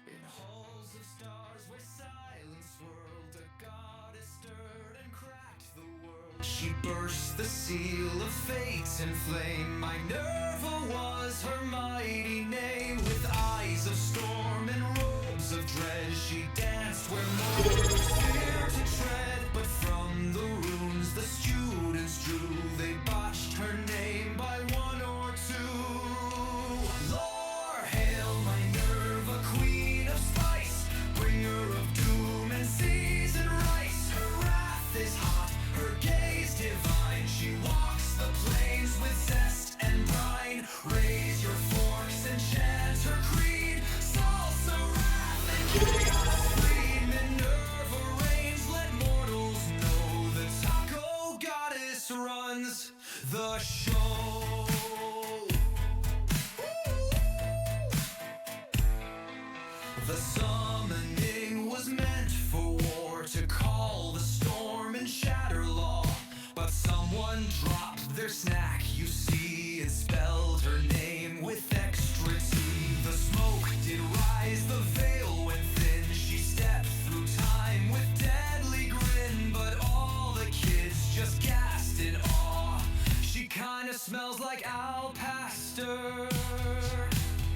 In halls of stars where silence swirled, a goddess stirred and cracked the world. She burst the seal of fate and flame. Minerva was her mighty name. With eyes of storm and robes of dread, she danced where mortals fear to tread. But from the runes the students drew, they botched her name by one or two. Lore, hail Minerva, queen of spice, bringer of doom and seasoned rice. Her wrath is hot, her gaze divine. She walks the plains with zest and brine. Raise your forks and chant her creed. Salsa, wrath, and chaos flee. Minerva reigns, let mortals know the taco goddess runs the show. The summoning was meant for war, to call the storm and shatter law. But someone dropped their snack, you see, and spelled her name with extra T. The smoke did rise, the veil went thin. She stepped through time with deadly grin, but all the kids just gasped in awe. She kinda smells like Al Pastor.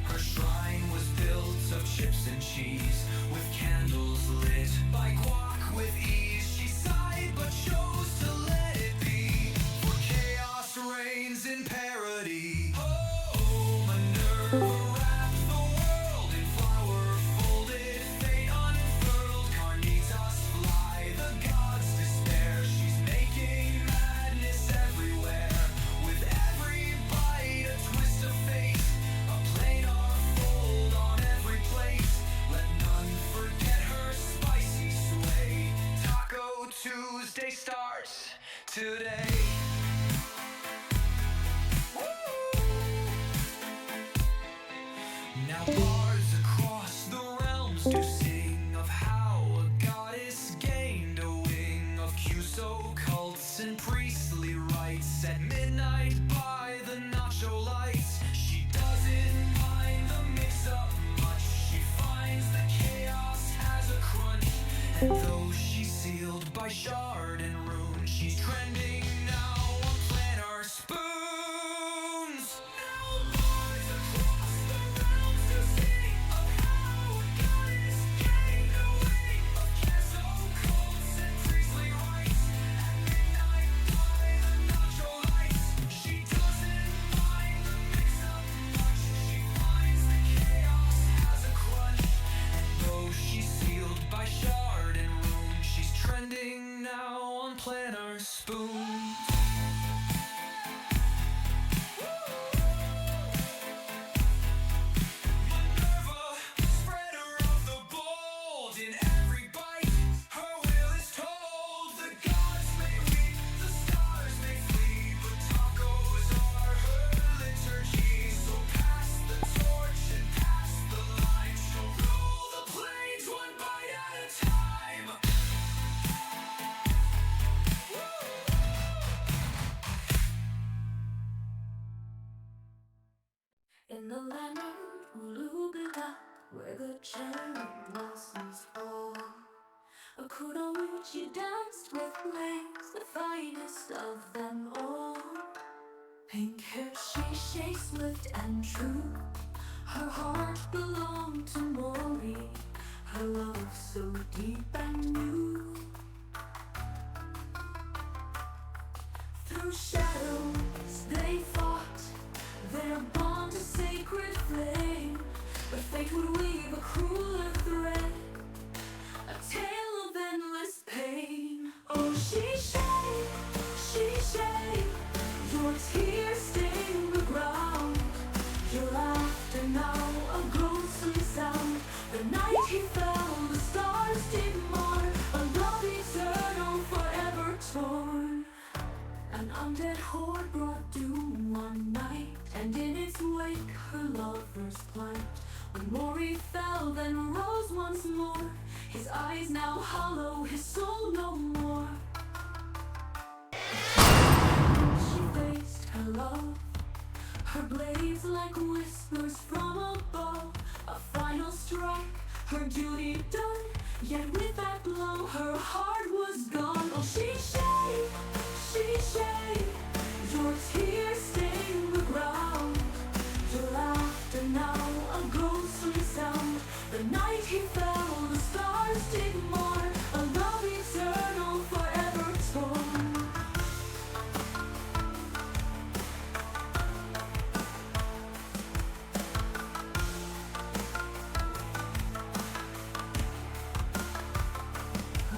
Her shrine was built of chips and cheese, with candles lit by guac with ease. She sighed but chose to let it be, for chaos reigns in parody. Oh, Minerva wrapped the world in flower folded, fate unfurled, carnitas fly, the gods despair. She's making madness everywhere, with every bite a twist of fate, a planar fold on every plate. Let none forget her spicy sway. Taco Tuesday starts today. Now bards across the realms do sing of how a goddess gained a wing, of Cuso cults and priestly rites at midnight by the nacho lights. She doesn't mind the mix-up much, she finds the chaos has a crunch. And though she's sealed by shard and rune, she's trending now on planar spoons. Now bards across the realms do sing of how a goddess gained a wing, of Queso cults and priestly rites at midnight by the nacho lights. She doesn't mind the mix-up much, she finds the chaos has a crunch. And though she's sealed by shard and rune, she's trending now on planar spoons. Minerva, spreader of the bold, in every bite her will is told. The gods may weep, the stars may flee, but tacos are her liturgy. So pass the torch and pass the line, she'll rule the plains one bite at a time. In the land of Ulubila, where the cherry blossoms fall, a kunoichi danced with flames, the finest of them all. Pink hair she shakes swift and true, her heart belonged to Mori, her love so deep and new. Through shadows they fought, their bond a sacred flame, but fate would weave a crueler thread, a tale of endless pain. Oh, she shake, your tears stain the ground, your laughter now a ghostly sound. The night he fell, the stars did mourn, a love eternal forever torn. An undead horde brought doom one night, and in its wake her lover's plight. When Mori fell, then rose once more, his eyes now hollow, his soul no more. She faced her love, her blades like whispers from above, a final strike, her duty done. Yet with that blow, her heart was gone. Oh, she shake, your tears stain the ground. Your laughter now a ghostly sound. The night he fell, the stars did mourn. A love eternal, forever torn.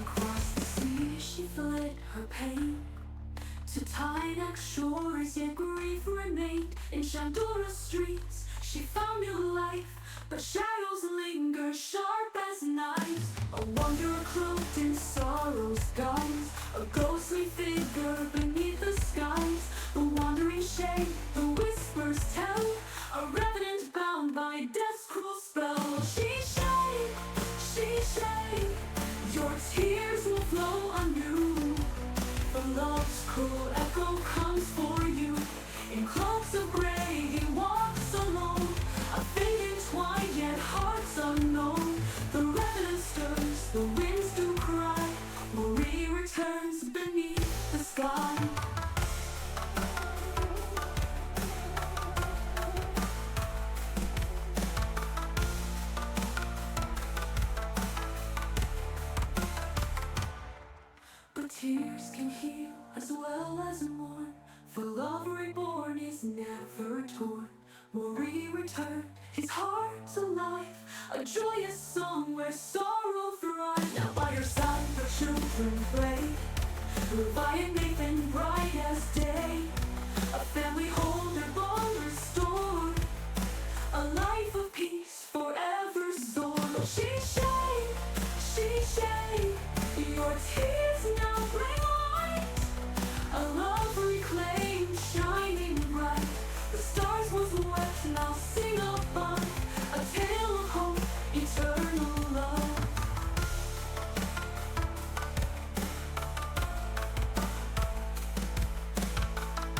Across the sea she fled her pain to Tynak shores, yet grief remained. In Shandora's streets she found new life, but shadows linger sharp as knives. A wanderer cloaked in sorrow's guise, a ghostly figure beneath the skies. The wandering shade, the whispers tell, a revenant bound by death's cruel spell. She shake, your tears will flow anew. The love's cruel echo comes for you. In cloaks of gray he walks alone, a fate entwined yet hearts unknown. The revenant stirs, the winds do cry. Marie returns beneath the sky. But tears can heal as well as mourn, for love reborn is never torn. Marie returned, his heart's alive, a joyous song where sorrow thrives. Now by your side the children play, Levi and Nathan bright as day. A family home, their bond restored, a life of peace forever stored. Oh, she shake, your tears now bring light. A love reclaimed, shining bright. The stars was wept, now sing above. A tale of hope, eternal love.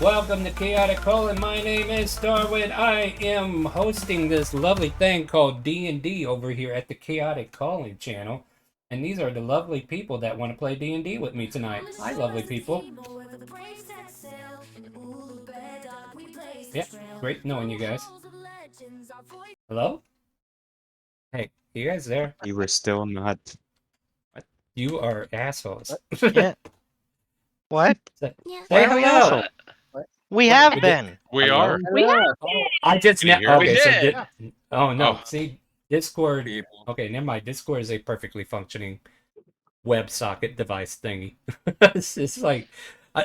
Welcome to Chaotic Calling. My name is Darwin. I am hosting this lovely thing called D&D over here at the Chaotic Calling channel. And these are the lovely people that want to play D&D with me tonight. Hi, lovely people. Yeah, great knowing you guys. Hello? Hey, you guys there? You were still not. You are assholes. Yeah. What? Say Why are we hello. assholes? We have We been. We Hello? are. I just Can you now. hear Okay, me? so Yeah. oh no. Oh. See, Discord. People. Okay, never mind. Discord is a perfectly functioning WebSocket device thingy. It's just like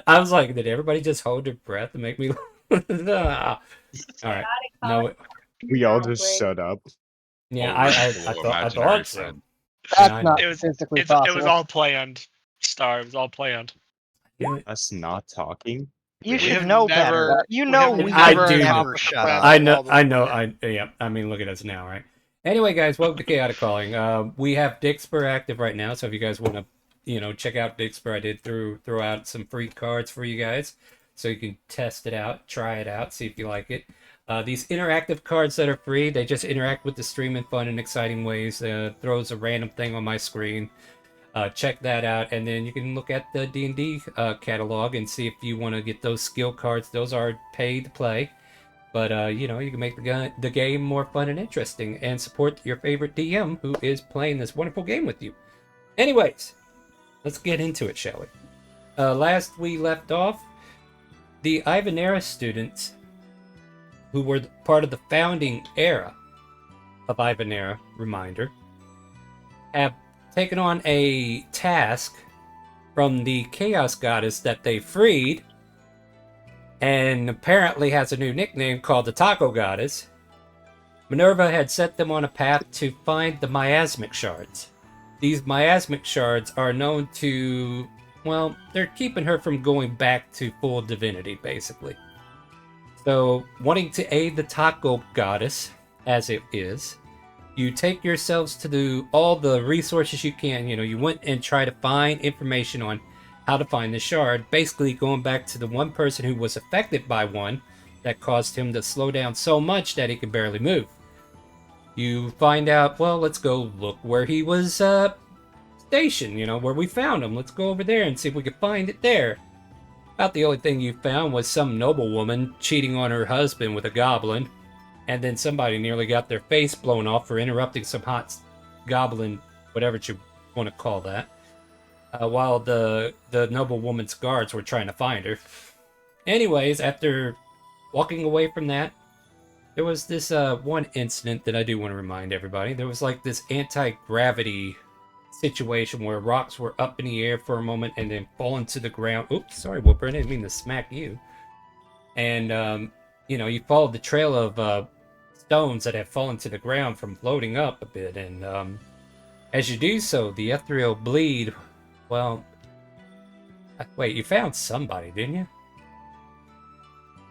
I was like, did everybody just hold their breath and make me? All right. No. We all just shut up. Yeah, Oh, I little thought imaginary so. friend. Yeah, That's not It was- physically It possible. was all planned. Star, it was all planned. Us not talking. You We should have know never- better. You we know have we I would do never know. shut up. I know. Yeah. I mean, look at us now, right? Anyway, guys, welcome to Chaotic Calling. We have Dixper active right now, so if you guys want to, check out Dixper, I did throw out some free cards for you guys, so you can test it out, try it out, see if you like it. These interactive cards that are free, they just interact with the stream in fun and exciting ways. Throws a random thing on my screen. Check that out, and then you can look at the D&D catalog and see if you want to get those skill cards. Those are paid to play, but you can make the game more fun and interesting, and support your favorite DM who is playing this wonderful game with you. Anyways, let's get into it, shall we? Last we left off, the Ivanera students, who were part of the founding era of Ivanera, reminder, have taken on a task from the Chaos Goddess that they freed, and apparently has a new nickname called the Taco Goddess. Minerva had set them on a path to find the miasmic shards. These miasmic shards are known to, well, they're keeping her from going back to full divinity, basically. So, wanting to aid the Taco Goddess, as it is, you take yourselves to do all the resources you can. You went and try to find information on how to find the shard, basically going back to the one person who was affected by one that caused him to slow down so much that he could barely move. you find out, well, let's go look where he was stationed, where we found him. Let's go over there and see if we can find it there. About the only thing you found was some noblewoman cheating on her husband with a goblin, and then somebody nearly got their face blown off for interrupting some hot goblin, whatever you want to call that, while the noblewoman's guards were trying to find her. Anyways, after walking away from that, there was this one incident that I do want to remind everybody. There was like this anti-gravity situation where rocks were up in the air for a moment and then falling to the ground. Oops, sorry, Whooper, I didn't mean to smack you. And, you followed the trail of stones that have fallen to the ground from floating up a bit. And as you do so, the Ethreal Bleed, well... Wait, you found somebody, didn't you?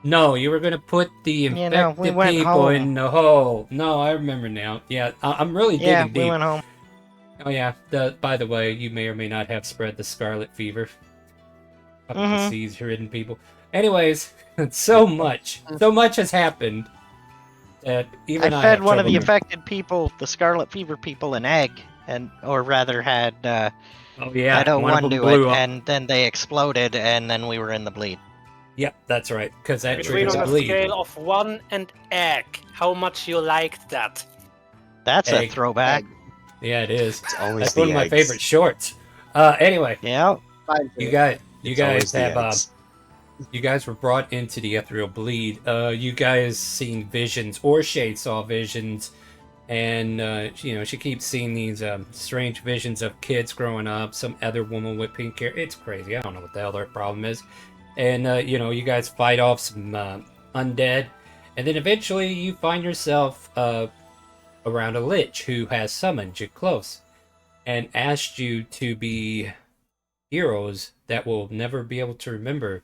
No, you were going to put the infected we went people home. in the hole. No, I remember now. Yeah, I'm really digging deep. Yeah, we went home. Oh yeah. By the way, you may or may not have spread the scarlet fever. Up the seas, hidden people. Anyways, so much has happened that even I fed have one of the trouble affected people, the scarlet fever people, an egg, or rather had Oh yeah, had one of O1 them do blew it, up. and then they exploded, and then we were in the bleed. Yep, that's right. Because that Between triggers on a bleed. scale of 1 and egg, how much you liked that? That's Egg. a throwback. Yeah, it is. It's always That's the one of my eggs. favorite shorts. Anyway, Yeah. you guys It's always the have eggs. you guys were brought into the Ethereal Bleed. You guys seen visions, or Shade saw visions, and she keeps seeing these strange visions of kids growing up, some other woman with pink hair. It's crazy. I don't know what the hell their problem is. And you guys fight off some undead, and then eventually you find yourself around a lich who has summoned you close and asked you to be heroes that will never be able to remember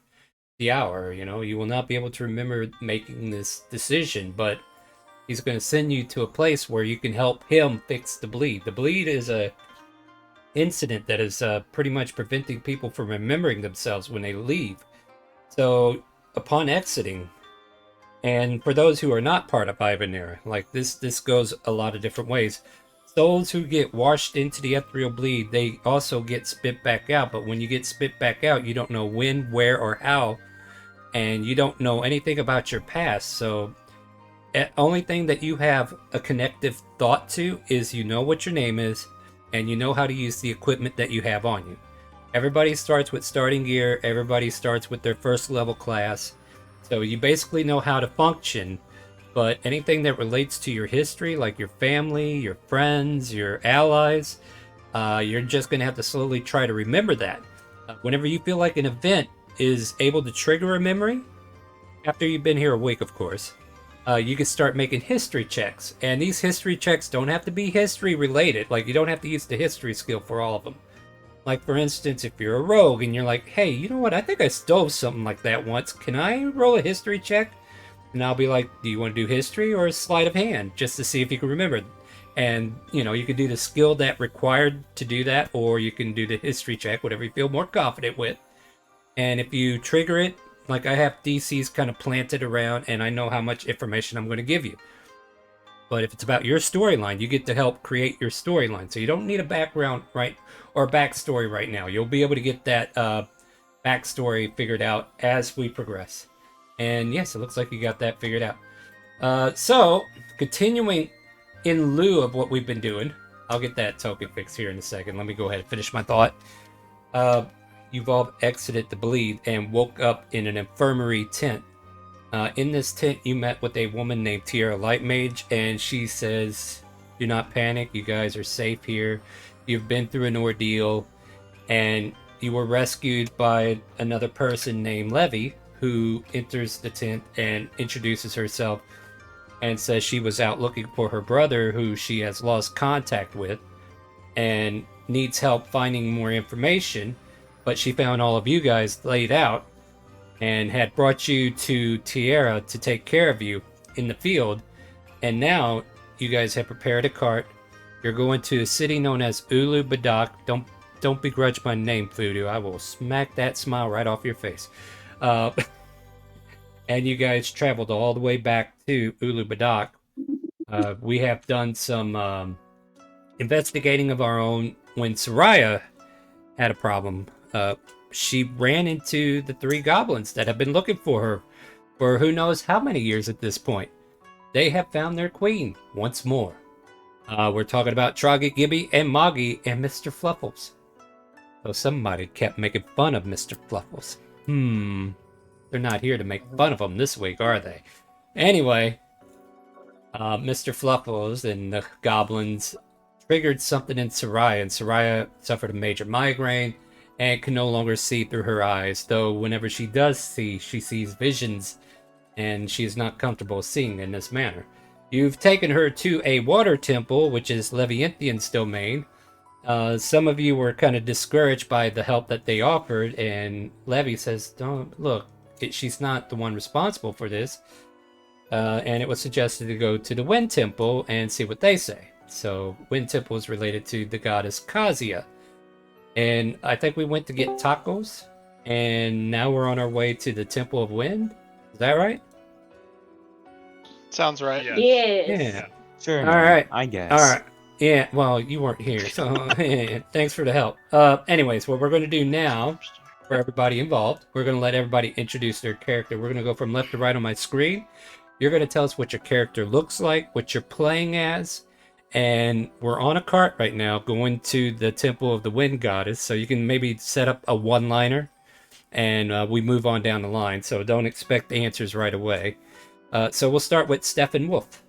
the hour. You will not be able to remember making this decision, but he's going to send you to a place where you can help him fix the bleed. The bleed is a incident that is pretty much preventing people from remembering themselves when they leave. So upon exiting, and for those who are not part of Ivanera, like this goes a lot of different ways. Souls who get washed into the Ethereal Bleed, they also get spit back out. But when you get spit back out, you don't know when, where, or how, and you don't know anything about your past. So the only thing that you have a connective thought to is you know what your name is, and you know how to use the equipment that you have on you. Everybody starts with starting gear. Everybody starts with their first level class. So you basically know how to function, but anything that relates to your history, like your family, your friends, your allies, you're just going to have to slowly try to remember that. Whenever you feel like an event is able to trigger a memory, after you've been here a week, of course, you can start making history checks. And these history checks don't have to be history related. Like, you don't have to use the history skill for all of them. Like, for instance, if you're a rogue and you're like, hey, you know what? I think I stole something like that once. Can I roll a history check? And I'll be like, do you want to do history or a sleight of hand? Just to see if you can remember. And, you can do the skill that required to do that, or you can do the history check, whatever you feel more confident with. And if you trigger it, like I have DCs kind of planted around, and I know how much information I'm going to give you. But if it's about your storyline, you get to help create your storyline. So you don't need a background, right, or backstory right now. You'll be able to get that backstory figured out as we progress. And yes, it looks like you got that figured out. So, continuing in lieu of what we've been doing, I'll get that token fixed here in a second. Let me go ahead and finish my thought. You've all exited the bleed and woke up in an infirmary tent. In this tent, you met with a woman named Tierra Lightmage, and she says, do not panic, you guys are safe here. You've been through an ordeal, and you were rescued by another person named Levy, who enters the tent and introduces herself and says she was out looking for her brother, who she has lost contact with, and needs help finding more information. But she found all of you guys laid out and had brought you to Tierra to take care of you in the field. And now you guys have prepared a cart. You're going to a city known as Ulu Badak. Don't begrudge my name, Voodoo. I will smack that smile right off your face. And you guys traveled all the way back to Ulu Badak We have done some investigating of our own. When Soraya had a problem, she ran into the 3 goblins that have been looking for her for who knows how many years at this point. They have found their queen once more. We're talking about Troggy, Gibby, and Moggy, and Mr. Fluffles. Though somebody kept making fun of Mr. Fluffles. They're not here to make fun of him this week, are they? Anyway, Mr. Fluffles and the goblins triggered something in Soraya, and Soraya suffered a major migraine and can no longer see through her eyes, though whenever she does see, she sees visions, and she is not comfortable seeing in this manner. You've taken her to a water temple, which is Levianthian's domain. Some of you were kind of discouraged by the help that they offered, and Levy says, "Don't look, she's not the one responsible for this." And it was suggested to go to the Wind Temple and see what they say. So, Wind Temple is related to the goddess Kazia. And I think we went to get tacos, and now we're on our way to the Temple of Wind. Is that right? Sounds right. Yes. Yeah. Sure, All man, right. I guess. All right. Yeah, well, you weren't here, so thanks for the help. Anyways, what we're going to do now, for everybody involved, we're going to let everybody introduce their character. We're going to go from left to right on my screen. You're going to tell us what your character looks like, what you're playing as, and we're on a cart right now going to the Temple of the Wind Goddess, so you can maybe set up a one-liner, and we move on down the line, so don't expect answers right away. So we'll start with Stefan Wolf.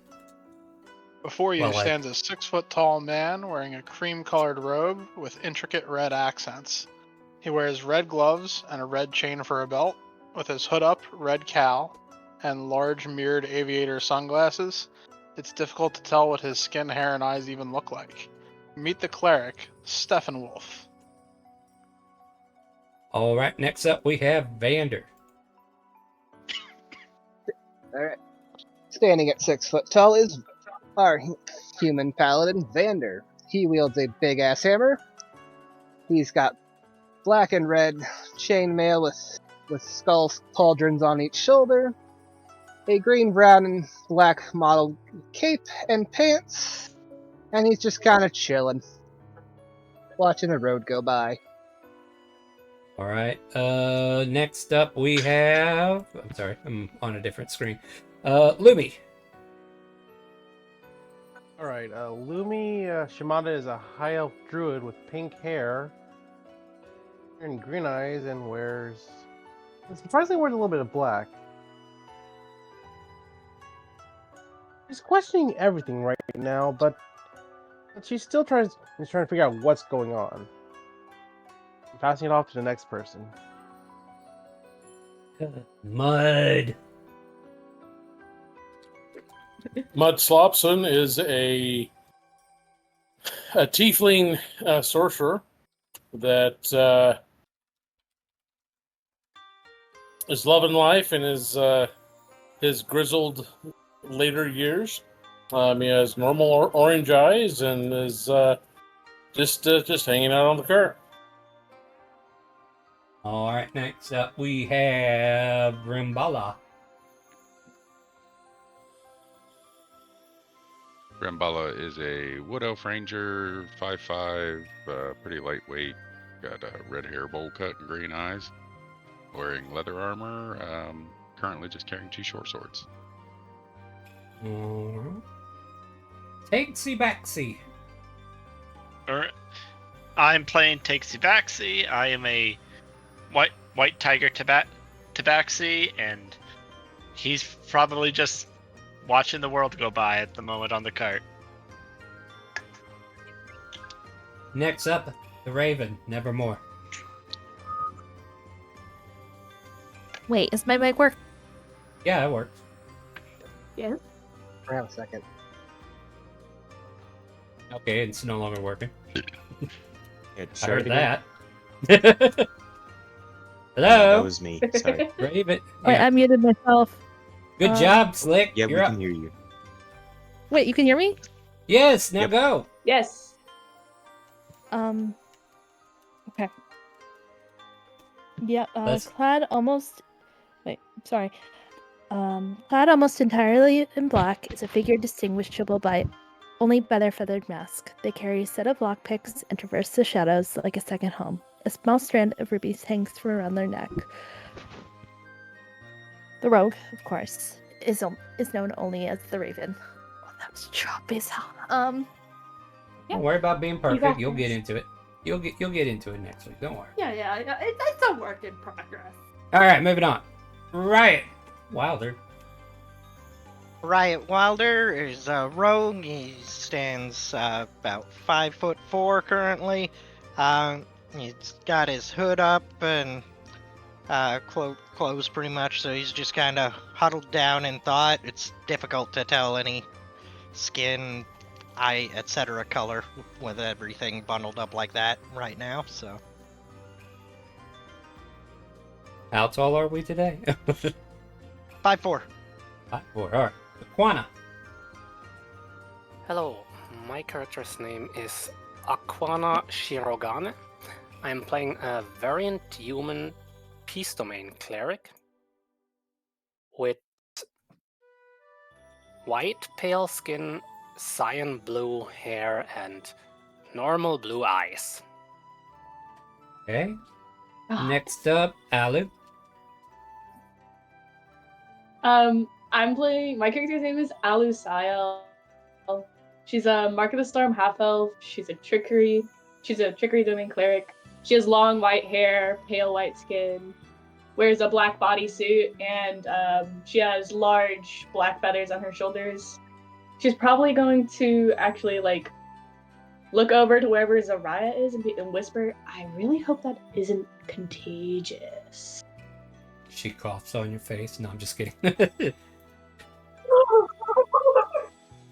Before you Well, stands a 6-foot-tall man wearing a cream-colored robe with intricate red accents. He wears red gloves and a red chain for a belt, with his hood up, red cowl, and large mirrored aviator sunglasses. It's difficult to tell what his skin, hair, and eyes even look like. Meet the cleric, Stefan Wolf. All right, next up we have Vander. Alright. Standing at 6 foot tall is our human paladin, Vander. He wields a big ass hammer. He's got black and red chainmail with skull pauldrons on each shoulder, a green, brown, and black mottled cape and pants, and he's just kind of chilling, watching the road go by. All right, next up we have... I'm sorry, I'm on a different screen. Lumi. Alright, Lumi Shimada is a high elf druid with pink hair and green eyes and surprisingly wears a little bit of black. She's questioning everything right now, but she's still trying to figure out what's going on. I'm passing it off to the next person. Mud. Mud Slopson is a tiefling sorcerer that is loving life in his grizzled later years. He has normal orange eyes and is just hanging out on the cart. All right, next up we have Rimbala. Rambala is a wood elf ranger, 5'5", pretty lightweight, got a red hair, bowl cut, and green eyes, wearing leather armor, currently just carrying 2 short swords. Takesy Backsy. Alright. I'm playing Takesy Backsy. I am a white tiger tabaxi, and he's probably just watching the world go by at the moment on the cart. Next up, the Raven, Nevermore. Wait, is my mic work? Yeah, it works. Yes. Hang on a second. Okay, it's no longer working. Yeah, I heard again. that. Hello? That was me. Sorry. Raven. Wait, Yeah. I muted myself. Good job, Slick. Yeah, You're we up. can hear you. Wait, you can hear me? Yes, now Yep. go. Yes. Okay. Yeah, Let's- clad almost... Wait, sorry. Clad almost entirely in black is a figure distinguishable only by their feathered mask. They carry a set of lockpicks and traverse the shadows like a second home. A small strand of rubies hangs from around their neck. The rogue, of course, is known only as the Raven. Oh, that was choppy as hell. Don't worry about being got perfect. You'll get this. into it. You'll get into it next week. Don't worry. Yeah. It's a work in progress. All right, moving on. Riot Wilder. Riot Wilder is a rogue. He stands about 5'4" currently. He's got his hood up and clothes pretty much, so he's just kind of huddled down in thought. It's difficult to tell any skin, eye, etc. color with everything bundled up like that right now. So How tall are we today? 5'4". 5'4". All right. Aquana. Hello, my character's name is Aquana Shirogane. I'm playing a variant human peace domain cleric with white pale skin, cyan blue hair, and normal blue eyes. Okay. Next up, Alu. My character's name is Alusael. She's a Mark of the Storm half-elf. She's a trickery domain cleric. She has long white hair, pale white skin, wears a black bodysuit, and she has large black feathers on her shoulders. She's probably going to actually look over to wherever Zaraya is and whisper, "I really hope that isn't contagious." She coughs on your face. No, I'm just kidding.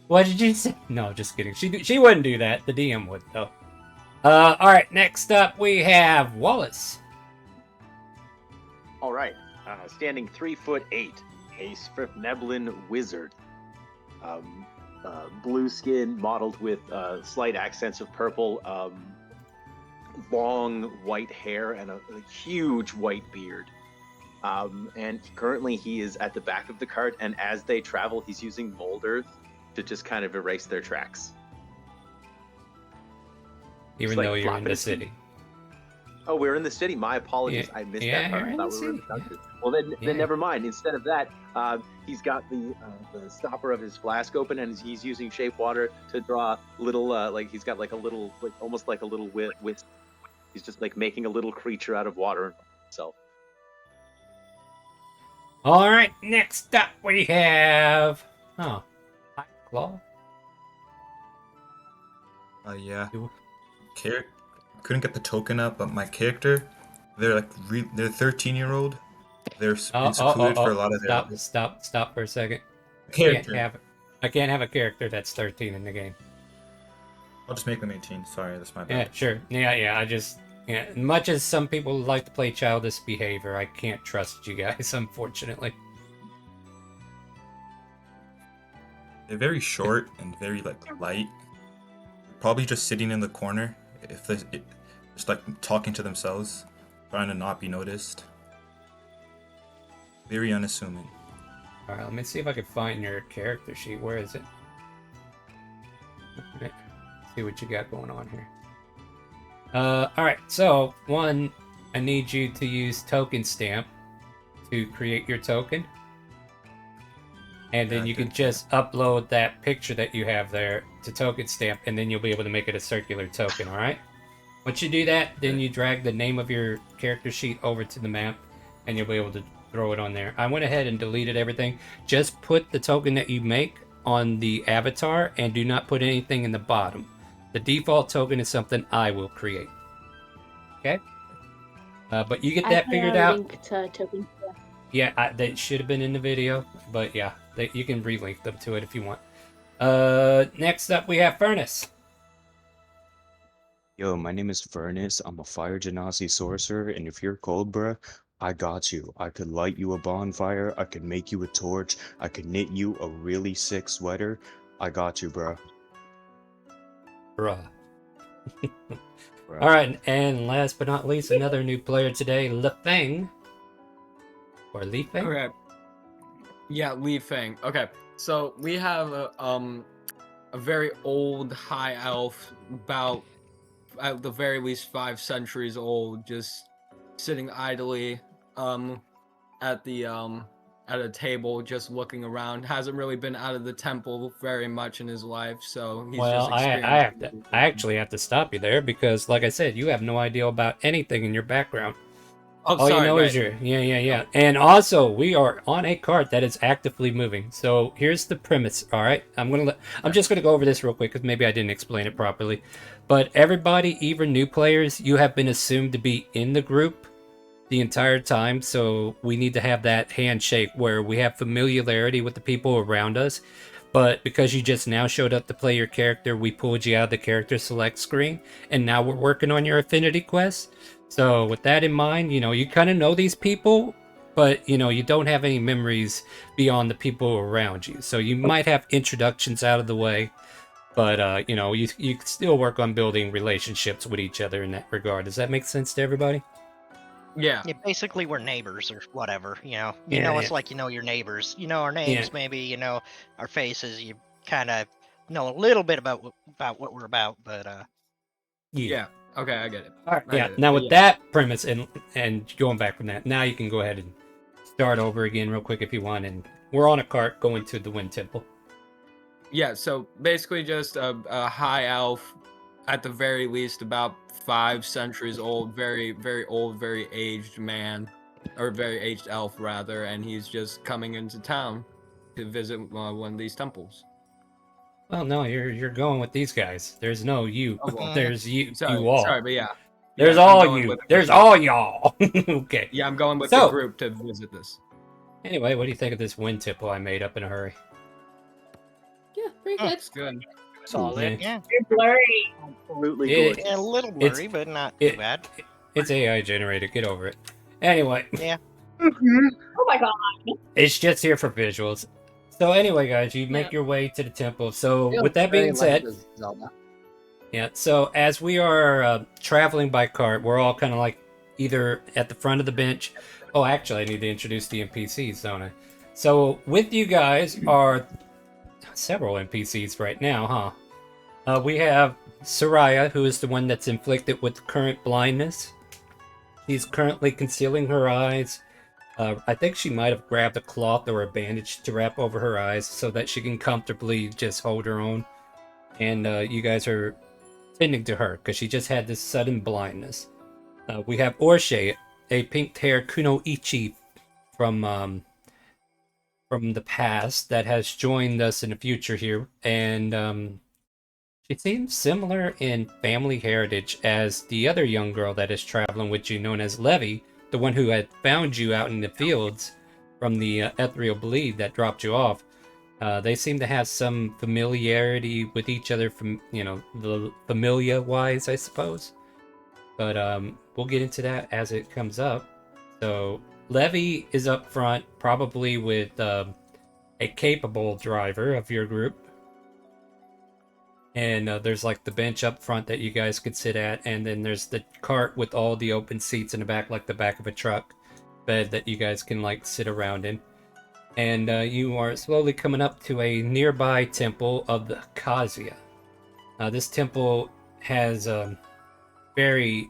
What did you say? No, just kidding. She wouldn't do that. The DM would, though. All right, next up we have Wallace. All right, standing 3'8", a Svrfneblin wizard. Blue skin mottled with slight accents of purple, long white hair, and a huge white beard. And currently he is at the back of the cart, and as they travel, he's using mold earth to just kind of erase their tracks. Even though you're in the city. Oh, we're in the city. My apologies. Yeah, I missed yeah, that part. you're I in thought the we were in the city, country. Well, then never mind. Instead of that, he's got the stopper of his flask open, and he's using shape water to draw little, he's got like a little, almost like a little wisp. He's just like making a little creature out of water himself. All right, next up we have Claw. Yeah. Couldn't get the token up, but my character, they're 13-year-old. They're secluded for a lot of their. Stop for a second. Character. I can't have a character that's 13 in the game. I'll just make them 18. Sorry, that's my bad. Yeah, sure. Yeah. Much as some people like to play childish behavior, I can't trust you guys, unfortunately. They're very short and very light. Probably just sitting in the corner, just talking to themselves, trying to not be noticed. Very unassuming. All right, let me see if I can find your character sheet. Where is it? Okay. See what you got going on here. All right. So one, I need you to use token stamp to create your token. And then you can just upload that picture that you have there to token stamp, and then you'll be able to make it a circular token, all right? Once you do that, then you drag the name of your character sheet over to the map, and you'll be able to throw it on there. I went ahead and deleted everything. Just put the token that you make on the avatar, and do not put anything in the bottom. The default token is something I will create. Okay? But you get that figured out. Link to token. Yeah, that should have been in the video, but yeah, you can relink them to it if you want. Next up, we have Furnace. Yo, my name is Furnace. I'm a fire genasi sorcerer, and if you're cold, bruh, I got you. I could light you a bonfire. I could make you a torch. I could knit you a really sick sweater. I got you, bruh. Bruh. All right, and last but not least, another new player today, Lefeng. Or Lefeng? Okay. Yeah, Li Feng. Okay, so we have a very old high elf, about at the very least 5 centuries old, just sitting idly um at the at a table, just looking around. Hasn't really been out of the temple very much in his life, so he's Well, just I have to. experiencing. I actually have to stop you there because, like I said, you have no idea about anything in your background. Oh, All you sorry, know is right. your yeah. And also, we are on a cart that is actively moving. So here's the premise. All right, I'm just gonna go over this real quick because maybe I didn't explain it properly. But everybody, even new players, you have been assumed to be in the group the entire time. So we need to have that handshake where we have familiarity with the people around us. But because you just now showed up to play your character, we pulled you out of the character select screen, and now we're working on your affinity quest. So with that in mind, you kind of know these people, but you don't have any memories beyond the people around you. So you might have introductions out of the way, but you can still work on building relationships with each other in that regard. Does that make sense to everybody? Yeah. Yeah, basically we're neighbors or whatever. You know Yeah, us like you know your neighbors. You know our names, Yeah. maybe. You know our faces. You kind of know a little bit about what we're about, but Yeah. Okay, I get it. All right. I Yeah. get it. Now But with yeah. that premise and going back from that, now you can go ahead and start over again real quick if you want. And we're on a cart going to the Wind Temple. Yeah, so basically just a high elf, at the very least about 5 centuries old, very, very old, very aged man, or very aged elf rather, and he's just coming into town to visit one of these temples. Well, no, you're going with these guys. There's no you. Oh, well. There's you Sorry, all. but yeah. There's Yeah, I'm all going you. with the There's group. all y'all. Okay. Yeah, I'm going with the So, group to visit this. anyway, what do you think of this wind tipple I made up in a hurry? Yeah, pretty good. It's good. Solid. yeah, You're blurry. Absolutely It- gorgeous. yeah, a little It's- blurry, but not it- too bad. It's AI generated. Get over it. Anyway, Yeah. Oh my god. it's just here for visuals. So anyway, guys, you make Yeah. your way to the temple. So Feels with that very being said, Legend of Zelda. yeah. So as we are traveling by cart, we're all kind of like either at the front of the bench. Oh, actually, I need to introduce the NPCs, don't I? So with you guys are several NPCs right now, huh? We have Soraya, who is the one that's inflicted with current blindness. She's currently concealing her eyes. I think she might have grabbed a cloth or a bandage to wrap over her eyes so that she can comfortably just hold her own. And you guys are tending to her because she just had this sudden blindness. We have Orshe, a pink-haired kunoichi from the past that has joined us in the future here, and she seems similar in family heritage as the other young girl that is traveling with you, known as Levy, the one who had found you out in the fields from the Ethreal Bleed that dropped you off. They seem to have some familiarity with each other from, the familia-wise, I suppose. But we'll get into that as it comes up. So Levy is up front, probably with a capable driver of your group. And there's like the bench up front that you guys could sit at, and then there's the cart with all the open seats in the back, like the back of a truck bed that you guys can like sit around in. And you are slowly coming up to a nearby temple of the Kazuya. This temple has very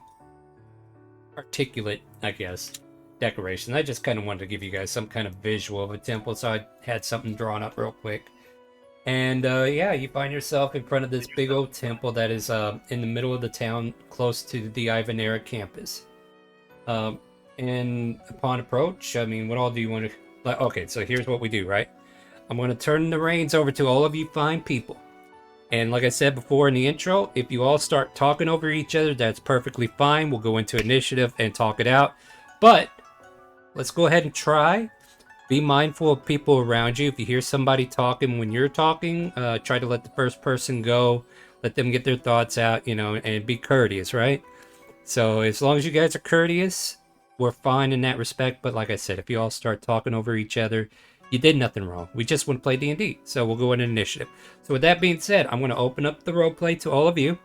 articulate, I guess, decoration. I just kind of wanted to give you guys some kind of visual of a temple, so I had something drawn up real quick. And yeah, you find yourself in front of this big old temple that is in the middle of the town, close to the Ivanera campus. And upon approach, I mean, what all do you want to... Okay, so here's what we do, right? I'm going to turn the reins over to all of you fine people. And like I said before in the intro, if you all start talking over each other, that's perfectly fine. We'll go into initiative and talk it out. But let's go ahead and try. Be mindful of people around you. If you hear somebody talking when you're talking, try to let the first person go. Let them get their thoughts out, and be courteous, right? So as long as you guys are courteous, we're fine in that respect. But like I said, if you all start talking over each other, you did nothing wrong. We just want to play D&D, so we'll go into initiative. So with that being said, I'm going to open up the roleplay to all of you,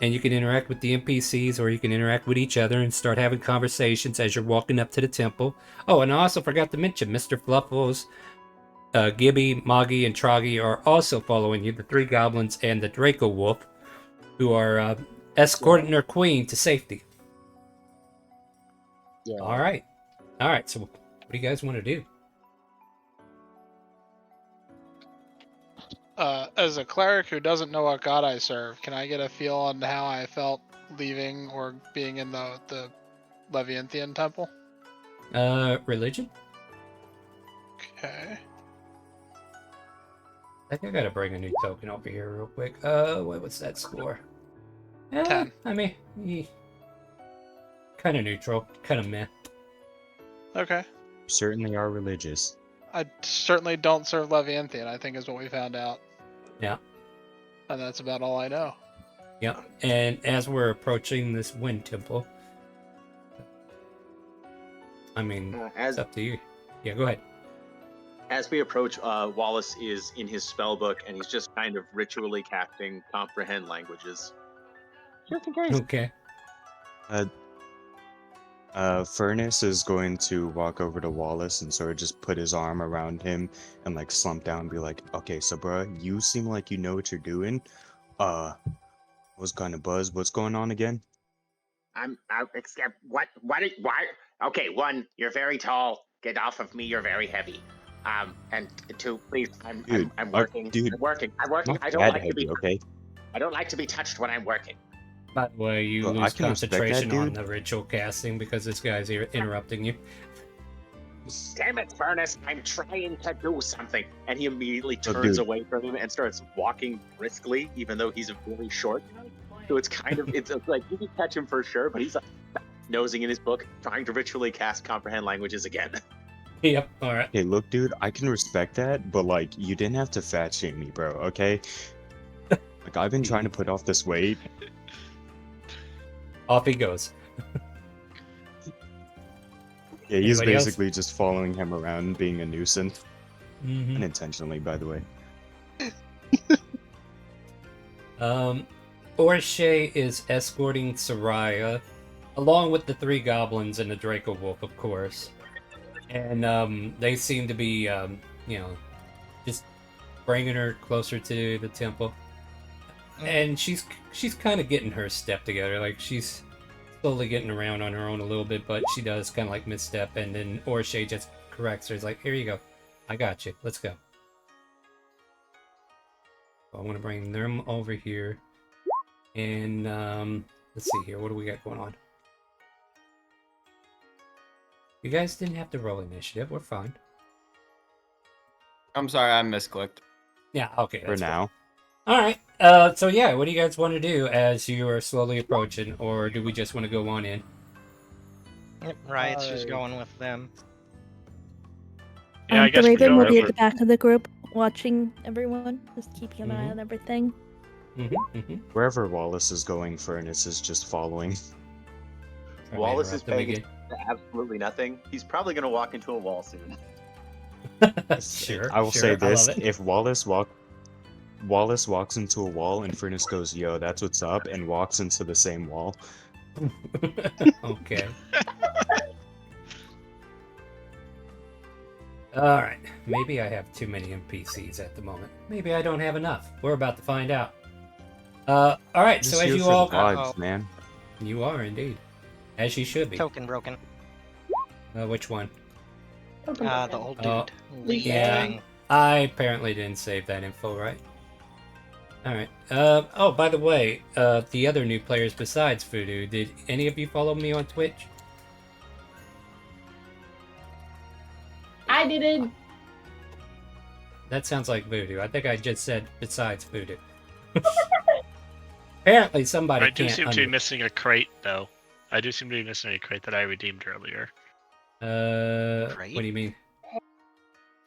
and you can interact with the NPCs, or you can interact with each other and start having conversations as you're walking up to the temple. Oh, and I also forgot to mention, Mr. Fluffles Gibby, Moggy, and Troggy are also following you. The 3 goblins and the Draco Wolf, who are escorting their queen to safety. Yeah. All right. So what do you guys want to do? As a cleric who doesn't know what god I serve, can I get a feel on how I felt leaving or being in the Levianthian temple? Religion? Okay. I think I gotta bring a new token over here real quick. What's that score? 10. I mean, kind of neutral, kind of meh. Okay. Certainly are religious. I certainly don't serve Levianthian, I think is what we found out. Yeah. And that's about all I know. Yeah. And as we're approaching this wind temple, I mean, it's up to you. Yeah, go ahead. As we approach, Wallace is in his spell book, and he's just kind of ritually casting comprehend languages. Just in case. Okay. Furnace is going to walk over to Wallace and sort of just put his arm around him and like slump down and be like, okay, so bruh, you seem like you know what you're doing. What's kind of buzz? What's going on again? Except, why? Okay, 1, you're very tall. Get off of me, you're very heavy. And 2, please, I'm working. Dude, I'm working. not I don't that like to be, heavy, okay? I don't like to be touched when I'm working. By the way, you Well, I lose can respect that, concentration on dude. the ritual casting because this guy's interrupting you. Damn it, Furnace, I'm trying to do something. And he immediately Oh, turns dude. away from him and starts walking briskly, even though he's very short. So it's kind of, it's like, you can catch him for sure, but he's like nosing in his book, trying to ritually cast comprehend languages again. Yep, alright. Hey, look, dude, I can respect that, but like, you didn't have to fat shame me, bro, okay? Like, I've been trying to put off this weight. Off he goes. Yeah, he's Anybody else? basically just following him around and being a nuisance. Mhm. Unintentionally, by the way. Orshay is escorting Soraya, along with the 3 goblins and the Draco Wolf, of course. And they seem to be, just bringing her closer to the temple. And she's kind of getting her step together. Like, she's slowly getting around on her own a little bit, but she does kind of like misstep. And then Orshay just corrects her. He's like, here you go. I got you. Let's go. So I'm going to bring them over here. And let's see here. What do we got going on? You guys didn't have to roll initiative. We're fine. I'm sorry, I misclicked. Yeah, okay. For now. All right. So yeah, what do you guys want to do as you are slowly approaching, or do we just want to go on in? Yep, Riot's just going with them. Yeah, I guess the we Raven go will be at over. the back of the group, watching everyone, just keeping an eye Mhm. on everything. Wherever Wallace is going, Furnace is just following. Wallace is interrupt them paying again. absolutely nothing. He's probably going to walk into a wall soon. Sure. I will sure, say I this: love it. if Wallace walks into a wall and Furnace goes, "Yo, that's what's up," and walks into the same wall. Okay. All right. Maybe I have too many NPCs at the moment. Maybe I don't have enough. We're about to find out. All right. Just So as here you for the all, vibes, man. You are indeed, as you should be. Token broken. Which one? The old dude. Oh, Leaf yeah. thing. I apparently didn't save that info, right? Alright. Oh, by the way, the other new players besides Voodoo, did any of you follow me on Twitch? I didn't. That sounds like Voodoo. I think I just said besides Voodoo. Apparently somebody I do can't seem to be missing a crate, though. I do seem to be missing a crate that I redeemed earlier. What do you mean?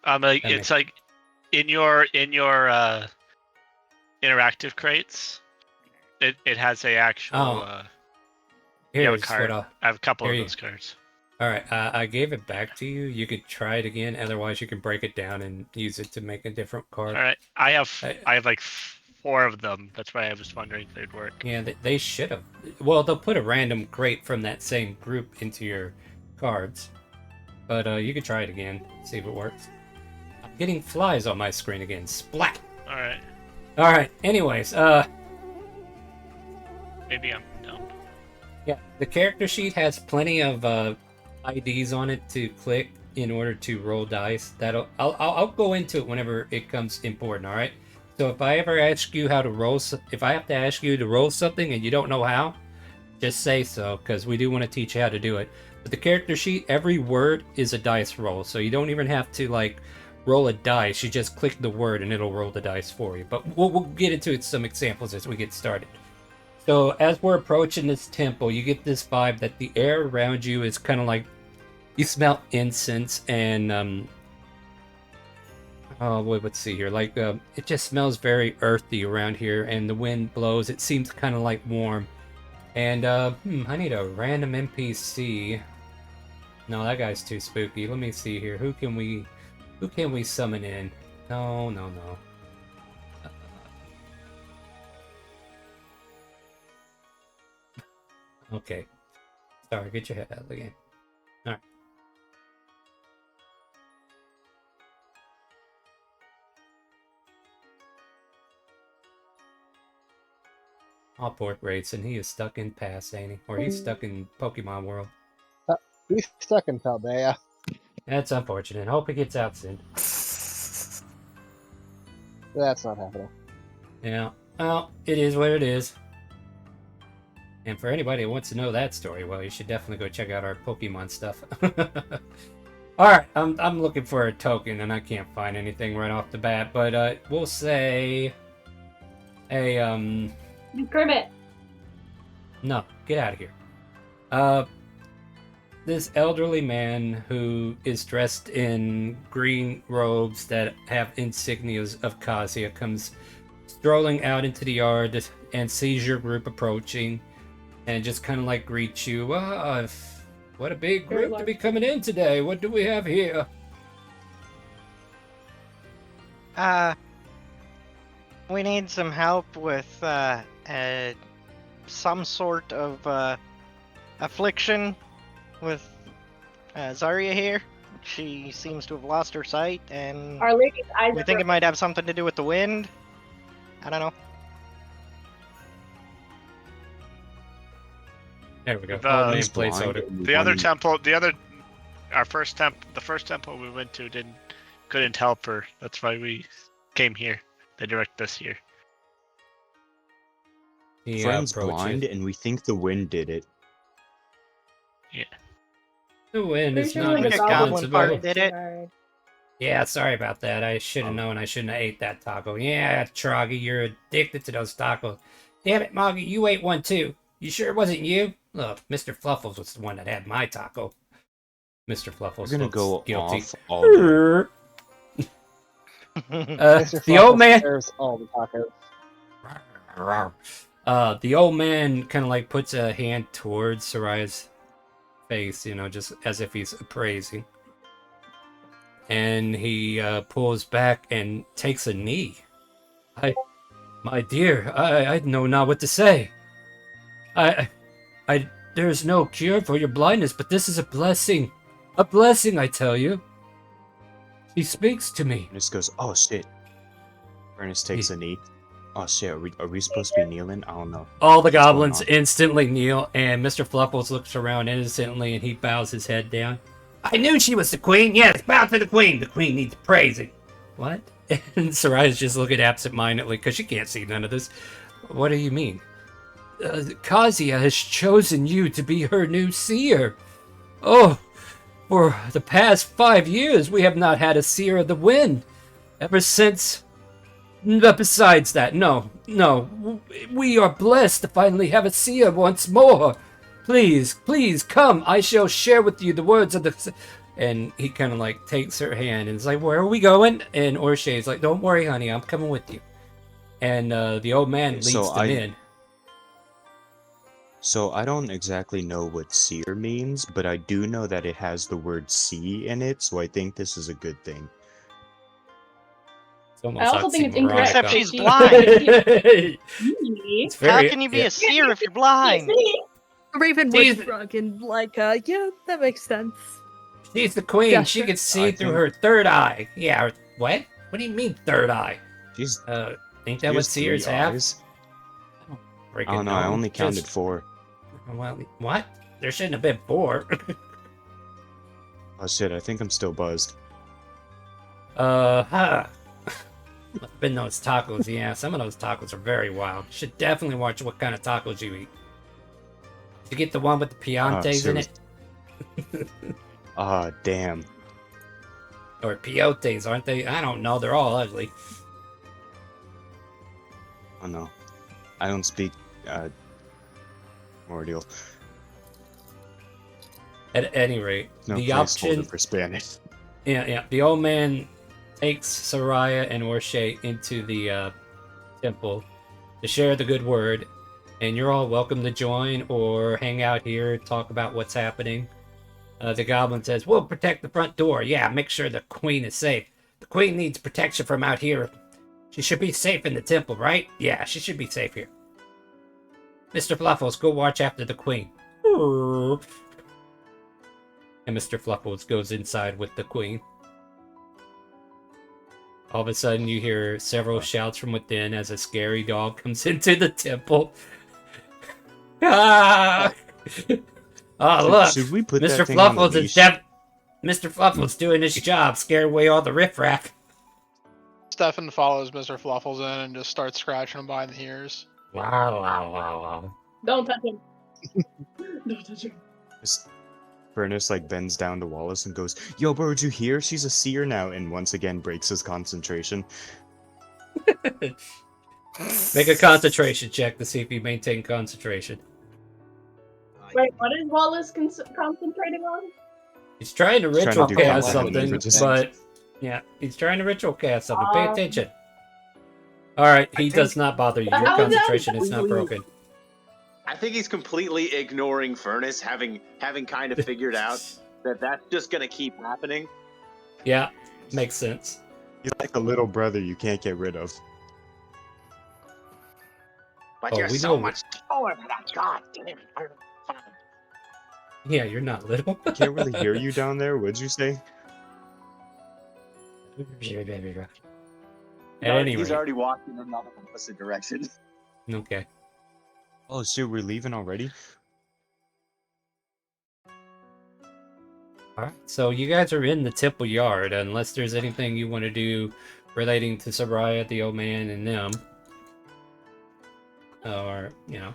It's like in your interactive crates, it has a actual. You have a Here's card. what I have a couple of here you- those cards. Alright, I gave it back to you. You could try it again. Otherwise, you can break it down and use it to make a different card. All right, I have like 4 of them. That's why I was wondering if they'd work. Yeah, they should have. Well, they'll put a random crate from that same group into your cards. But you could try it again, see if it works. getting flies on my screen again. Splat. All right. All right. Anyways, Maybe I'm dumb. yeah, the character sheet has plenty of IDs on it to click in order to roll dice. I'll go into it whenever it comes important. All right. So if I ever ask you how to roll, if I have to ask you to roll something and you don't know how, just say so, because we do want to teach you how to do it. But the character sheet, every word is a dice roll, so you don't even have to like roll a dice. You just click the word and it'll roll the dice for you. But we'll get into some examples as we get started. So as we're approaching this temple, you get this vibe that the air around you is kind of like, you smell incense and oh wait, let's see here. Like it just smells very earthy around here, and the wind blows. It seems kind of like warm. And I need a random NPC. No, that guy's too spooky. Let me see here. Who can we summon in? No. Okay. Sorry, get your head out of the game. Alright. Oh, poor Grayson. He is stuck in past, ain't he? Or he's stuck in Pokemon World. He's stuck in Paldea. That's unfortunate. Hope he gets out soon. That's not happening. Yeah. Well, it is what it is. And for anybody who wants to know that story, well, you should definitely go check out our Pokemon stuff. Alright, I'm looking for a token, and I can't find anything right off the bat, but we'll say a, Kermit. no, get out of here. This elderly man who is dressed in green robes that have insignias of Kazuya comes strolling out into the yard and sees your group approaching and just kind of like greets you. What a big group to be coming in today. What do we have here? We need some help with some sort of affliction with Zarya here. She seems to have lost her sight, and Our Lady's eyes we are think it broken. might have something to do with the wind. I don't know. There we go. The- Old man placeholder. The other temple, the first temple we went to couldn't help her. That's why we came here. They direct us here. Friend's blind, and we think the wind did it. Yeah. The wind Pretty is sure not like a goblin responsible. part did it. Yeah, sorry about that. I should have known I shouldn't have ate that taco. Yeah, Troggy, you're addicted to those tacos. Damn it, Moggy, you ate one too. You sure it wasn't you? Look, Mr. Fluffles was the one that had my taco. Mr. Fluffles We're gonna looks go guilty. off all day. The old man. Serves all the tacos. The old man kind of like puts a hand towards Soraya's face, just as if he's appraising. And he pulls back and takes a knee. My dear, I know not what to say. There's no cure for your blindness, but this is a blessing. A blessing, I tell you. He speaks to me. Ernest goes, oh shit. Ernest takes a knee. Oh shit, are we supposed to be kneeling? I don't know. All the What's going goblins on? instantly kneel, and Mr. Fluffles looks around innocently, and he bows his head down. I knew she was the queen. Yes, bow to the queen. The queen needs praising. What? And Soraya's just looking absent-mindedly, because she can't see none of this. What do you mean? Kazuya has chosen you to be her new seer. Oh, for the past 5 years, we have not had a seer of the wind. Ever since... But besides that, no. We are blessed to finally have a seer once more. Please, come. I shall share with you the words of the... And he kind of like takes her hand and is like, where are we going? And Orshay's like, don't worry, honey, I'm coming with you. And the old man leads them in. So I don't exactly know what seer means, but I do know that it has the word see in it, so I think this is a good thing. I also think it's incorrect. Except she's blind. How can you be yeah. a seer if you're blind? Raven She's- was drunk and yeah, that makes sense. She's the queen. Yeah, she sure. can see through her third eye. Yeah, her What? What do you mean third eye? She's Ain't she that what has three seers have? eyes. Freaking I don't know. I know. only counted Just- 4. Well, what? There shouldn't have been 4. Oh shit! I think I'm still buzzed. Huh. Must have been those tacos. Yeah, some of those tacos are very wild. Should definitely watch what kind of tacos you eat. Did you get the one with the piantes in it? Ah, damn. Or peyotes, aren't they? I don't know. They're all ugly. Oh no, I don't speak Primordial. At any rate, No the placeholder option for Spanish. Yeah. The old man takes Soraya and Orshay into the temple to share the good word, and you're all welcome to join or hang out here, talk about what's happening. The goblin says, "We'll protect the front door. Yeah, make sure the queen is safe. The queen needs protection from out here. She should be safe in the temple, right? Yeah, she should be safe here. Mr. Fluffles, go watch after the queen." And Mr. Fluffles goes inside with the queen. All of a sudden, you hear several shouts from within as a scary dog comes into the temple. Ah! Oh, look! Should we put Mr. that thing on a Fluffles is leash? Mr. Fluffles doing his job, scare away all the riffraff. Stefan follows Mr. Fluffles in and just starts scratching him behind the ears. Wow. Don't touch him. Don't touch him. Furnace like bends down to Wallace and goes, "Yo, bro, did you hear? She's a seer now," and once again breaks his concentration. Make a concentration check to see if you maintain concentration. Wait, what is Wallace concentrating on? He's trying to He's trying ritual to do cast combat something, maneuver but yeah, he's trying to ritual cast something. Pay attention. All right, he does not bother you. Your How is that concentration is not broken. I think he's completely ignoring Furnace, having kind of figured out that that's just gonna keep happening. Yeah, makes sense. He's like a little brother you can't get rid of. But Oh, you're we so know- much taller than that. God damn it. Fine. Yeah, you're not little. I can't really hear you down there. What'd you say? At any He's rate. already walking in the opposite direction. Okay. Oh shit, we're leaving already? All right. So you guys are in the temple yard, unless there's anything you want to do relating to Soraya, the old man, and them, or you know.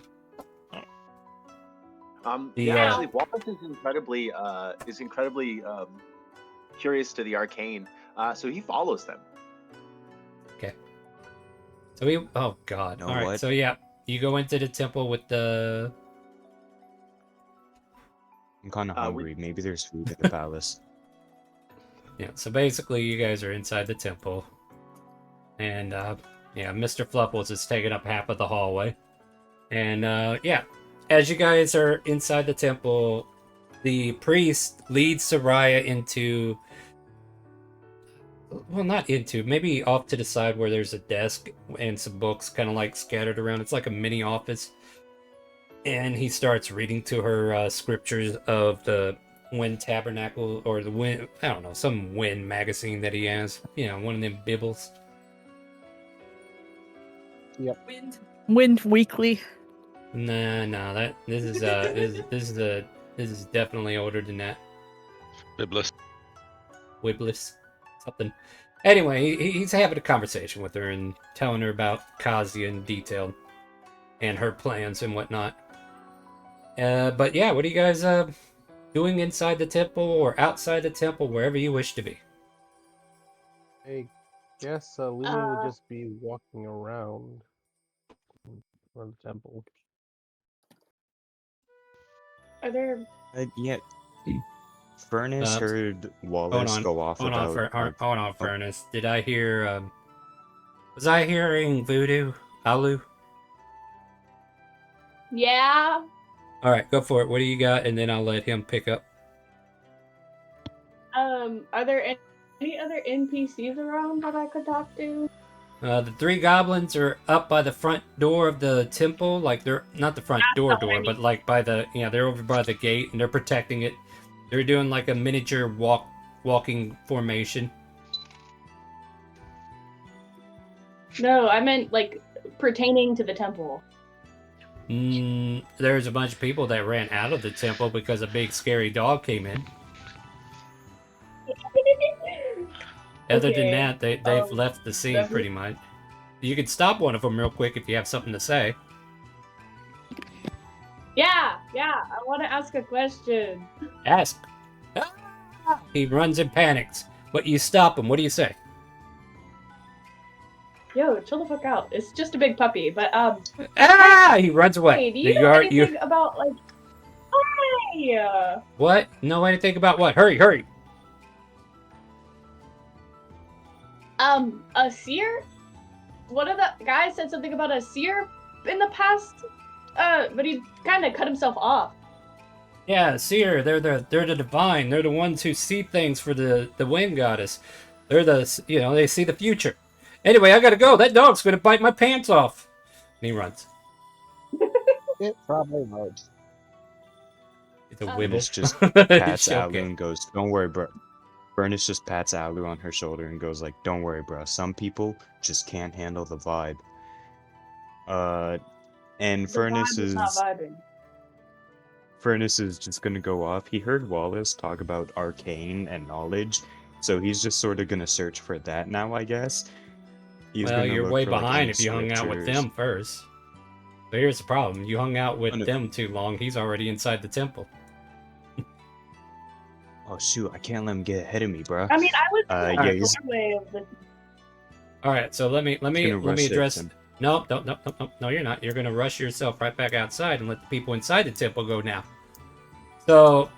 Actually, Wallace is incredibly curious to the arcane, so he follows them. Okay. So we. Oh God. Know All right. what? So yeah, you go into the temple with the. I'm kind of hungry. Maybe there's food in the palace. Yeah. So basically, you guys are inside the temple, and yeah, Mr. Fluffles is taking up half of the hallway, and yeah, as you guys are inside the temple, the priest leads Soraya into. Well, not into, maybe off to the side where there's a desk and some books kind of like scattered around. It's like a mini office. And he starts reading to her scriptures of the Wind Tabernacle, or the Wind, I don't know, some Wind magazine that he has. You know, one of them bibbles. Yep. Wind Weekly. Nah, this is this is definitely older than that. Biblis. Wiblis, something. Anyway, he's having a conversation with her and telling her about Kazi in detail and her plans and whatnot. But yeah, what are you guys doing inside the temple or outside the temple, wherever you wish to be? I guess Lumi would just be walking around the temple. Are there? Yeah. Furnace heard Wallace go off hold about. on, Furnace. Did I hear? Was I hearing voodoo, Alu? Yeah. All right, go for it. What do you got? And then I'll let him pick up. Are there any other NPCs around that I could talk to? The 3 goblins are up by the front door of the temple. Like, they're not the front door, but like by the, they're over by the gate and they're protecting it. They're doing like a miniature walking formation. No, I meant like pertaining to the temple. There's a bunch of people that ran out of the temple because a big scary dog came in. Other than Okay, that, they've left the scene pretty much. You could stop one of them real quick if you have something to say. Yeah, I want to ask a question. Ask. He runs and panics, but you stop him. What do you say? Yo, chill the fuck out. It's just a big puppy, but He runs away. Hey, do you know anything about like? Hi. What? Know anything about what? Hurry! A seer? One of the guys said something about a seer in the past, but he kind of cut himself off. Yeah, seer. They're the divine. They're the ones who see things for the wind goddess. They're they see the future. Anyway, I gotta go. That dog's gonna bite my pants off. And he runs. It probably won't. It's a And wibble. it's just pats Okay. Alu and goes, "Don't worry, bro." Furnace just pats Alu on her shoulder and goes like, "Don't worry, bro. Some people just can't handle the vibe." And Furnace is not vibing. Furnace is just gonna go off. He heard Wallace talk about arcane and knowledge, so he's just sort of gonna search for that now, I guess. He's Well, gonna you're look way for, like, behind any if you hung out with scriptures. them first. So here's the problem. You hung out with no. them too long. He's already inside the temple. Oh shoot! I can't let him get ahead of me, bro. I mean, I was in yeah, the he's doorway of the. All right, so let me gonna rush address. him. No, you're not. You're gonna rush yourself right back outside and let the people inside the temple go now. So,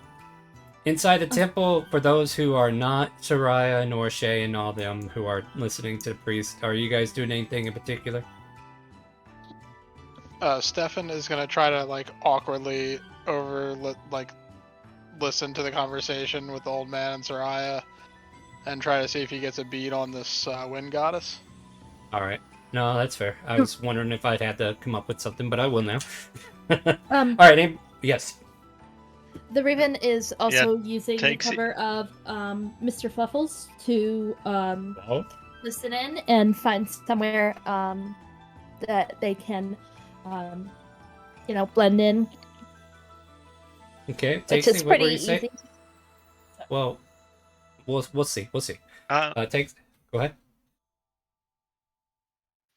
inside the temple, for those who are not Soraya, nor Shay, and all them who are listening to the priest, are you guys doing anything in particular? Stefan is gonna try to like awkwardly listen to the conversation with the old man and Soraya, and try to see if he gets a beat on this wind goddess. All right. No, that's fair. I was wondering if I'd had to come up with something, but I will now. All right. Yes. The Raven is also Yeah, using the takes it- cover of Mr. Fluffles to listen in and find somewhere that they can, blend in. Okay. Which Tasty, is what pretty were you saying? easy. Well, we'll see. We'll see. Go ahead.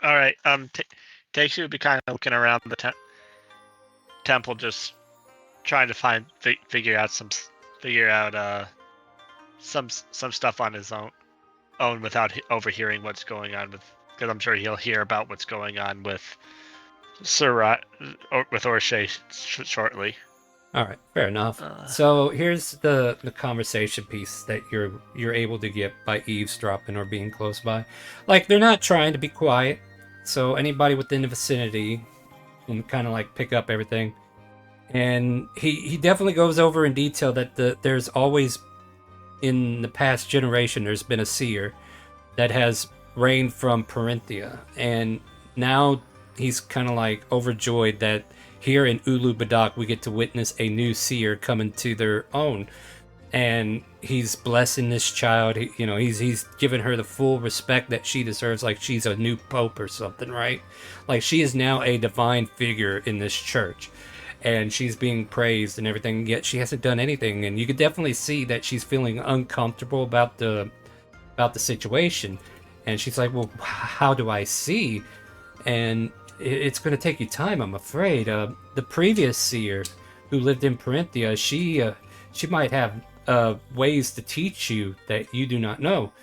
All right. Takes would be kind of looking around the temple, just trying to figure out some stuff on his own without overhearing what's going on because I'm sure he'll hear about what's going on with with Orshay shortly. All right, fair enough. So here's the conversation piece that you're able to get by eavesdropping or being close by. Like, they're not trying to be quiet, so anybody within the vicinity can kind of like pick up everything. And he definitely goes over in detail that there's always, in the past generation, there's been a seer that has reigned from Parenthia, and now he's kind of like overjoyed that here in Ulu Badak we get to witness a new seer coming to their own, and he's blessing this child. He's giving her the full respect that she deserves, like she's a new pope or something, right? Like, she is now a divine figure in this church, and she's being praised and everything, yet she hasn't done anything. And you could definitely see that she's feeling uncomfortable about the situation. And she's like, well, how do I see? And it's going to take you time, I'm afraid. The previous seer who lived in Parenthia, she might have ways to teach you that you do not know,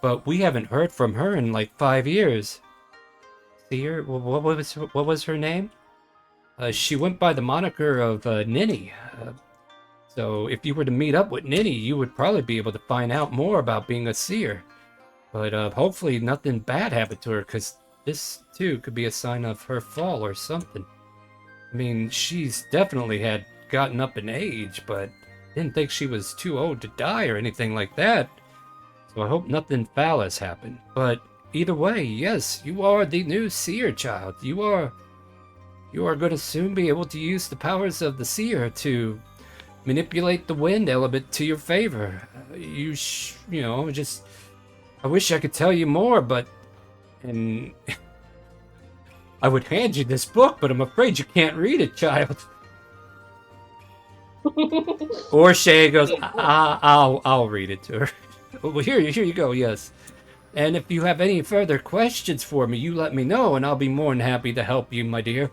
but we haven't heard from her in like 5 years. Seer, what was her name? She went by the moniker of Ninny. So if you were to meet up with Ninny, you would probably be able to find out more about being a seer. But hopefully nothing bad happened to her, because this too could be a sign of her fall or something. I mean, she's definitely had gotten up in age, but didn't think she was too old to die or anything like that. So I hope nothing foul has happened. But either way, yes, you are the new seer, child. You are going to soon be able to use the powers of the seer to manipulate the wind element to your favor. I wish I could tell you more, but And I would hand you this book, but I'm afraid you can't read it, child. Or Shay goes, I'll read it to her. Well, here you go, yes. And if you have any further questions for me, you let me know, and I'll be more than happy to help you, my dear.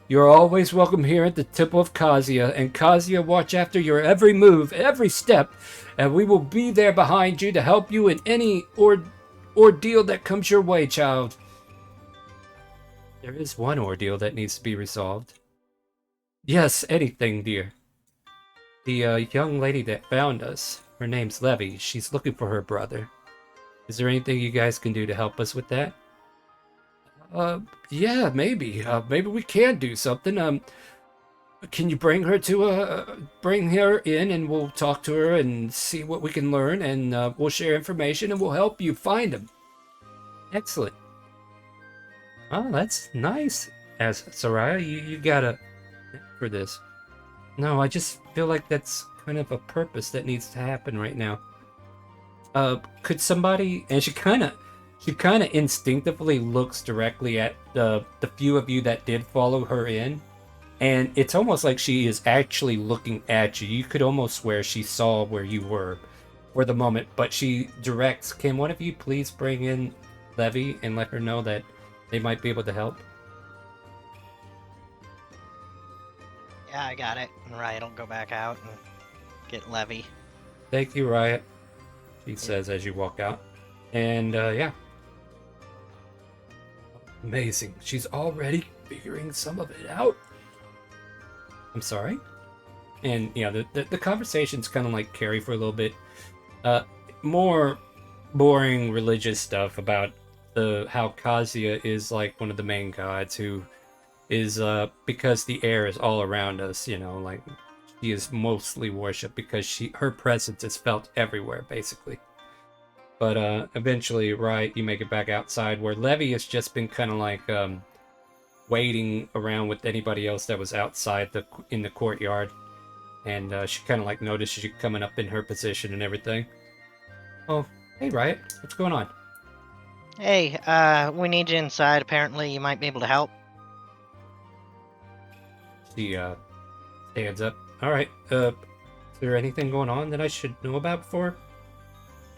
You're always welcome here at the Temple of Kazuya, and Kazuya watch after your every move, every step, and we will be there behind you to help you in any ordeal that comes your way, child. There is one ordeal that needs to be resolved. Yes, anything, dear. The young lady that found us, her name's Levy. She's looking for her brother. Is there anything you guys can do to help us with that? Yeah, maybe. Maybe we can do something. Can you bring her in and we'll talk to her and see what we can learn, and we'll share information and we'll help you find him. Excellent. Oh, that's nice. As Soraya, you gotta for this. No, I just feel like that's kind of a purpose that needs to happen right now. Could somebody? And she kind of instinctively looks directly at the few of you that did follow her in, and it's almost like she is actually looking at you. You could almost swear she saw where you were for the moment, but she directs, can one of you please bring in Levy and let her know that they might be able to help? Yeah, I got it. And Riot will go back out and get Levy. Thank you, Riot, she says as you walk out. And yeah. Amazing. She's already figuring some of it out. I'm sorry? And, you know, the conversations kind of like carry for a little bit. More boring religious stuff about how Kazuya is like one of the main gods who is, because the air is all around us, you know, like she is mostly worshipped because her presence is felt everywhere, basically. But eventually, right, you make it back outside where Levy has just been kind of like waiting around with anybody else that was outside in the courtyard. And she kind of like notices you coming up in her position and everything. Oh, hey, Riot, what's going on? Hey, we need you inside. Apparently, you might be able to help. She stands up. All right, is there anything going on that I should know about before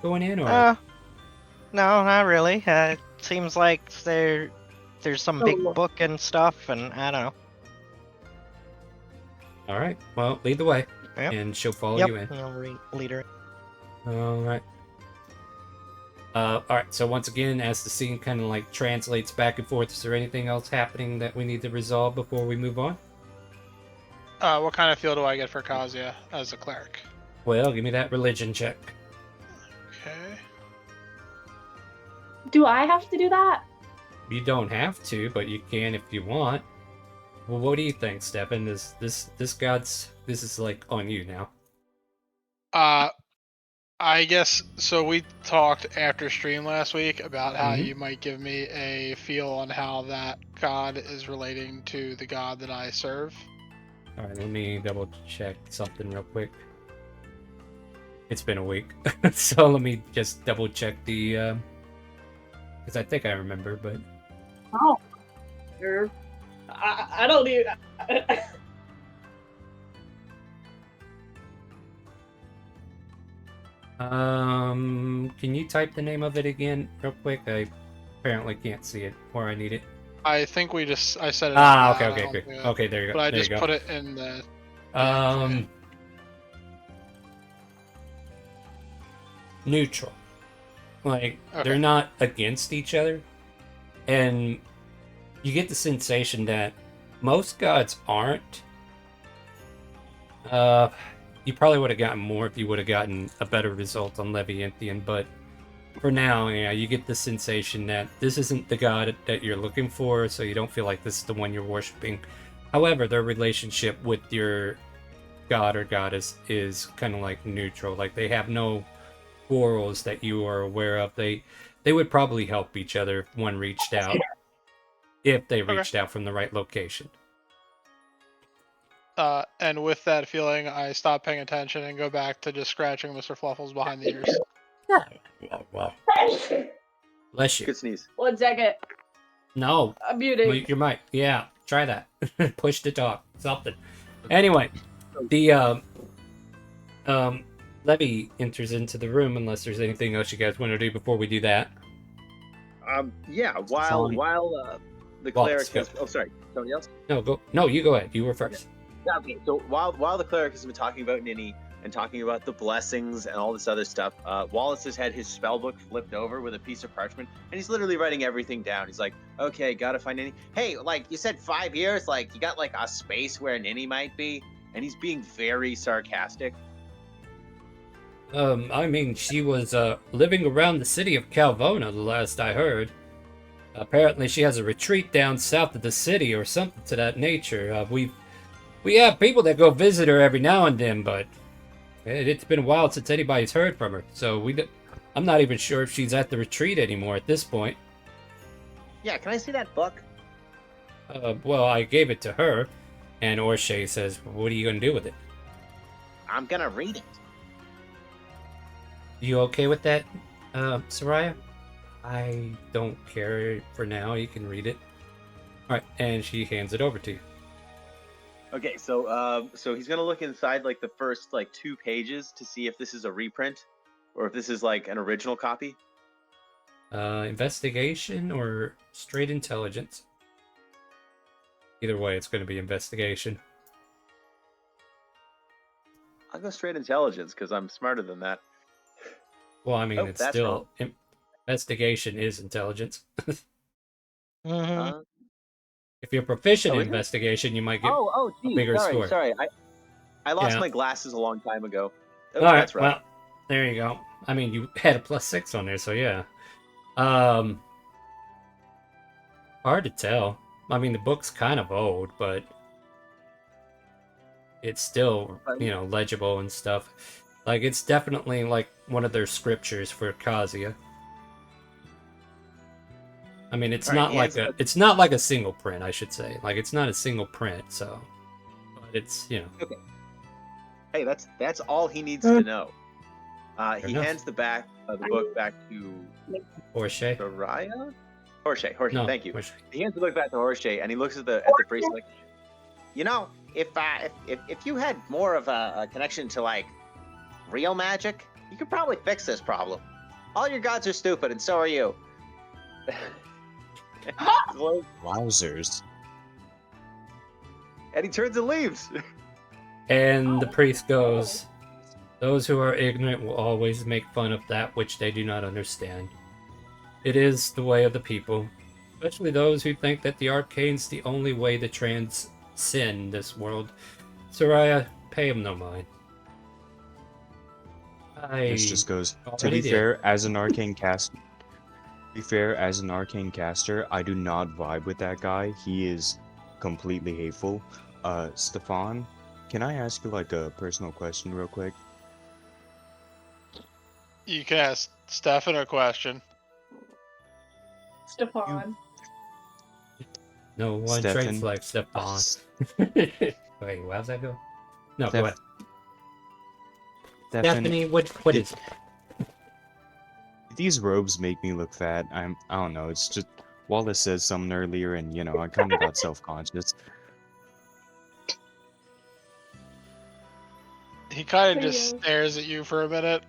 going in, or? No, not really. It seems like there's some big book and stuff, and I don't know. All right, well, lead the way, Yep. and she'll follow Yep, you in. I'll lead her. All right. All right, so once again, as the scene kind of like translates back and forth, is there anything else happening that we need to resolve before we move on? What kind of feel do I get for Kazuya as a cleric? Well, give me that religion check. Okay. Do I have to do that? You don't have to, but you can if you want. Well, what do you think, Stefan? This is like on you now. I guess so. We talked after stream last week about how Mhm. you might give me a feel on how that god is relating to the god that I serve. All right, let me double check something real quick. It's been a week, so let me just double check the because I think I remember, but Oh, sure. I don't even. can you type the name of it again real quick? I apparently can't see it where I need it. I think I said it. Okay, good. Okay, there you go. But I there just you go. put it in the. Neutral. Like Okay. they're not against each other, and you get the sensation that most gods aren't. You probably would have gotten more if you would have gotten a better result on Leviathan, but for now, yeah, you get the sensation that this isn't the god that you're looking for, so you don't feel like this is the one you're worshiping. However, their relationship with your god or goddess is kind of like neutral. Like they have no quarrels that you are aware of. They would probably help each other if one reached out, if they reached out from the right location. And with that feeling, I stop paying attention and go back to just scratching Mr. Fluffles behind the ears. Wow. Bless you. Good sneeze. 1 second. No. I'm muted. Mute your mic. Yeah, try that. Push to talk. Something. Anyway, the Levy enters into the room unless there's anything else you guys want to do before we do that. Yeah. Fine. While the Wallace, cleric go. has. Oh, sorry. Somebody else. No, go. No, you go ahead. You were first. Yeah, okay. So while the cleric has been talking about Ninny and talking about the blessings and all this other stuff, Wallace has had his spell book flipped over with a piece of parchment, and he's literally writing everything down. He's like, "Okay, gotta find Ninny. Hey, like you said, 5 years. Like you got like a space where Ninny might be." And he's being very sarcastic. I mean, she was living around the city of Calvona, the last I heard. Apparently, she has a retreat down south of the city or something to that nature. We have people that go visit her every now and then, but it's been a while since anybody's heard from her. So I'm not even sure if she's at the retreat anymore at this point. Yeah, can I see that book? Well, I gave it to her, and Orshay says, "What are you gonna do with it?" I'm gonna read it. You okay with that, Soraya? I don't care for now. You can read it. All right, and she hands it over to you. Okay, so he's gonna look inside like the first like 2 pages to see if this is a reprint or if this is like an original copy. Investigation or straight intelligence? Either way, it's going to be investigation. I'll go straight intelligence because I'm smarter than that. Well, I mean, Oh, it's that's still investigation is intelligence. Mm-hmm. If you're proficient in is it? investigation, you might get Oh, a geez, bigger sorry, score. sorry. I lost Yeah. my glasses a long time ago. Oh, All right, that's right. well, there you go. I mean, you had a +6 on there, so yeah. Hard to tell. I mean, the book's kind of old, but it's still, legible and stuff. Like, it's definitely like one of their scriptures for Kazuya. I mean, it's not like a single print, I should say. Like, it's not a single print, so, but it's Okay. Hey, that's all he needs to know. He enough. hands the book back to Orshay. Soraya. Horshay. No, Thank you. Orshay. He hands the book back to Horshay, and he looks at the priest like, You know, if you had more of a connection to like real magic, you could probably fix this problem. All your gods are stupid, and so are you. Wowzers. and he turns and leaves. And the priest goes, "Those who are ignorant will always make fun of that which they do not understand. It is the way of the people, especially those who think that the arcane's the only way to transcend this world. Soraya, pay him no mind." This just goes. To already be did. fair, as an arcane caster, I do not vibe with that guy. He is completely hateful. Stefan, can I ask you like a personal question real quick? You can ask Stefan a question. Stefan. No one Stefan. traits like Stefan. Wait, how's that go? No, go ahead. Stephanie, what is it? These robes make me look fat. I don't know. It's just Wallace said something earlier, and I kind of got self-conscious. He kind of just stares at you for a minute.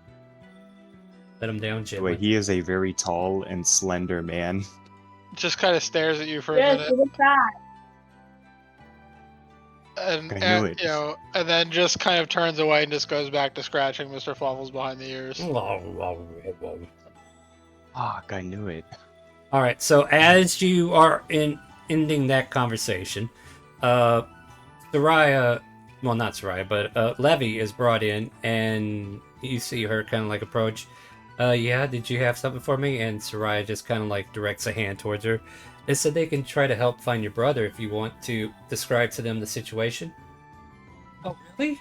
Let him down, gently. Wait, he is a very tall and slender man. Just kind of stares at you for a Yes, minute. it is that. And, I knew it. and then just kind of turns away and just goes back to scratching Mr. Fluffles behind the ears. Fuck, I knew it. All right, so as you are ending that conversation, Soraya, well, not Soraya, but Levy is brought in, and you see her kind of like approach. Yeah, did you have something for me? And Soraya just kind of like directs a hand towards her. They said they can try to help find your brother if you want to describe to them the situation. Oh, really?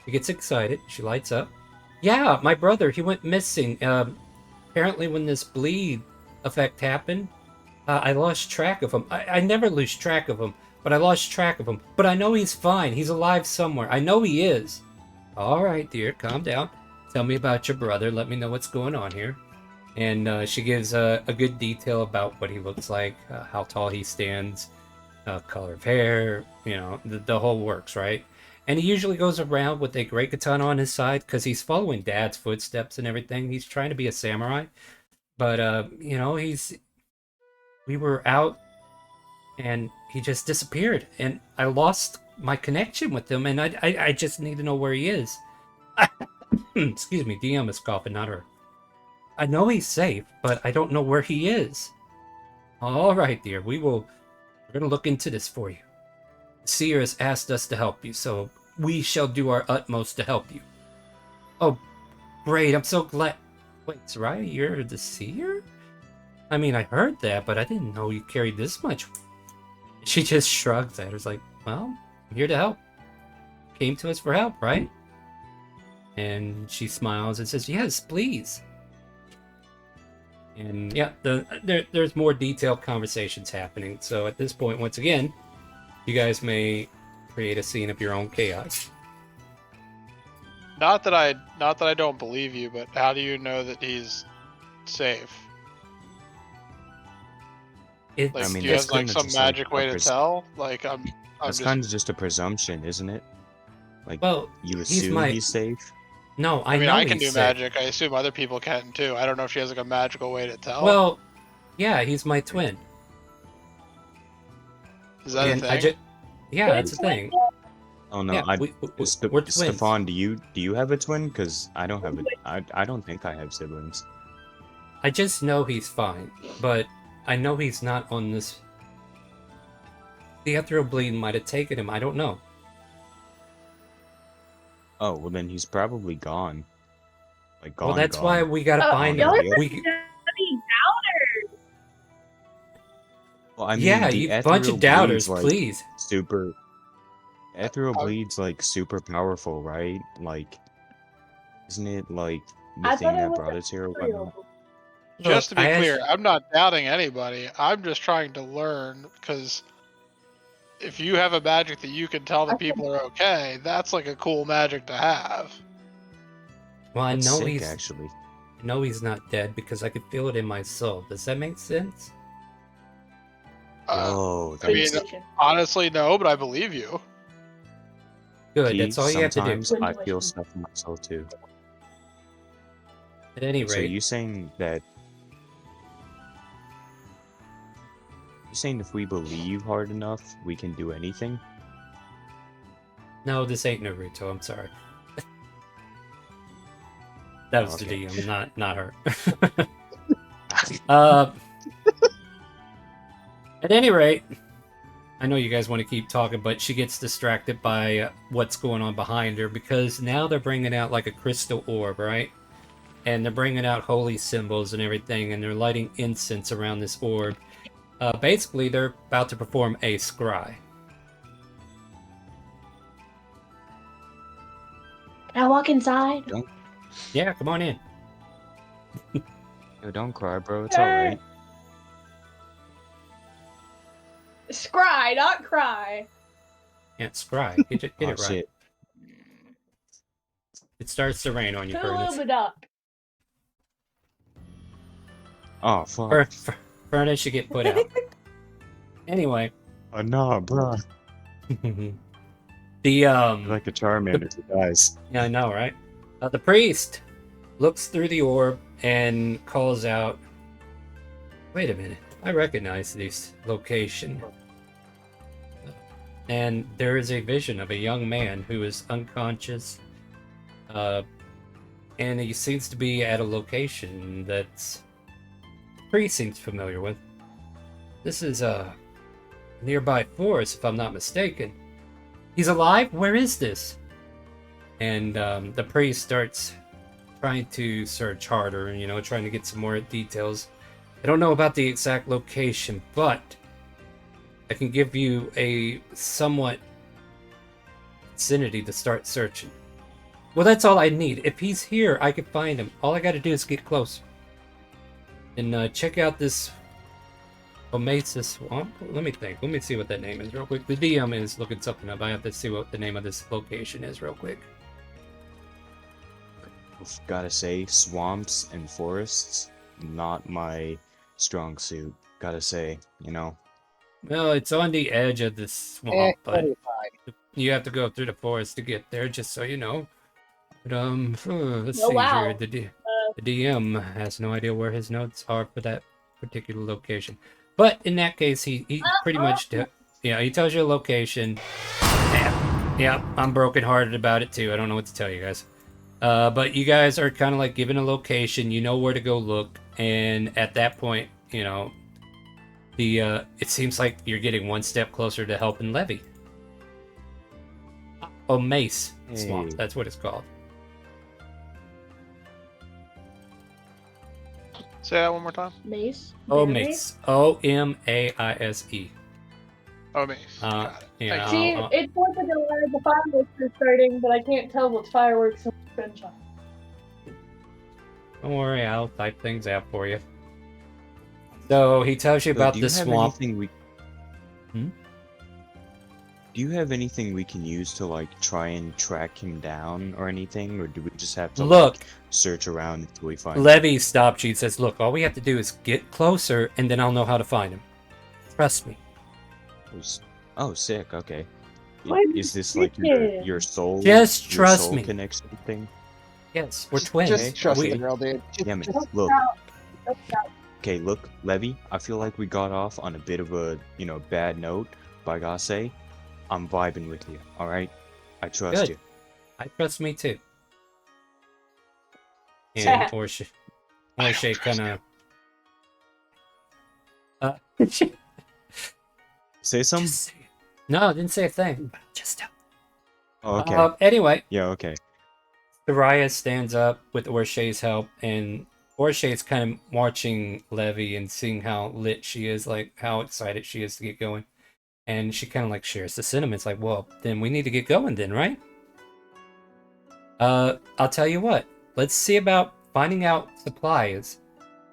She gets excited. She lights up. Yeah, my brother, he went missing. Apparently when this bleed effect happened, I lost track of him. I never lose track of him, but I lost track of him. But I know he's fine. He's alive somewhere. I know he is. All right, dear, calm down. Tell me about your brother. Let me know what's going on here. And she gives a good detail about what he looks like, how tall he stands, color of hair, the whole works, right? And he usually goes around with a great katana on his side because he's following Dad's footsteps and everything. He's trying to be a samurai, but we were out and he just disappeared, and I lost my connection with him, and I just need to know where he is. Excuse me, DM is coughing, not her. I know he's safe, but I don't know where he is. All right, dear, we're gonna look into this for you. The seer has asked us to help you, so we shall do our utmost to help you. Oh, great, I'm so glad. Wait, Soraya, you're the seer? I mean, I heard that, but I didn't know you carried this much. She just shrugs at her, like, well, I'm here to help. Came to us for help, right? And she smiles and says, yes, please. And yeah, there's more detailed conversations happening. So at this point, once again, you guys may create a scene of your own chaos. Not that I don't believe you, but how do you know that he's safe? It's, Like, I mean, do you that's have like kinda some just like magic a way to tell? Like, I'm That's just kind of just a presumption, isn't it? Like, well, you he's assume my- he's safe. No, I mean, know I can he's do safe. magic. I assume other people can too. I don't know if she has like a magical way to tell. Well, yeah, he's my twin. Is that a And thing? Yeah, that's a thing. Oh no, Yeah, we're twins. Stefan, do you have a twin? Because I don't have I don't think I have siblings. I just know he's fine, but I know he's not on this. The Ethreal Bleed might have taken him. I don't know. Oh well, then he's probably gone. Like gone. Well, that's gone. why we gotta find him. Y'all are We, studying doubters. Well, I mean, yeah, the you Ethereal bunch of doubters, Bleed's, like, please. super. Ethereal Bleed's like super powerful, right? Like, isn't it like the I thing thought it that was brought us here or Ethreal. whatnot? Just to be I clear, actually- I'm not doubting anybody. I'm just trying to learn because if you have a magic that you can tell that people are okay, that's like a cool magic to have. Well, I That's know sick, he's. actually. I know he's not dead because I could feel it in my soul. Does that make sense? Oh, I mean, honestly, no, but I believe you. Good. That's all you have to do. Sometimes I feel stuff in myself too. At any So rate, you saying that? You saying if we believe hard enough, we can do anything? no, this ain't Naruto. I'm sorry. That was Okay. the DM, not her. uh, at any rate, I know you guys want to keep talking, but she gets distracted by what's going on behind her because now they're bringing out like a crystal orb, right? And they're bringing out holy symbols and everything, and they're lighting incense around this orb. Basically, they're about to perform a scry. Can I walk inside? Yeah, come on in. Yo, don't cry, bro. It's alright. Scry, not cry. Yeah, scry. Get it Oh, right. shit. It starts to rain on you, Fill Furnace. it up. Oh, fuck. Furnace should get put out. Anyway. Oh, nah, bro. The like a Charmander who dies. Yeah, I know, right? The priest looks through the orb and calls out, wait a minute, I recognize this location. And there is a vision of a young man who is unconscious, and he seems to be at a location that's the priest seems familiar with. This is a nearby forest, if I'm not mistaken. He's alive? Where is this? And the priest starts trying to search harder, trying to get some more details. I don't know about the exact location, but I can give you a somewhat vicinity to start searching. Well, that's all I need. If he's here, I can find him. All I gotta do is get close. And check out this Oasis Swamp. Let me think. Let me see what that name is real quick. The DM is looking something up. I have to see what the name of this location is real quick. Gotta say, swamps and forests, not my strong suit. Gotta say, you know. Well, it's on the edge of the swamp, but it'll be fine. you have to go through the forest to get there, just so you know. But let's Oh see wow. here. The DM has no idea where his notes are for that particular location. But in that case, he pretty much he tells you a location. Yeah, I'm brokenhearted about it too. I don't know what to tell you guys. But you guys are kind of like given a location. You know where to go look, and at that point, you know, it seems like you're getting one step closer to helping Levy. Oh, Mace Swamp. Hey. That's what it's called. Say that one more time. Mace. Oh, Bear Mace. Omaise. Oh, Mace. Got it. Yeah. See, it's like the fireworks are starting, but I can't tell what's fireworks and what's sunshine. Don't worry, I'll type things out for you. So he tells you about do the you have swamp. anything we... Hmm? Do you have anything we can use to like try and track him down or anything, or do we just have to Look, like, search around until we find him? Levy stopped you and says, "Look, all we have to do is get closer, and then I'll know how to find him. Trust me." Oh, sick. Okay. Why Is this did like you? your soul? Just your trust soul me. connection thing? Yes, we're twins. Just trust We- the girl, dude. Damn it! Just- Look. Okay, look, Levy. I feel like we got off on a bit of a bad note, but I gotta say, I'm vibing with you. All right, I trust Good. you. I trust me too. Yeah. And Orshay kind of. Say some. No, I didn't say a thing. Just Oh, okay. Anyway, Yeah. Okay. Soraya stands up with Orshay's help, and Orshay's kind of marching Levy and seeing how lit she is, like how excited she is to get going. And she kind of like shares the sentiments, like, well, then we need to get going then, right? I'll tell you what, let's see about finding out supplies.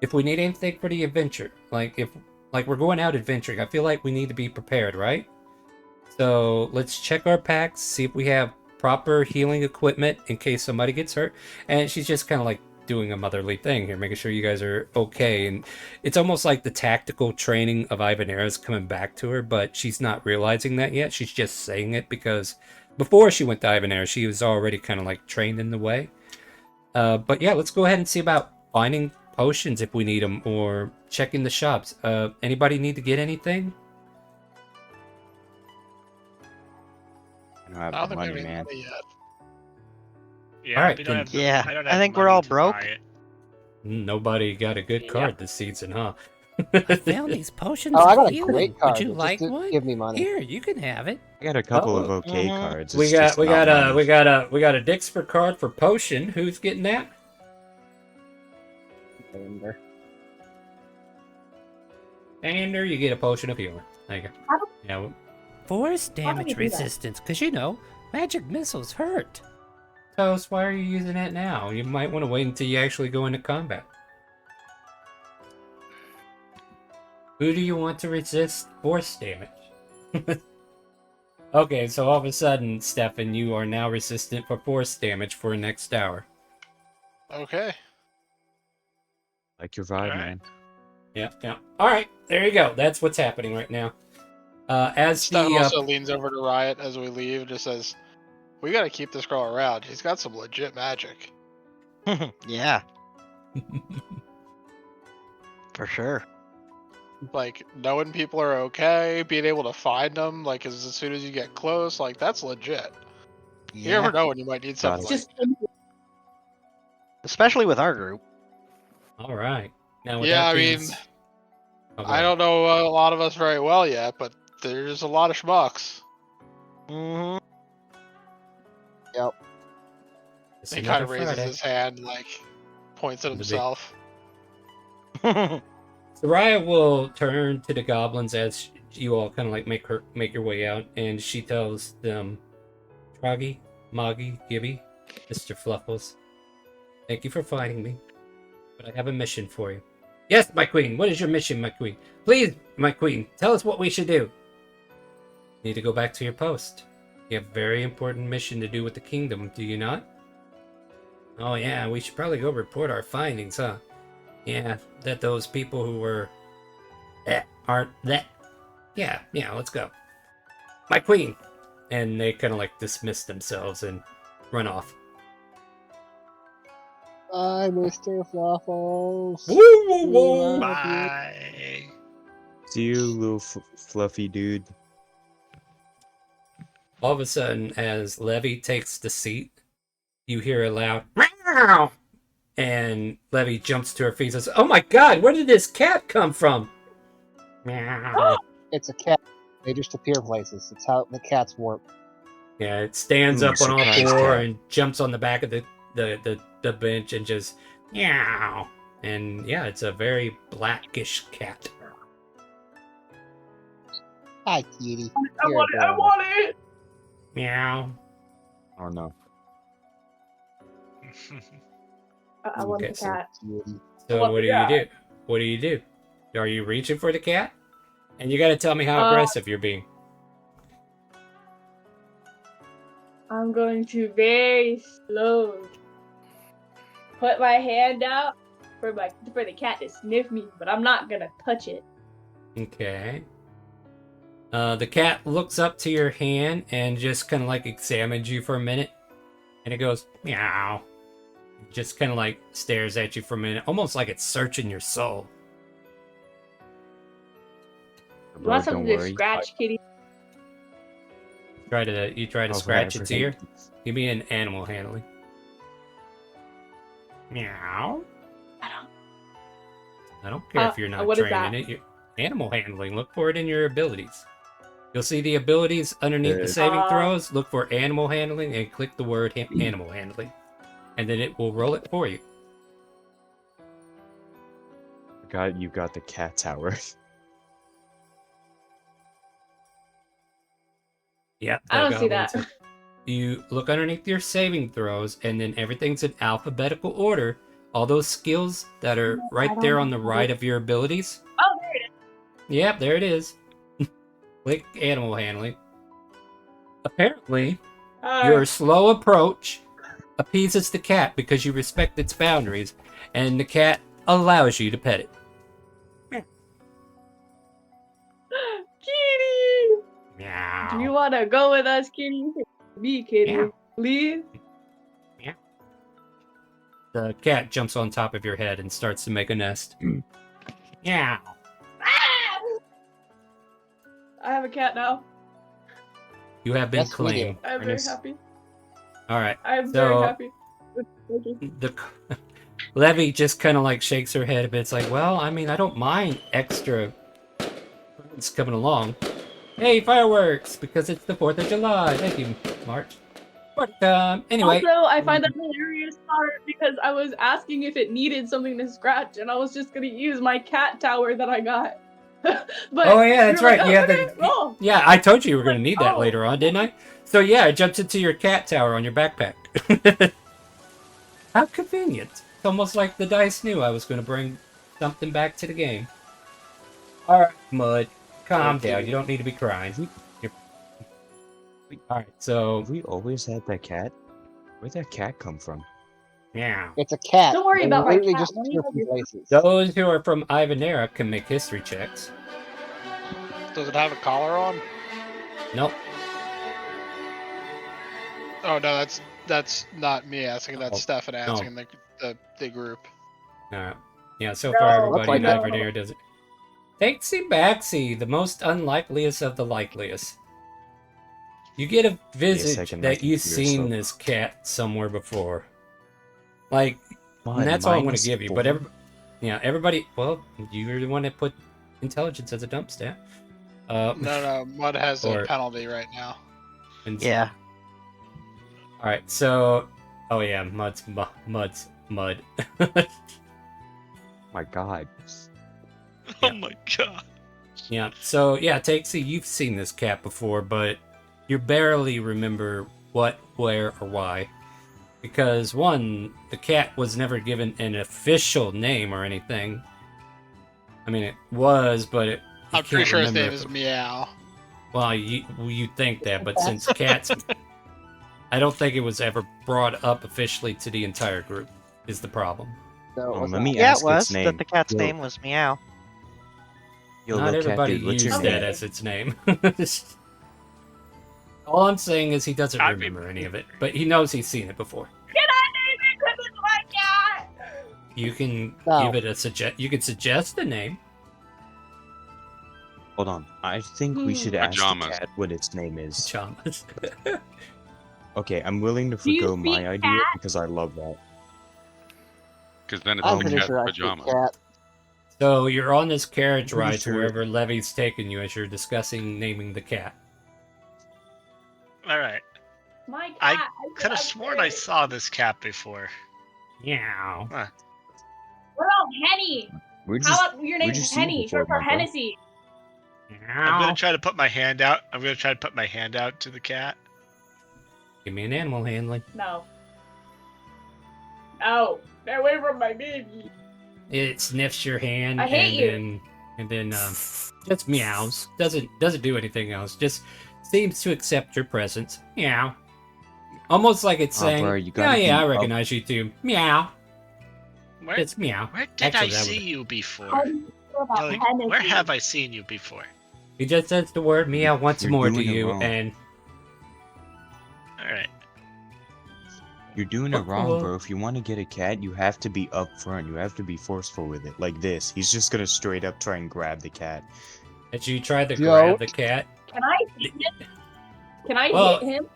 If we need anything for the adventure, like we're going out adventuring, I feel like we need to be prepared, right? So let's check our packs, see if we have proper healing equipment in case somebody gets hurt. And she's just kind of like doing a motherly thing here, making sure you guys are okay. And it's almost like the tactical training of Ivanera is coming back to her, but she's not realizing that yet. She's just saying it because before she went to Ivanera, she was already kind of like trained in the way. But yeah, let's go ahead and see about finding potions if we need them, or checking the shops. Anybody need to get anything? I don't have I don't the think we have money, any man. money yet. Yeah, Alright, we don't then- have the, Yeah, I don't I have think the we're all money to broke. buy it. Nobody got a good card this season, huh? I found these potions Oh, I of got a healing. great card. Would you Just like to one? give me money. Here, you can have it. I got a couple of Oh, okay cards. We it's got just not money. we got a Dixper card for potion. Who's getting that? Ander, you get a potion of healing. There you go. Yeah, well, Force How do damage we do that? resistance, because you know, magic missiles hurt. Toast, why are you using that now? You might want to wait until you actually go into combat. Who do you want to resist force damage? Okay, so all of a sudden, Stefan, you are now resistant for force damage for next hour. Okay. Like your vibe, Alright. man. Yeah, yeah. All right, there you go. That's what's happening right now. As Stefan the also leans over to Riot as we leave and just says, "We gotta keep this girl around. She's got some legit magic." Yeah, for sure. Like, knowing people are okay, being able to find them, like, as soon as you get close, like, that's legit. You Yeah, never know when you might need something. Just especially with our group. all right. Now, with Yeah, that I being mean, oh, go I ahead. don't know a lot of us very well yet, but there's a lot of schmucks. Mm-hmm. Yep. It's He kind of another raises Friday. his hand, like, points at The big- himself. Soraya will turn to the goblins as you all kind of like make your way out, and she tells them, Troggy, Moggy, Gibby, Mr. Fluffles, thank you for finding me, but I have a mission for you. Yes, my queen, what is your mission, my queen? Please, my queen, tell us what we should do. You need to go back to your post. You have a very important mission to do with the kingdom, do you not? Oh yeah, we should probably go report our findings, huh? Yeah, that those people who were aren't that. Yeah, let's go. My queen. And they kind of like dismiss themselves and run off. Bye, Mr. Fluffles. Woo, woo, We woo. love you. Bye. See you, little fluffy dude. All of a sudden, as Levy takes the seat, you hear a loud meow, and Levy jumps to her feet and says, "Oh my God, where did this cat come from?" Meow. It's a cat. They just appear places. It's how the cats work. Yeah, it stands Ooh, up on all surprise four cat. and jumps on the back of the bench and just meow. And yeah, it's a very blackish cat. Hi, kitty. I want it. I want it. Meow. Oh no. I want Okay, the cat. So what do you do? What do you do? Are you reaching for the cat? And you got to tell me how aggressive you're being. I'm going to very slow put my hand out for the cat to sniff me, but I'm not gonna touch it. Okay. The cat looks up to your hand and just kind of like examines you for a minute, and it goes meow. Just kind of like stares at you for a minute, almost like it's searching your soul. You want something to scratch, kitty? You try to scratch its ear. Give me an animal handling. Meow. I don't care if you're not what is trained in it. Animal handling. Look for it in your abilities. You'll see the abilities underneath the saving throws. Look for animal handling and click the word animal handling, and then it will roll it for you. You got the cat tower. Yep. I don't see that. You look underneath your saving throws, and then everything's in alphabetical order. All those skills that are right there on the right of your abilities. Oh, there it is. Yep, there it is. Click animal handling. Apparently, your slow approach appeases the cat because you respect its boundaries, and the cat allows you to pet it. Kitty! Meow. Do you want to go with us, kitty? Me, kitty. Meow. Please? Meow. The cat jumps on top of your head and starts to make a nest. Meow. I have a cat now. You have been Yes, we do. claimed. I'm very happy. All right. I'm very happy. The Levy just kind of like shakes her head a bit. It's like, well, I mean, I don't mind extra friends coming along. Hey, fireworks! Because it's the 4th of July. Thank you, March. But anyway. Also, I find that hilarious part because I was asking if it needed something to scratch, and I was just gonna use my cat tower that I got. But oh yeah, that's you're right. like, oh, okay, roll. Yeah, I told you were going to need that later on, didn't I? So yeah, it jumps into your cat tower on your backpack. How convenient. It's almost like the dice knew I was going to bring something back to the game. Alright, Mud. Calm down. You don't need to be crying. Alright, so... Have we always had that cat? Where'd that cat come from? Yeah. It's a cat. Don't worry They about my literally cat. just Let me appear have from your- places. Those who are from Ivanera can make history checks. Does it have a collar on? Nope. Oh no, that's not me asking. That's Oh, Stefan no. asking the group. Alright. Yeah, so far everybody in like that. Ivanera does it. Takesy Backsy, the most unlikeliest of the likeliest. You get a visage second, that my you've computer's seen slow. this cat somewhere before. Like, Mud, and that's all I'm going minus to give you. 4. But everybody, well, you're the one that put intelligence as a dump stat. No, Mud has Or- a penalty right now. and- Yeah. All right, so, oh yeah, Mud's Mud. My God. Oh my god. Yeah, so yeah, Takesy, you've seen this cat before, but you barely remember what, where, or why. Because, one, the cat was never given an official name or anything. I mean, it was, but it. I'm pretty sure his name is Meow. Well, you think that, but since cats. I don't think it was ever brought up officially to the entire group, is the problem. So it was let me Yeah, it ask was. its name. That the cat's Yo, name was Meow. yo, Not little cat everybody dude, what's your used name? that as its name. All I'm saying is he doesn't remember any of it, but he knows he's seen it before. Can I name it? 'Cause it's my cat. You can No. give it a You can suggest a name. Hold on. I think we should ask the Pajamas. cat what its name is. Pajamas. Okay, I'm willing to Do you forgo my speak idea cat? because I love that. Because then it's I'm the pretty cat's sure I speak pajamas. cat. So you're on this carriage I'm pretty ride to sure- wherever Levy's taking you as you're discussing naming the cat. All right. My cat. I said could have I'm sworn I good. saw this cat before. Meow. Huh. What about Henny? Where'd How you, about your where'd you name's see it Henny, before, short for my bro? Hennessy? I'm gonna try to put my hand out. I'm gonna try to put my hand out to the cat. Give me an animal handling. No. No. Stay away from my baby. It sniffs your hand I hate you. and then just meows. Doesn't do anything else. Just seems to accept your presence. Meow. Almost like it's saying, bro, you yeah, gotta yeah, I be up- recognize you too. Meow. Where, It's meow. where did Actually, I that see was- you before? How do you feel about Like, Hennessy? where have I seen you before? He just says the word meow once You're more to doing it you, wrong. and All right. You're doing it wrong, well- bro. If you want to get a cat, you have to be upfront. You have to be forceful with it. Like this. He's just gonna straight up try and grab the cat. as you try to Yo. grab the cat, Can I hit him? Can I Well- hit him?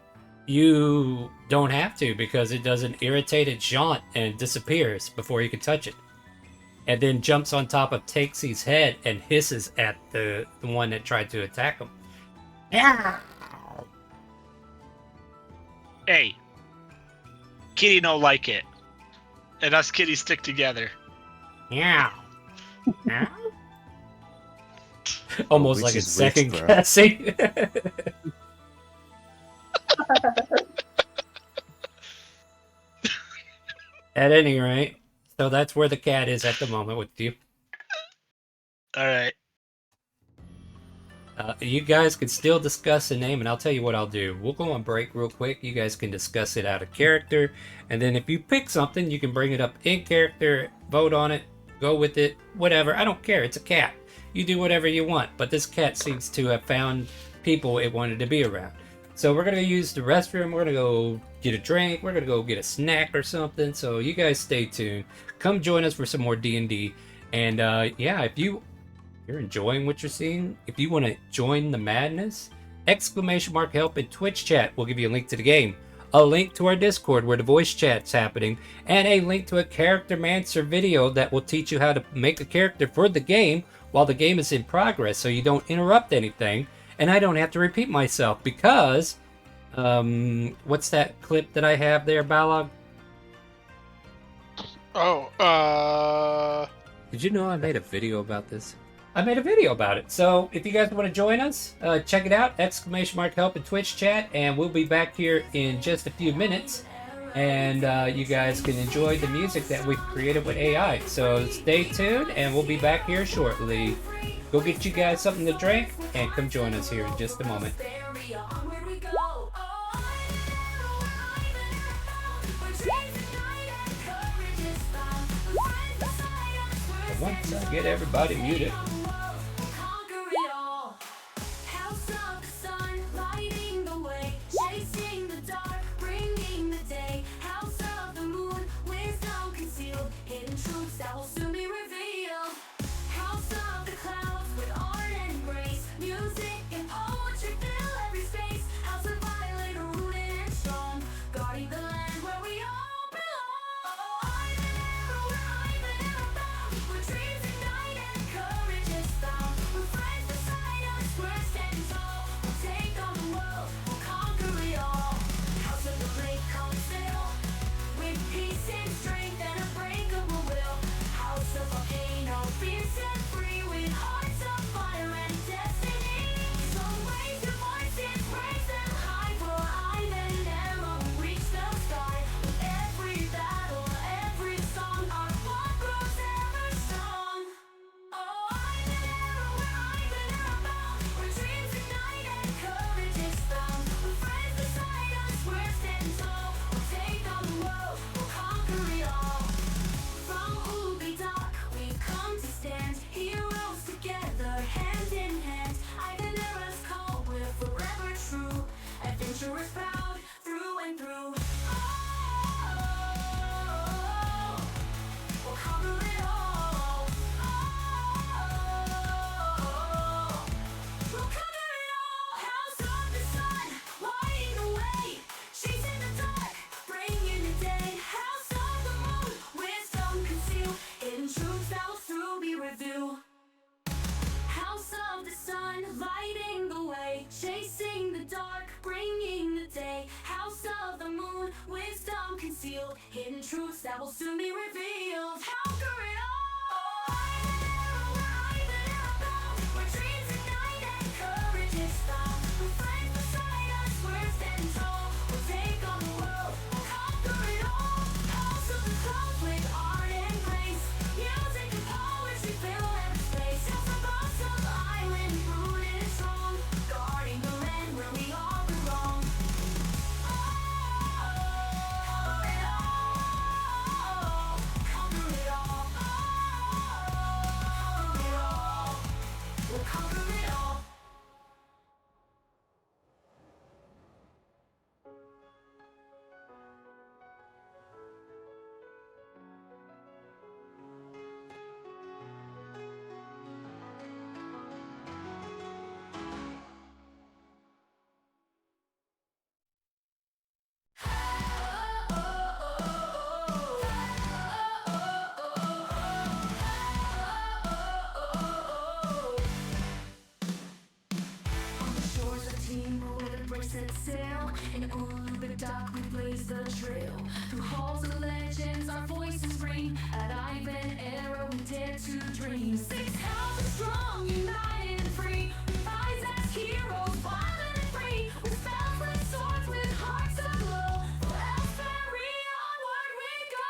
you don't have to because it does an irritated jaunt and disappears before you can touch it. And then jumps on top of Takesie's head and hisses at the one that tried to attack him. Yeah. Hey, kitty no like it, and us kitties stick together. Yeah. Almost which like it's is which, second bro? guessing. At any rate, so that's where the cat is at the moment with you. All right. You guys can still discuss the name, and I'll tell you what I'll do. We'll go on break real quick. You guys can discuss it out of character, and then if you pick something, you can bring it up in character, vote on it, go with it, whatever. I don't care. It's a cat. You do whatever you want, but this cat seems to have found people it wanted to be around. So we're going to use the restroom. We're going to go get a drink. We're going to go get a snack or something. So you guys stay tuned. Come join us for some more D&D. And yeah, if you're enjoying what you're seeing, if you want to join the madness, !help in Twitch chat will give you a link to the game, a link to our Discord where the voice chat's happening, and a link to a Character Mancer video that will teach you how to make a character for the game while the game is in progress so you don't interrupt anything, and I don't have to repeat myself because, what's that clip that I have there, Balog? Oh, Did you know I made a video about this? I made a video about it. So if you guys want to join us, check it out. !help in Twitch chat. And we'll be back here in just a few minutes. And you guys can enjoy the music that we've created with AI. So stay tuned and we'll be back here shortly. Go get you guys something to drink and come join us here in just a moment. And once I get everybody muted. revealed. Hidden truths that will soon be revealed. Conquer it all. I'm an arrow, I'm an arrow, where dreams ignite and courage is found. With friends beside us, we're standing tall. We'll take on the world, we'll conquer it all. House of the clouds with art and grace. Music and poetry fill every space. House of Awesome Island, rooted and strong. Guarding the land where we all belong. Conquer it all. We'll conquer it all. On the shores of Timor with a bracelet sail. In Uluga dock we blaze the trail. Through halls of legends our voices ring. At Ivan Era we dare to dream. 6,000 strong, united and free. We rise as heroes, violent and free. With spells like swords, with hearts aglow. For Elfberry onward we go.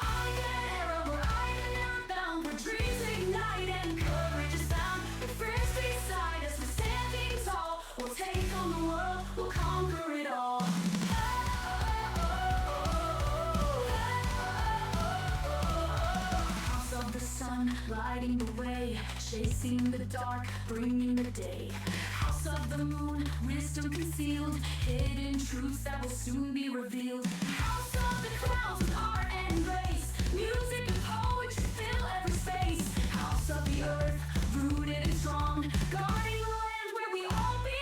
Ivan Era, we're Ivan Era bound. Where dreams ignite and courage is found. With friends beside us, we're standing tall. We'll take on the world, we'll conquer it all. House of the sun, lighting the way, chasing the dark, bringing the day. House of the moon, wisdom concealed, hidden truths that will soon be revealed. House of the clouds with art and grace, music and poetry fill every space. House of the earth, rooted and strong, guarding the land where we all belong.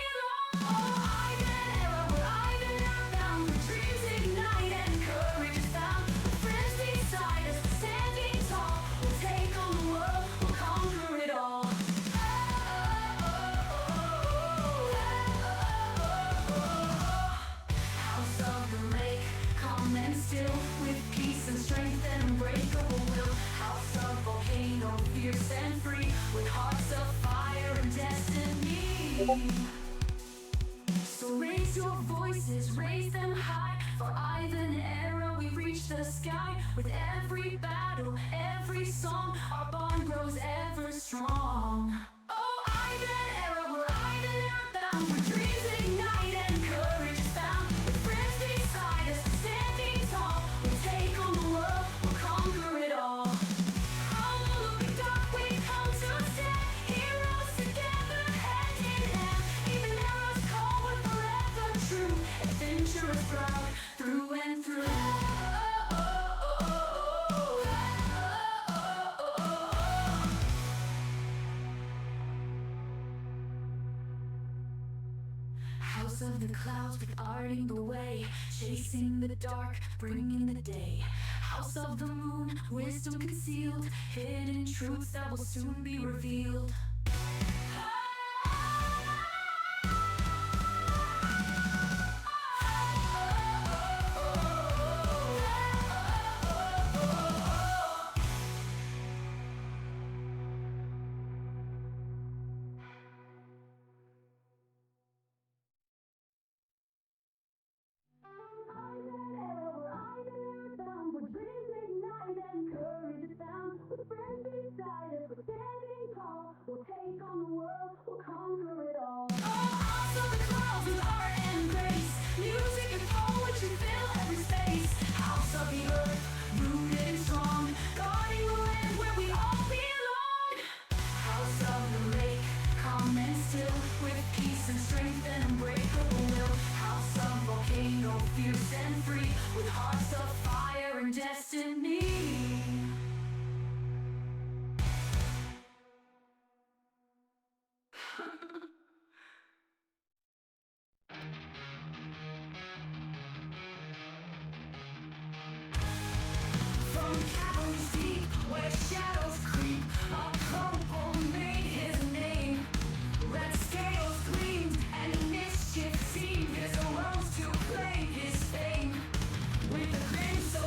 Ivan Era, we're Ivan Era bound, where dreams ignite and courage is found. With friends beside us, standing tall, we'll take on the world, we'll conquer it all. House of the lake, calm and still, with peace and strength and unbreakable will. House of volcano, fierce and free, with hearts of fire and destiny. So raise your voices, raise them high. For Ivan Era, we reach the sky. With every battle, every song, our bond grows ever strong. Oh, Ivan Era, we're Ivan Era bound. Where dreams ignite and courage is found. With friends beside us, standing tall. We'll take on the world, we'll conquer it all. From the looping dark, we come to stand. Heroes together, hand in hand. Even arrows cold, we're forever true. Adventurous proud, through and through. House of the clouds, guarding the way, chasing the dark, bringing the day. House of the moon, wisdom concealed, hidden truths that will soon be revealed. We'll take on the world, we'll conquer it all. Oh, house of the clouds with art and grace, music and poetry fill every space. House of the earth, rooted and strong, guarding the land where we all belong. House of the lake, calm and still, with peace and strength and unbreakable will. House of volcano, fierce and free, with hearts of fire and destiny. From caverns deep, where shadows creep, a purple made his name. Red scales gleamed, and mischief seemed. His arose to claim his fame. With a grin so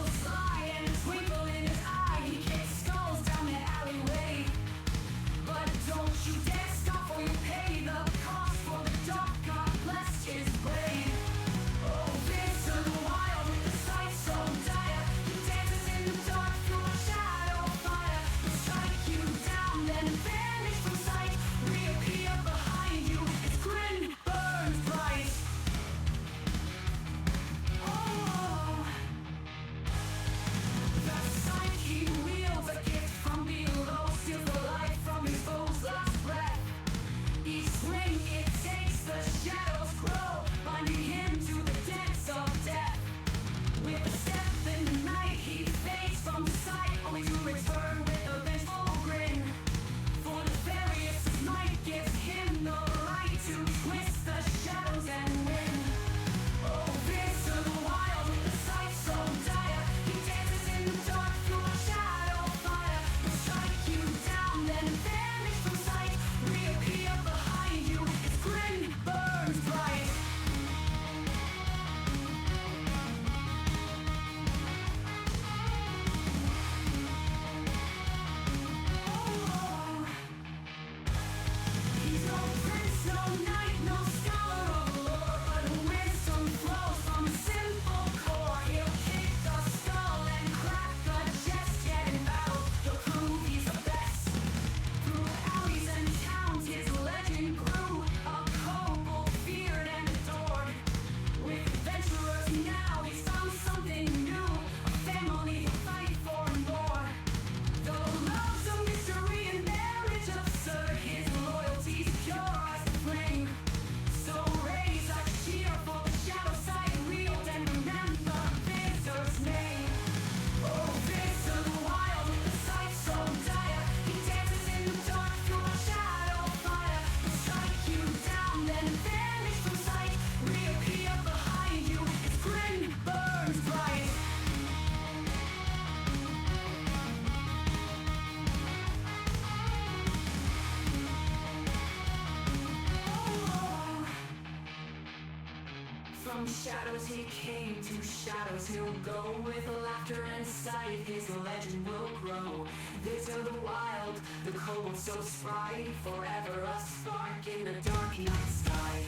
From shadows he came to shadows he'll go. With laughter and sight his legend will grow. This of the wild, the cold so spry, forever a spark in the dark night sky.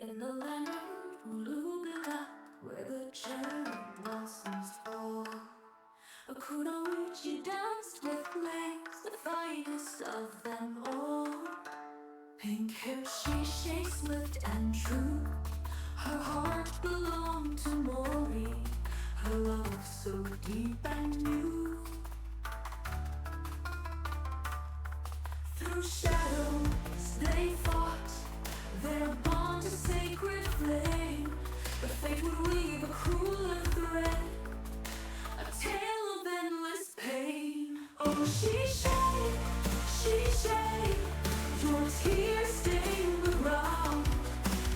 In the land of Uluga, where the cherry blossoms fall, a kunoichi danced with flames, the finest of them all. Pink hair she shakes swift and true, her heart belonged to Mori, her love so deep and new. Through shadows they fought, their bond a sacred flame, but fate would weave a crueler thread, a tale of endless pain. Oh, she shake, your tears stain the ground,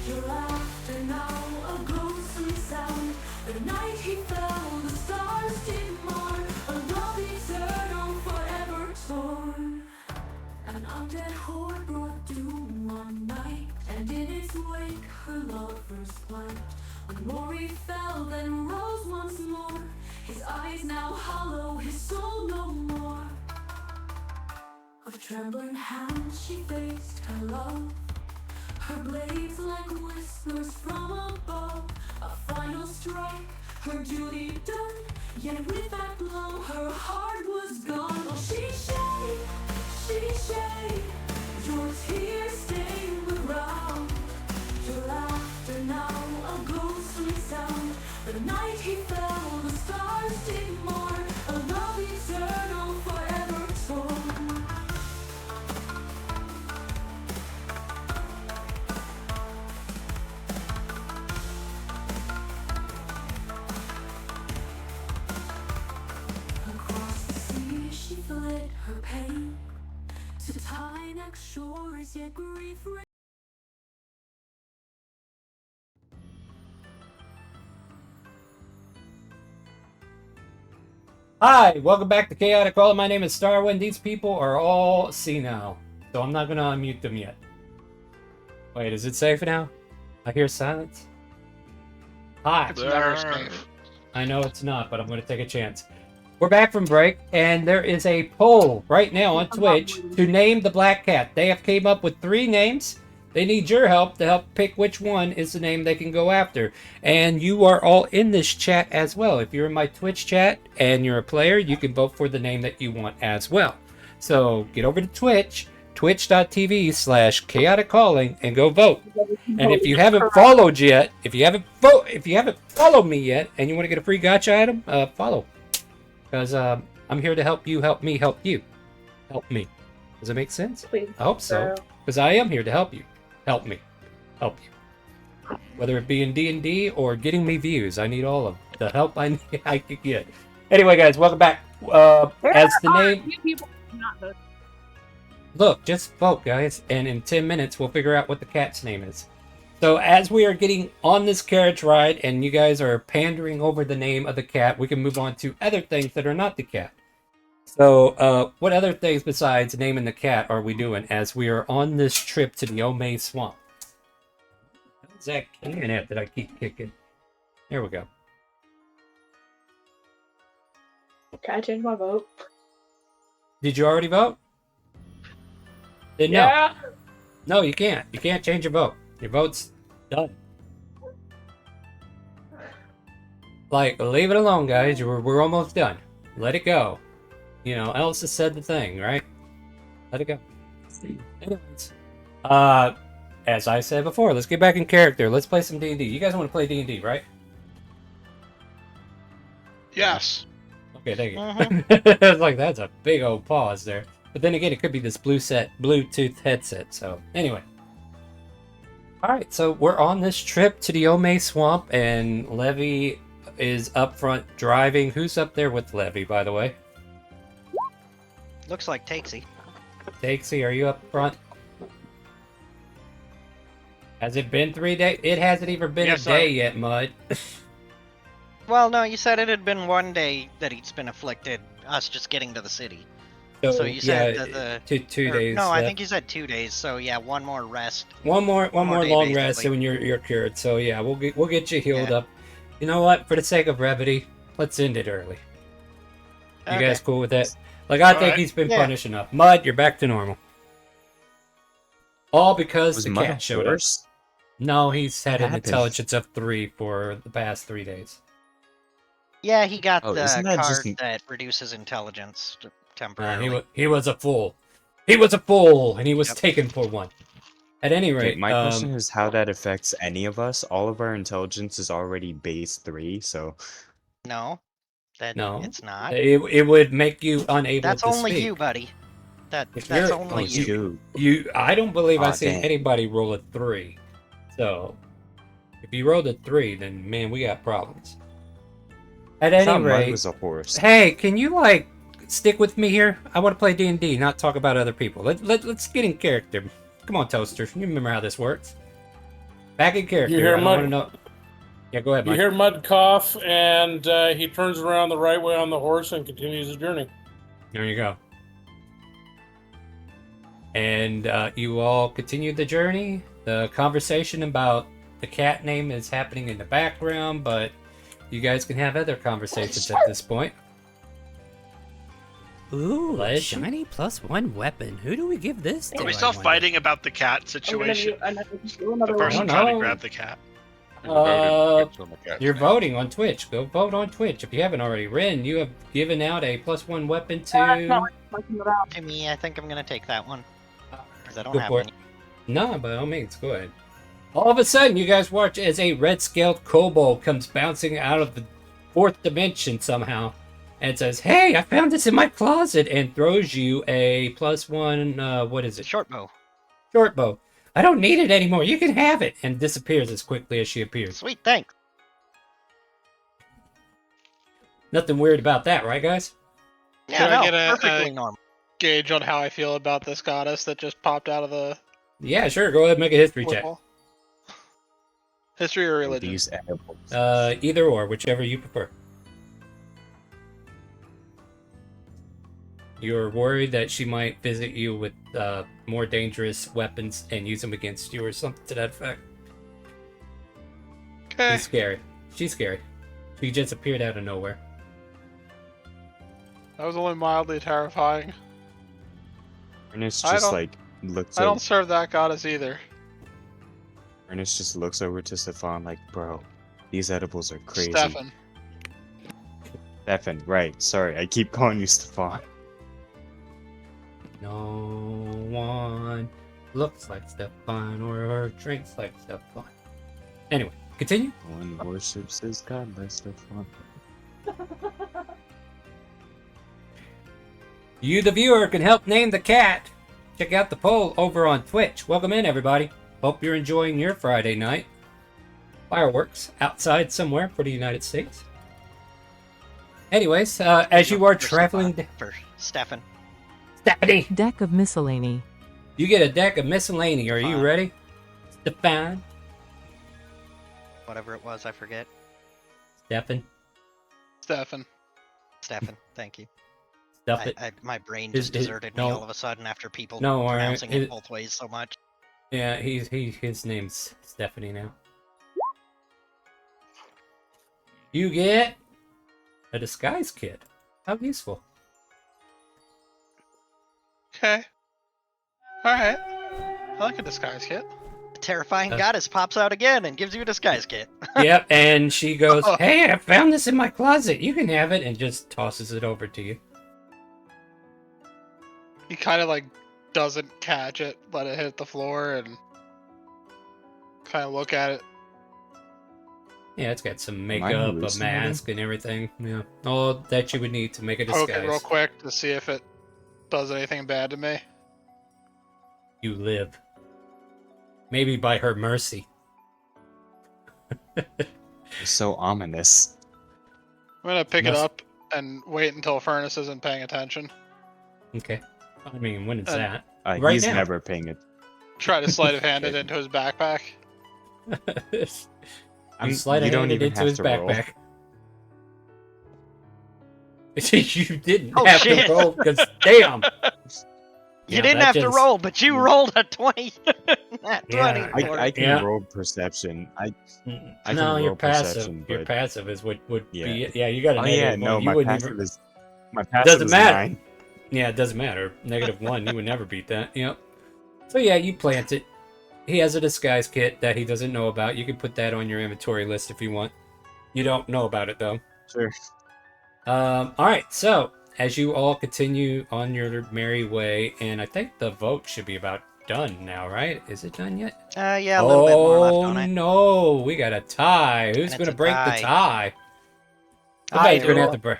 your laughter now a ghostly sound. The night he fell, the stars did mourn, a love eternal forever torn. An undead horde brought doom one night, and in its wake her lover's plight. When Mori fell, then rose once more, his eyes now hollow, his soul no more. With trembling hands she faced her love, her blades like whispers from above. A final strike, her duty done, yet with that blow her heart was gone. Oh, she shake, your tears stain the ground, your laughter now a ghostly sound. The night he fell, the stars did mourn, a love eternal forever torn. Across the sea she fled her pain, to Tynex shores, yet grief. Hi, welcome back to Chaotic Call. My name is Starwind. These people are all senile, so I'm not gonna unmute them yet. Wait, is it safe now? I hear silence. Hi. It's never safe. I know it's not, but I'm gonna take a chance. We're back from break, and there is a poll right now on Twitch to name the black cat. They have came up with 3 names. They need your help to help pick which one is the name they can go after. And you are all in this chat as well. If you're in my Twitch chat and you're a player, you can vote for the name that you want as well. So get over to Twitch, twitch.tv/chaotic calling, and go vote. And if you haven't followed yet, if you haven't followed me yet, and you want to get a free gacha item, follow. Because I'm here to help you, help me, help you. Help me. Does it make sense? Please, I hope so. Because I am here to help you. Help me. Help you. Whether it be in D&D or getting me views, I need all of the help I could get. Anyway, guys, welcome back. As the name... Look, just vote, guys. And in 10 minutes, we'll figure out what the cat's name is. So as we are getting on this carriage ride and you guys are pandering over the name of the cat, we can move on to other things that are not the cat. So what other things besides naming the cat are we doing as we are on this trip to the Ome Swamp? How's that can at that I keep kicking? There we go. Can I change my vote? Did you already vote? Then Yeah. No, you can't. You can't change your vote. Your vote's done. Like, leave it alone, guys. We're almost done. Let it go. You know, Elsa said the thing, right? Let it go. Anyways, as I said before, let's get back in character. Let's play some D&D. You guys want to play D&D, right? Yes. Okay, thank you. I was like, that's a big old pause there. But then again, it could be this Bluetooth headset. So anyway. Alright, so we're on this trip to the Ome Swamp, and Levy is up front driving. Who's up there with Levy, by the way? Looks like Takesy. Takesy, are you up front? Has it been 3 days? It hasn't even been Yeah, a sorry. day yet, Mud. Well, no, you said it had been 1 day that he's been afflicted. Us just getting to the city. So you said yeah, that two or, days No, I left. think you said 2 days. So yeah, one more rest. One more day, long rest, basically. and you're cured. So yeah, we'll get you healed Yeah. up. You know what? For the sake of brevity, let's end it early. You Okay. guys cool with that? Like I think Alright. he's been Yeah. punished enough. Mud, you're back to normal. All because Was the Mud a cat showed up. horse? No, he's had an happened? intelligence of 3 for the past 3 days. Yeah, he got Oh, the isn't that card just- that reduces intelligence He temporarily. was a fool. He was a fool, and he was taken for one. At any Okay, rate, my question is how that affects any of us. All of our intelligence is already base 3, so No, that no, it's not. it would make you unable That's to only speak. you, buddy. If That's you're- only you. You, I don't believe I've Aw, seen dang. anybody roll a 3. So, if you rolled a 3, then man, we got problems. At I any thought Mud rate, was a horse. hey, can you like stick with me here? I want to play D&D, not talk about other people. Let's get in character. Come on, Toaster. You remember how this works? Back in character. You hear I don't Mud? want to know. Yeah, go ahead, You Mike. hear Mud cough, and he turns around the right way on the horse and continues his journey. There you go. And you all continue the journey. The conversation about the cat name is happening in the background, but you guys can have other conversations at this point. Ooh, Legend. shiny +1 weapon. Who do we give this to? Are we I still wonder? fighting about the cat I'm gonna situation? do another The person one. trying to No. grab the cat. You're voting on Twitch. Go vote on Twitch if you haven't already. Ren, you have given out a +1 weapon to. To me, I think I'm gonna take that one. Because I don't Go have for it. any. No, by all means, go ahead. All of a sudden, you guys watch as a red-scaled kobold comes bouncing out of the 4th dimension somehow and says, "Hey, I found this in my closet," and throws you a +1, what is it? Short bow. Short bow. I don't need it anymore. You can have it. And disappears as quickly as she appears. Sweet, thanks. Nothing weird about that, right, guys? Yeah, Can no, I get perfectly a normal. gauge on how I feel about this goddess that just popped out of the Yeah, sure. Go ahead and make a history check. wall? History or religion? These edibles. Either or, whichever you prefer. You're worried that she might visit you with more dangerous weapons and use them against you or something to that effect. Okay. She's scary. She's scary. She just appeared out of nowhere. That was only mildly terrifying. Ernest I just don't- like looks I over. don't serve that goddess either. Ernest just looks over to Stefan like, bro, these edibles are crazy. Stefan. Stefan, right. Sorry, I keep calling you Stefan. No one looks like Stefan or drinks like Stefan. Anyway, continue. No one worships his god like Stefan. You, the viewer, can help name the cat. Check out the poll over on Twitch. Welcome in, everybody. Hope you're enjoying your Friday night. Fireworks outside somewhere for the United States. Anyways, as you are traveling... For Stefan. Stephanie! Deck of miscellany. You get a deck of miscellany. Are you ready? Stefan? Whatever it was, I forget. Stefan? Stefan. Stefan, thank you. Stuff it. My brain Is- just is- deserted no. me all of a sudden after people No, alright. pronouncing it both ways so much. Yeah, his name's Stephanie now. You get a disguise kit. How useful. Okay. Alright. I like a disguise kit. The terrifying goddess pops out again and gives you a disguise kit. Yep, and she goes, "Hey, I found this in my closet. You can have it," and just tosses it over to you. He kind of like doesn't catch it, let it hit the floor, and kind of look at it. Yeah, it's got some I makeup, a hallucinating? mask, and everything. Yeah, all that you would need to make a Poke disguise. it real quick to see if it does anything bad to me. You live. Maybe by her mercy. It's so ominous. I'm gonna pick it Must- up and wait until Furnace isn't paying attention. Okay. I mean, when is And- that? He's right now. never paying it. Try to sleight of hand it into his backpack. You sleight of handed into his backpack. You didn't Oh, have shit. to roll because damn. You Yeah, didn't that have to just- roll, but you rolled a 20. Not 20 Yeah, for I it. can Yeah. roll perception. I can No, roll your passive. perception, Your but passive is what would yeah. be. Yeah, you got a Oh negative yeah, one. no, You my wouldn't passive even. is my passive Doesn't is matter. 9. Yeah, it doesn't matter. -1, you would never beat that. Yep. So yeah, you plant it. He has a disguise kit that he doesn't know about. You can put that on your inventory list if you want. You don't know about it though. Sure. All right. So as you all continue on your merry way, and I think the vote should be about done now, right? Is it done yet? Yeah, a little bit more left on Oh it. no, we got a tie. Who's And it's gonna a break the tie. tie? I Somebody's do. gonna have to break.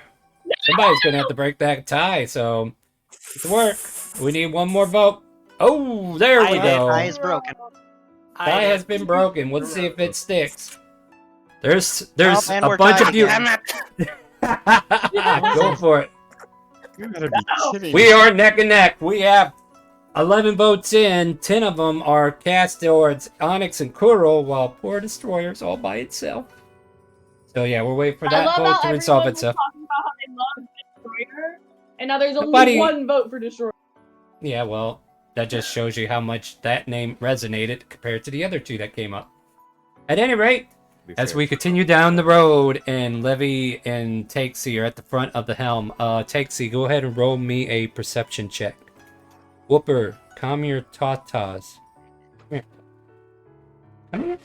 Somebody's gonna have to break that tie. So get to work. We need one more vote. Oh, there we go. Tie is broken. Tie has been broken. Let's see if it sticks. There's and a we're bunch tied of you. again. Go for it. You gotta be kidding We me. are neck and neck. We have 11 votes in. 10 of them are cast towards Onyx and Kuro, while Poor Destroyer's all by itself. So yeah, we're waiting for I that love vote how to resolve everyone was itself. talking about how they love Destroyer, and now there's only Nobody- one vote for Destroyer. Yeah, well, that just shows you how much that name resonated compared to the other two that came up. At any rate, as we continue down the road, and Levy and Takesy are at the front of the helm, Takesy, go ahead and roll me a perception check. Whooper, calm your tatas. Come here. Come here.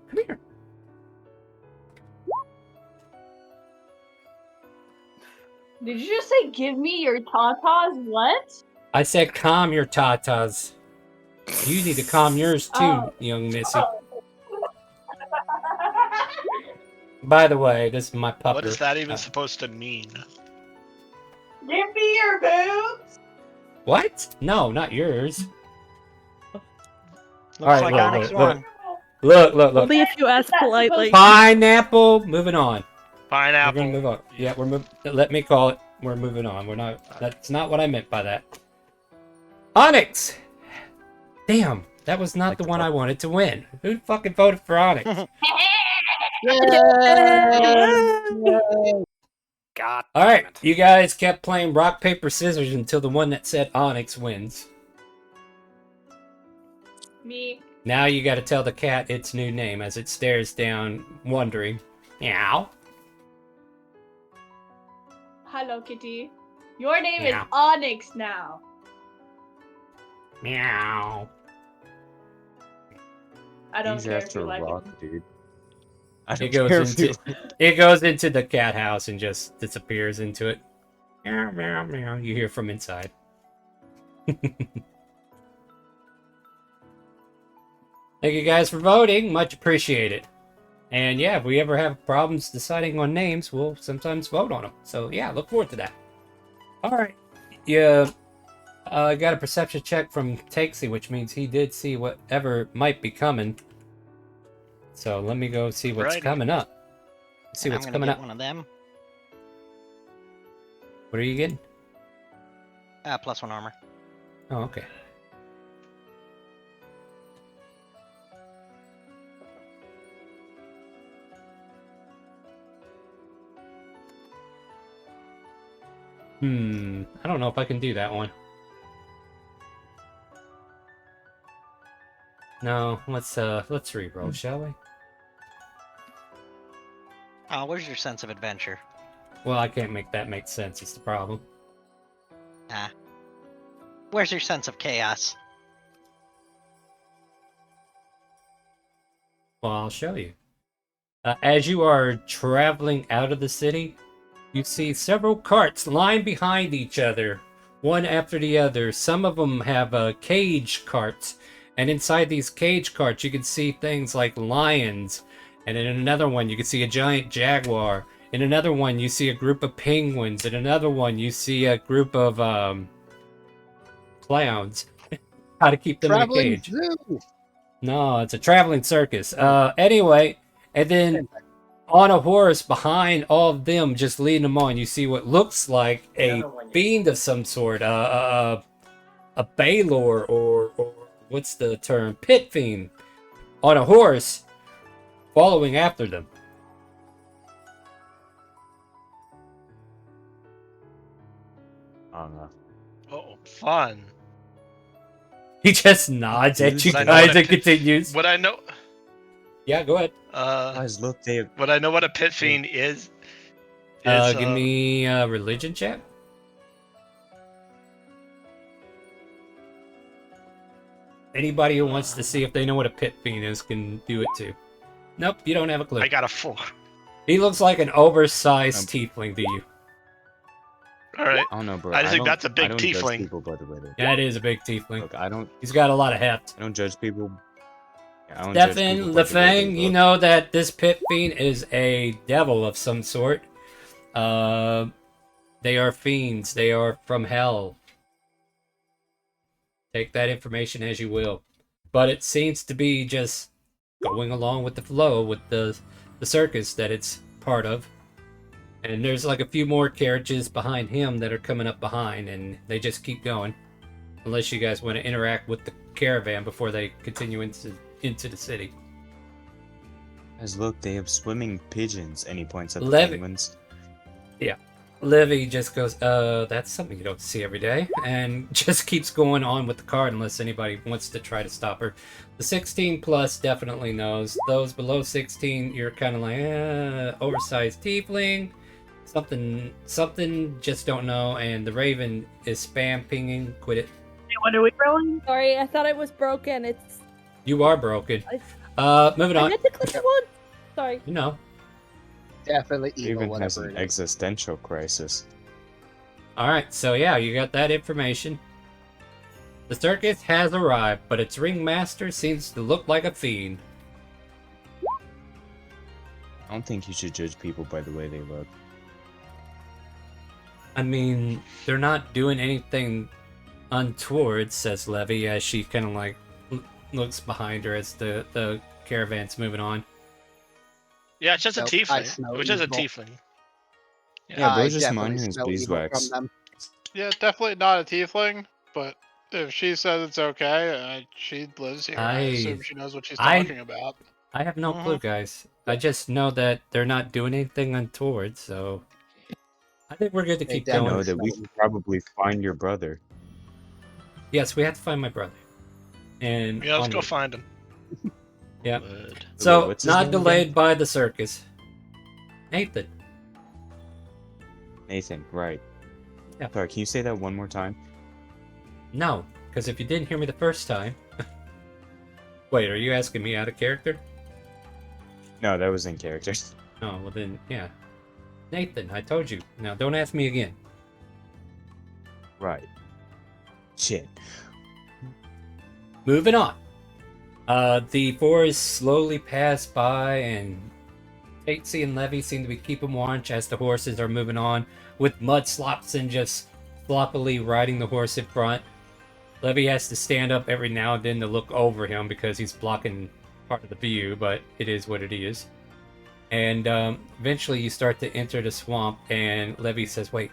Come here. Did you just say give me your tatas? What? I said calm your tatas. You need to calm yours too, Oh. young missy. By the way, this is my pupper. What is that even supposed to mean? Give me your boobs. What? No, not yours. Looks Alright, like look, Onyx look, won. look. Only if you ask politely. Pineapple. Moving on. Pineapple. We're gonna move on. Yeah, we're moving. Let me call it. We're moving on. We're not. That's not what I meant by that. Onyx. Damn, that was not the one I wanted to win. Who fucking voted for Onyx? God. All right, you guys kept playing rock paper scissors until the one that said Onyx wins. Me. Now you got to tell the cat its new name as it stares down, wondering. Meow. Hello, Kitty. Your name Yeah. is Onyx now. Meow. I don't He's care if after you a like rock, it. dude. I It don't goes care if into you- it goes into the cat house and just disappears into it. Meow meow meow. You hear from inside. Thank you guys for voting. Much appreciated. And yeah, if we ever have problems deciding on names, we'll sometimes vote on them. So yeah, look forward to that. All right. Yeah. I got a perception check from Takesy, which means he did see whatever might be coming. So let me go see what's Alrighty. coming up. See And what's I'm coming gonna up. get one of them. What are you getting? +1 armor. Oh, okay. I don't know if I can do that one. No, let's re-roll, shall we? Oh, where's your sense of adventure? Well, I can't make that make sense, it's the problem. Ah. Where's your sense of chaos? Well, I'll show you. As you are traveling out of the city, you see several carts lined behind each other, one after the other. Some of them have cage carts, and inside these cage carts you can see things like lions, and in another one you can see a giant jaguar. In another one you see a group of penguins. In another one you see a group of clowns. How to keep them in a Traveling cage. zoo. No, it's a traveling circus. Anyway, and then on a horse behind all of them, just leading them on, you see what looks like a fiend of some sort, a Baylor or what's the term? Pit fiend on a horse following after them. Oh, fun. He just nods at you Would I know what guys a and pit- continues. Would I know? Yeah, go ahead. Guys, look, they have... Would I know what a pit fiend is? Give me a religion check. Anybody who wants to see if they know what a pit fiend is can do it too. Nope, you don't have a clue. I got a 4. He looks like an oversized tiefling to you. All right. I don't know, bro. I just think don't- that's a big I don't judge tiefling. people by the way they Yeah, it is a big tiefling. look. I don't. He's got a lot of heft. I don't judge people. Yeah, I don't judge Stefan, people the by the way they Fang, you look. know that this pit fiend is a devil of some sort. They are fiends. They are from hell. Take that information as you will. But it seems to be just going along with the flow with the circus that it's part of. And there's like a few more carriages behind him that are coming up behind, and they just keep going. Unless you guys want to interact with the caravan before they continue into the city. Guys, look, they have swimming pigeons. Any points at the Levy. penguins? Yeah. Livy just goes, that's something you don't see every day, and just keeps going on with the card unless anybody wants to try to stop her. The 16 plus definitely knows. Those below 16, you're kind of like, oversized tiefling, something just don't know, and the Raven is spam pinging, quit it. What are we rolling? Sorry, I thought it was broken. It's. You are broken. Moving I on. meant to click it once. Sorry. You know. Definitely evil, Raven has whatever an it is. existential crisis. Alright, so yeah, you got that information. The circus has arrived, but its ringmaster seems to look like a fiend. I don't think you should judge people by the way they look. I mean, they're not doing anything untoward, says Levy, as she kind of like looks behind her as the caravan's moving on. Yeah, it's just Nope, a I tiefling. smell Which is a evil. tiefling. Yeah, I bro's just definitely minding his smell evil beeswax. from them. Yeah, definitely not a tiefling, but if she says it's okay, she lives here. I assume she knows what she's talking about. I have no clue, guys. I just know that they're not doing anything untoward, so I think we're good to keep I going. know that we should probably find your brother. Yes, we have to find my brother. And Yeah, let's go onward. find him. Yeah. Wait, So, what's his not name delayed again? by the circus. Nathan. Nathan, right. Yeah. Sorry, can you say that one more time? No, because if you didn't hear me the first time... Wait, are you asking me out of character? No, that was in character. Oh, well then, yeah. Nathan, I told you. Now, don't ask me again. Right. Shit. Moving on. The forest slowly pass by, and Tatesy and Levy seem to be keeping watch as the horses are moving on, with Mudslopson just sloppily riding the horse in front. Levy has to stand up every now and then to look over him because he's blocking part of the view, but it is what it is. And eventually you start to enter the swamp, and Levy says, wait.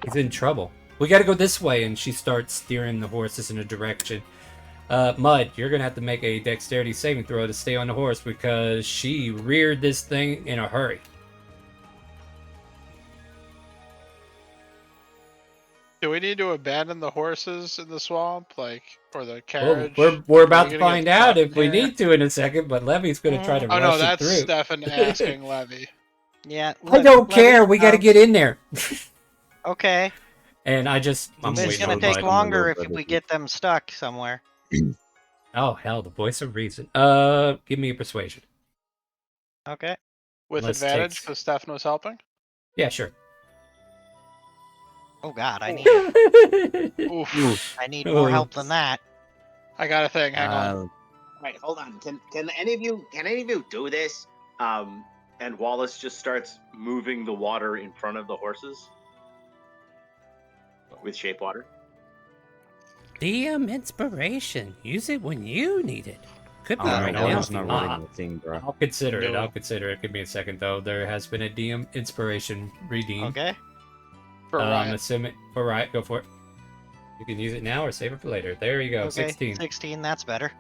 He's in trouble. We gotta go this way, and she starts steering the horses in a direction. Mud, you're gonna have to make a dexterity saving throw to stay on the horse because she reared this thing in a hurry. Do we need to abandon the horses in the swamp, or the Well, carriage? we're about Are to we gonna find get out caught if we in here? need to in a second, but Levy's gonna try to Oh rush no, it that's through. Stefan asking Levy. Yeah. I don't care. We gotta get in there. Okay. And I'm It's waiting gonna on take Mud. longer if we get them stuck somewhere. Oh hell, the voice of reason. Give me a persuasion. Okay. With Let's advantage, take- because Stefan was helping. Yeah, sure. Oh God, I need Oof. I need more help than that. I got a thing. Hang on. All right, hold on. Can any of you do this? And Wallace just starts moving the water in front of the horses with shape water. DM inspiration. Use it when you need it. Could be Alright, right now now. it's not running the thing, bro. I'll consider it. No. I'll consider it. Give me a second though. There has been a DM inspiration redeemed. Okay. For Riot. Assuming for Riot, go for it. You can use it now or save it for later. There you go. Okay. 16. 16. That's better.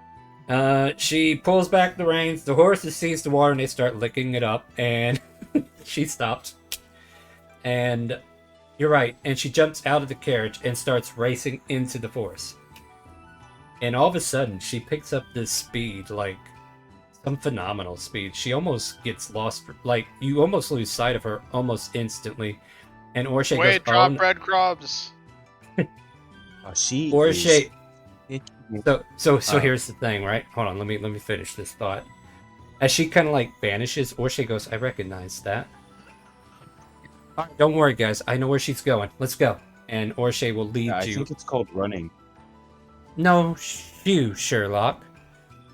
She pulls back the reins. The horses sees the water and they start licking it up, and she stops. And you're right. And she jumps out of the carriage and starts racing into the forest. And all of a sudden, she picks up this speed, like some phenomenal speed. She almost gets lost. Like, you almost lose sight of her almost instantly. And Orshay goes, Wait, oh, drop no. breadcrumbs. She Orshay. is. So here's the thing, right? Hold on, let me finish this thought. As she kind of like vanishes, Orshay goes, I recognize that. All right, don't worry, guys. I know where she's going. Let's go. And Orshay will lead I you. think it's called running. No, you, Sherlock.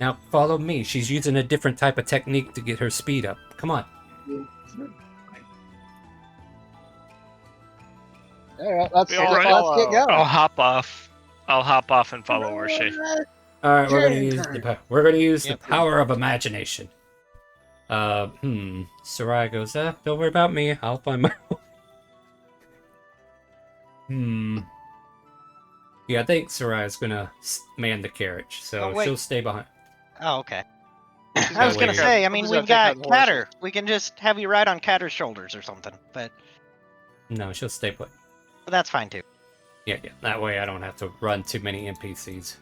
Now follow me. She's using a different type of technique to get her speed up. Come on. All right, let's get I'll going. hop off. I'll hop off and follow Orshay. All right, we're gonna use the Yep. power of imagination. Sarai goes, don't worry about me. I'll find my. Yeah, I think Sarai's gonna man the carriage, so Oh, wait. she'll stay behind. Oh, okay. She's I was gonna gonna take say, care- I mean, Who's we've gonna take got care of the Catter. We can just have you ride on Catter's shoulders or something, but No, she'll stay put. that's fine too. Yeah. That way I don't have to run too many NPCs.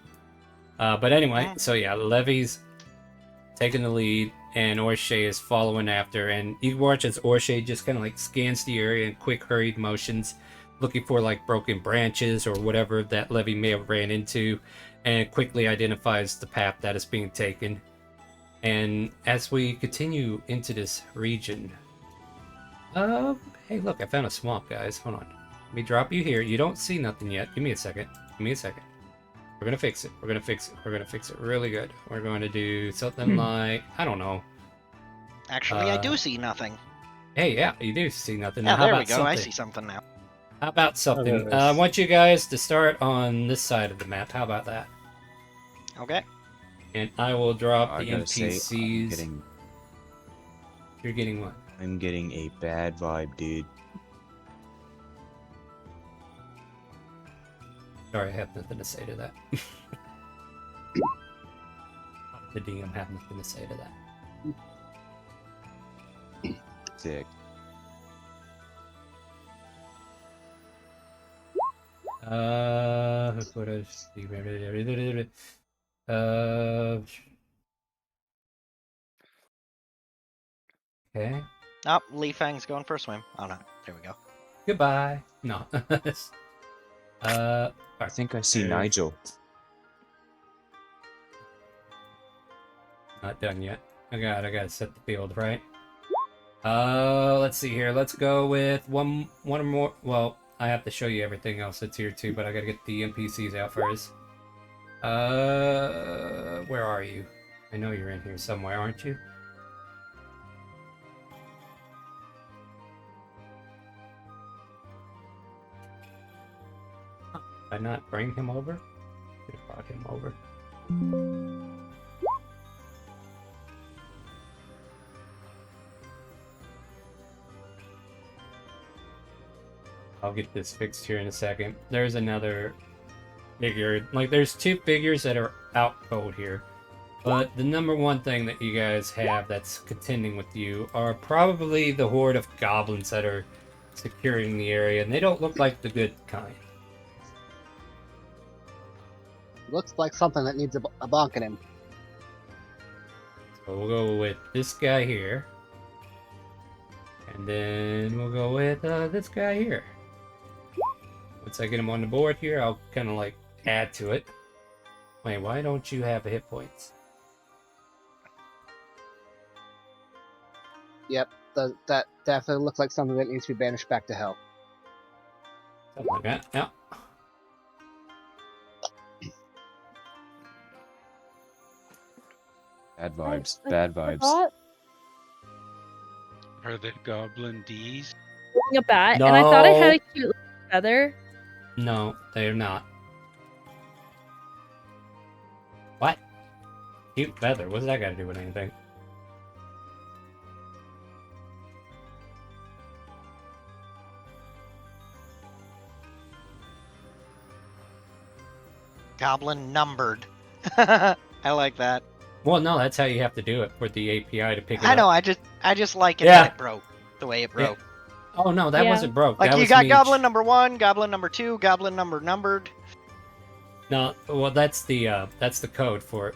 But anyway, so yeah, Levy's taking the lead, and Orshay is following after. And you watch as Orshay just kind of like scans the area in quick, hurried motions, looking for like broken branches or whatever that Levy may have ran into, and quickly identifies the path that is being taken. And as we continue into this region, hey, look, I found a swamp, guys. Hold on. Let me drop you here. You don't see nothing yet. Give me a second. Give me a second. We're gonna fix it. We're gonna fix it. We're gonna fix it really good. We're going to do something like, I don't know. Actually, I do see nothing. Hey, yeah, you do see nothing. Yeah, Now, how there we about go. something? I see something now. How about something? Okay. I want you guys to start on this side of the map. How about that? Okay. And I will drop I the gotta say, NPCs. You're getting what? I'm getting a bad vibe, dude. Sorry, I have nothing to say to that. The DM have nothing to say to that. Sick. What else? Okay. Oh, Lee Fang's going for a swim. Oh no, there we go. Goodbye. No. I think I see Nigel. Not done yet. I gotta set the field, right? Let's see here. Let's go with one or more. Well, I have to show you everything else that's here too, but I gotta get the NPCs out first. Where are you? I know you're in here somewhere, aren't you? Did I not bring him over? Could have brought him over. I'll get this fixed here in a second. There's another figure. Like, there's two figures that are out cold here. But the number one thing that you guys have that's contending with you are probably the horde of goblins that are securing the area, and they don't look like the good kind. Looks like something that needs a bonk in him. So we'll go with this guy here. And then we'll go with this guy here. Once I get him on the board here, I'll kind of like add to it. Wait, why don't you have hit points? Yep, that definitely looks like something that needs to be banished back to hell. Something like that, yeah. Bad vibes. Bad vibes. Are they goblin D's? A bat, and I thought I had a No. cute little feather. No, they are not. What? Cute feather? What's that got to do with anything? Goblin numbered. I like that. Well, no, that's how you have to do it for the API to pick it I know. up. I just like it Yeah. that it broke the way it Yeah. broke. Oh no, that wasn't broke. Like that you was got me goblin number 1, goblin number 2, goblin numbered. No, well, that's the code for it.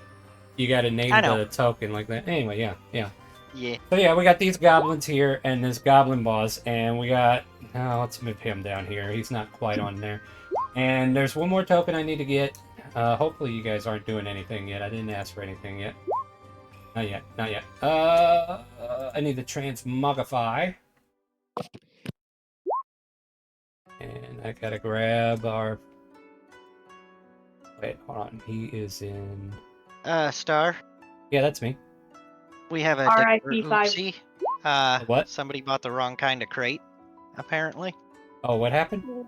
You got to I name know. the token like that. Anyway, yeah. Yeah. So yeah, we got these goblins here and this goblin boss, and we got. Let's move him down here. He's not quite on there. And there's one more token I need to get. Hopefully you guys aren't doing anything yet. I didn't ask for anything yet. Not yet. Not yet. I need to transmogify. And I gotta grab our. Wait, hold on. He is in. Star. Yeah, that's me. We have a RIP 5. oopsie. What? Somebody bought the wrong kind of crate, apparently. Oh, what happened?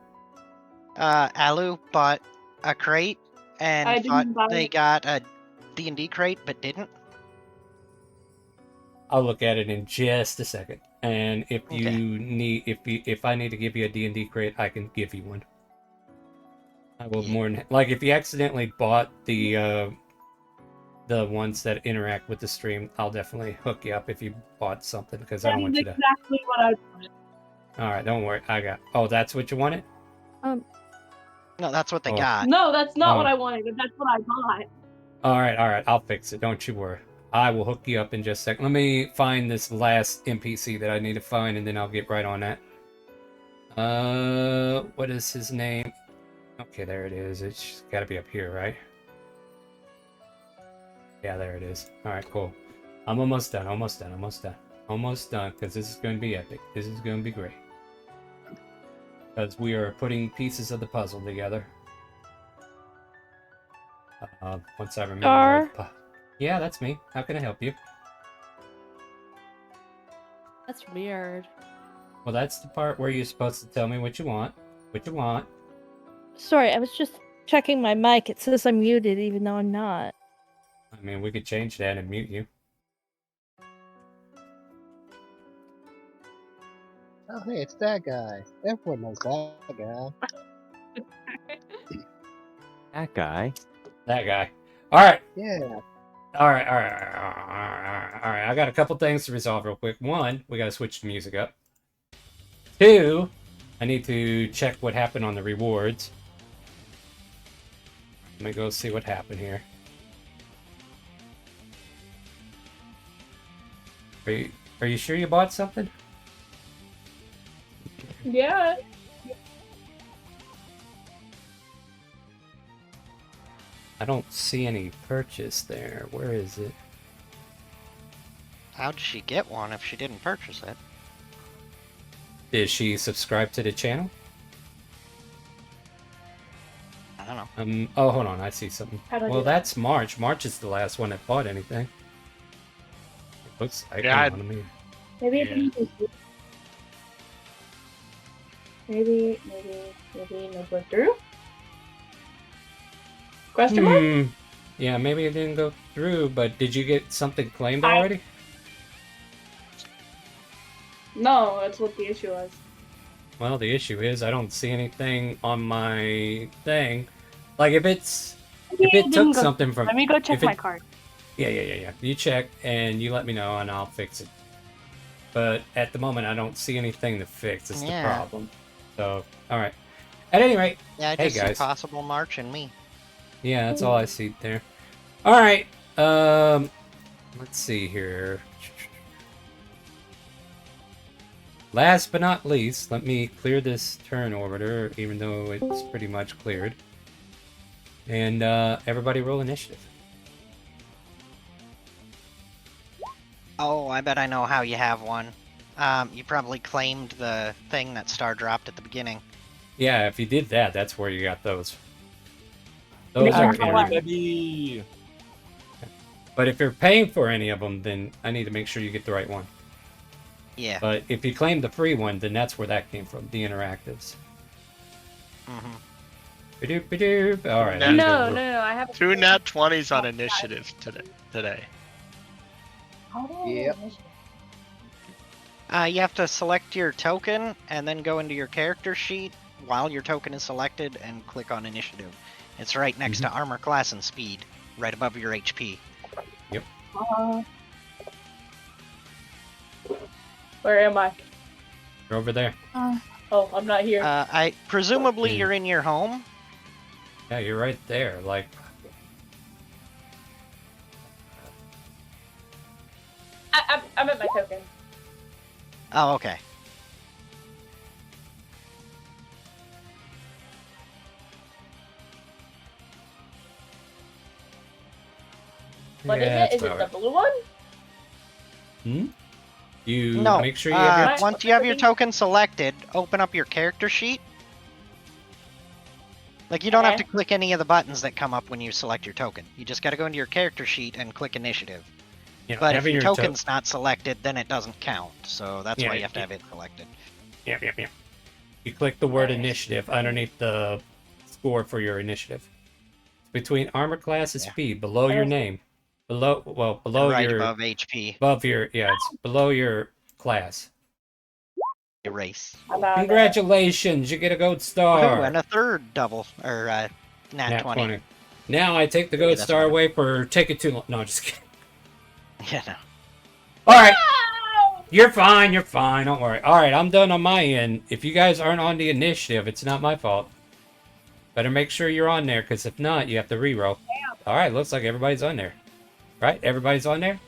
Alu bought a crate I and didn't thought buy they it. got a D&D crate, but didn't. I'll look at it in just a second. And if you Okay. need, if I need to give you a D&D crate, I can give you one. I will more than like if you accidentally bought the ones that interact with the stream, I'll definitely hook you up if you bought something because I That don't want is you to. exactly what I wanted. All right, don't worry. I got. Oh, that's what you wanted. No, that's what they Oh. got. No, that's not Oh. what I wanted, but that's what I got. All right. I'll fix it. Don't you worry. I will hook you up in just a second. Let me find this last NPC that I need to find, and then I'll get right on that. What is his name? Okay, there it is. It's got to be up here, right? Yeah, there it is. All right, cool. I'm almost done. Almost done, because this is going to be epic. This is going to be great. Because we are putting pieces of the puzzle together. Once I remember. Star? Yeah, that's me. How can I help you? That's weird. Well, that's the part where you're supposed to tell me what you want. Sorry, I was just checking my mic. It says I'm muted even though I'm not. I mean, we could change that and mute you. Oh, hey, it's that guy. Everyone knows that guy. That guy. That guy. All right. Yeah. All right. I got a couple things to resolve real quick. One, we got to switch the music up. Two, I need to check what happened on the rewards. Let me go see what happened here. Are you sure you bought something? Yeah. I don't see any purchase there. Where is it? How did she get one if she didn't purchase it? Did she subscribe to the channel? I don't know. Oh, hold on. I see something. How do I Well, do that? that's March. March is the last one that bought anything. It looks like. Yeah, Hold on, let me- Maybe Yeah. it didn't. Maybe no go through? Question mark? Yeah, maybe it didn't go through, but did you get something claimed already? No, that's what the issue was. Well, the issue is I don't see anything on my thing. Like if it didn't took go- something from. Let me go check if it- my card. Yeah. You check and you let me know and I'll fix it. But at the moment, I don't see anything to fix. It's the Yeah. problem. So, all right. At any rate, Yeah, I hey just see guys. possible March and me. Yeah, that's all I see there. All right. Let's see here. Last but not least, let me clear this turn orbiter, even though it's pretty much cleared. And everybody roll initiative. Oh, I bet I know how you have one. You probably claimed the thing that Star dropped at the beginning. Yeah, if you did that, that's where you got those. Those Yeah, are come on, in. But if you're paying for any of them, then I need to make sure you get the right one. Yeah. But if you claim the free one, then that's where that came from, the interactives. Mm-hmm. Ba-doop, ba-doop. All right. No, I have Two nat 20s on initiative today. Yep. You have to select your token and then go into your character sheet while your token is selected and click on initiative. It's right next to armor class and speed. right above your HP. Yep. Where am I? You're over there. Oh, I'm not here. I presumably Hmm. you're in your home. Yeah, you're right there. Like, I'm at my token. Oh, okay. What is yeah, it? Is it the blue one? Hmm? You No. make sure you have your. Once you have your token selected, open up your character sheet. Like, you don't have to click any of the buttons that come up when you select your token. You just got to go into your character sheet and click initiative. Yeah, But if having your your token's not selected, then it doesn't count. So that's Yeah, why you have to have it selected. Yep. You click the word initiative underneath the score for your initiative. Between armor class and speed, below your name. Below Right your above HP. Above your it's below your class. Erase. Congratulations, you get a gold Woohoo, star. and a third double or nat 20. Now I take the Yeah, gold that's star better. away for taking too long. No, I'm just kidding. Yeah, no. Alright. You're fine, don't worry. Alright, I'm done on my end. If you guys aren't on the initiative, it's not my fault. Better make sure you're on there, because if not, you have to reroll. Alright, looks like everybody's on there. Right? Everybody's on there?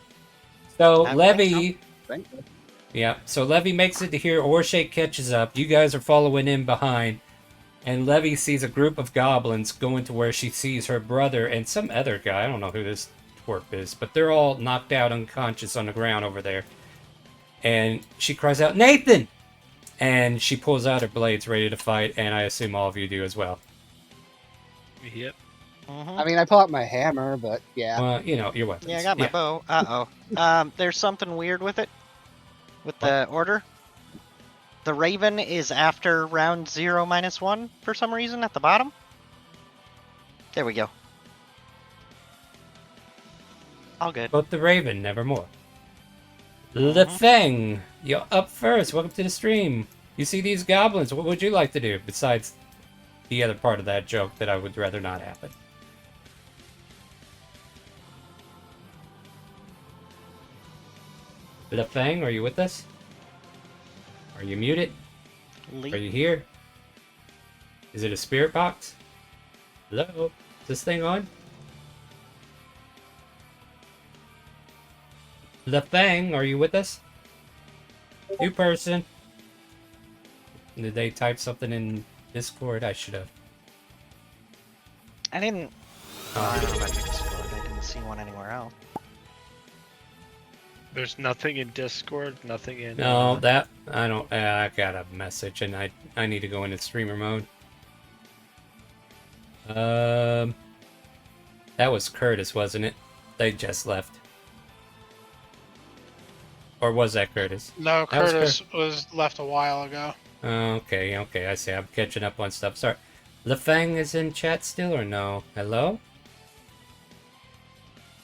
So, Levy... Yeah, so Levy makes it to here. Orshake catches up. You guys are following in behind. And Levy sees a group of goblins going to where she sees her brother and some other guy. I don't know who this twerp is, but they're all knocked out unconscious on the ground over there. And she cries out, Nathan! And she pulls out her blades ready to fight, and I assume all of you do as well. Yep. I mean, I pull out my hammer, but yeah. Well, you know, your weapons. Yeah, I got my bow. Uh-oh. There's something weird with it. With the order. The Raven is after round 0 minus 1 for some reason at the bottom. There we go. All good. But the Raven, nevermore. The Thing! You're up first. Welcome to the stream. You see these goblins. What would you like to do besides the other part of that joke that I would rather not happen? The Fang, are you with us? Are you muted? Are you here? Is it a spirit box? Hello? Is this thing on? The Fang, are you with us? New person. Did they type something in Discord? I should have. I didn't. I don't know about Discord. I didn't see one anywhere else. There's nothing in Discord, nothing in. No, that I don't. I got a message, and I need to go into streamer mode. That was Curtis, wasn't it? They just left. Or was that Curtis? No, That was Curtis was left a while ago. Okay, I see. I'm catching up on stuff. Sorry. LeFang is in chat still or no? Hello?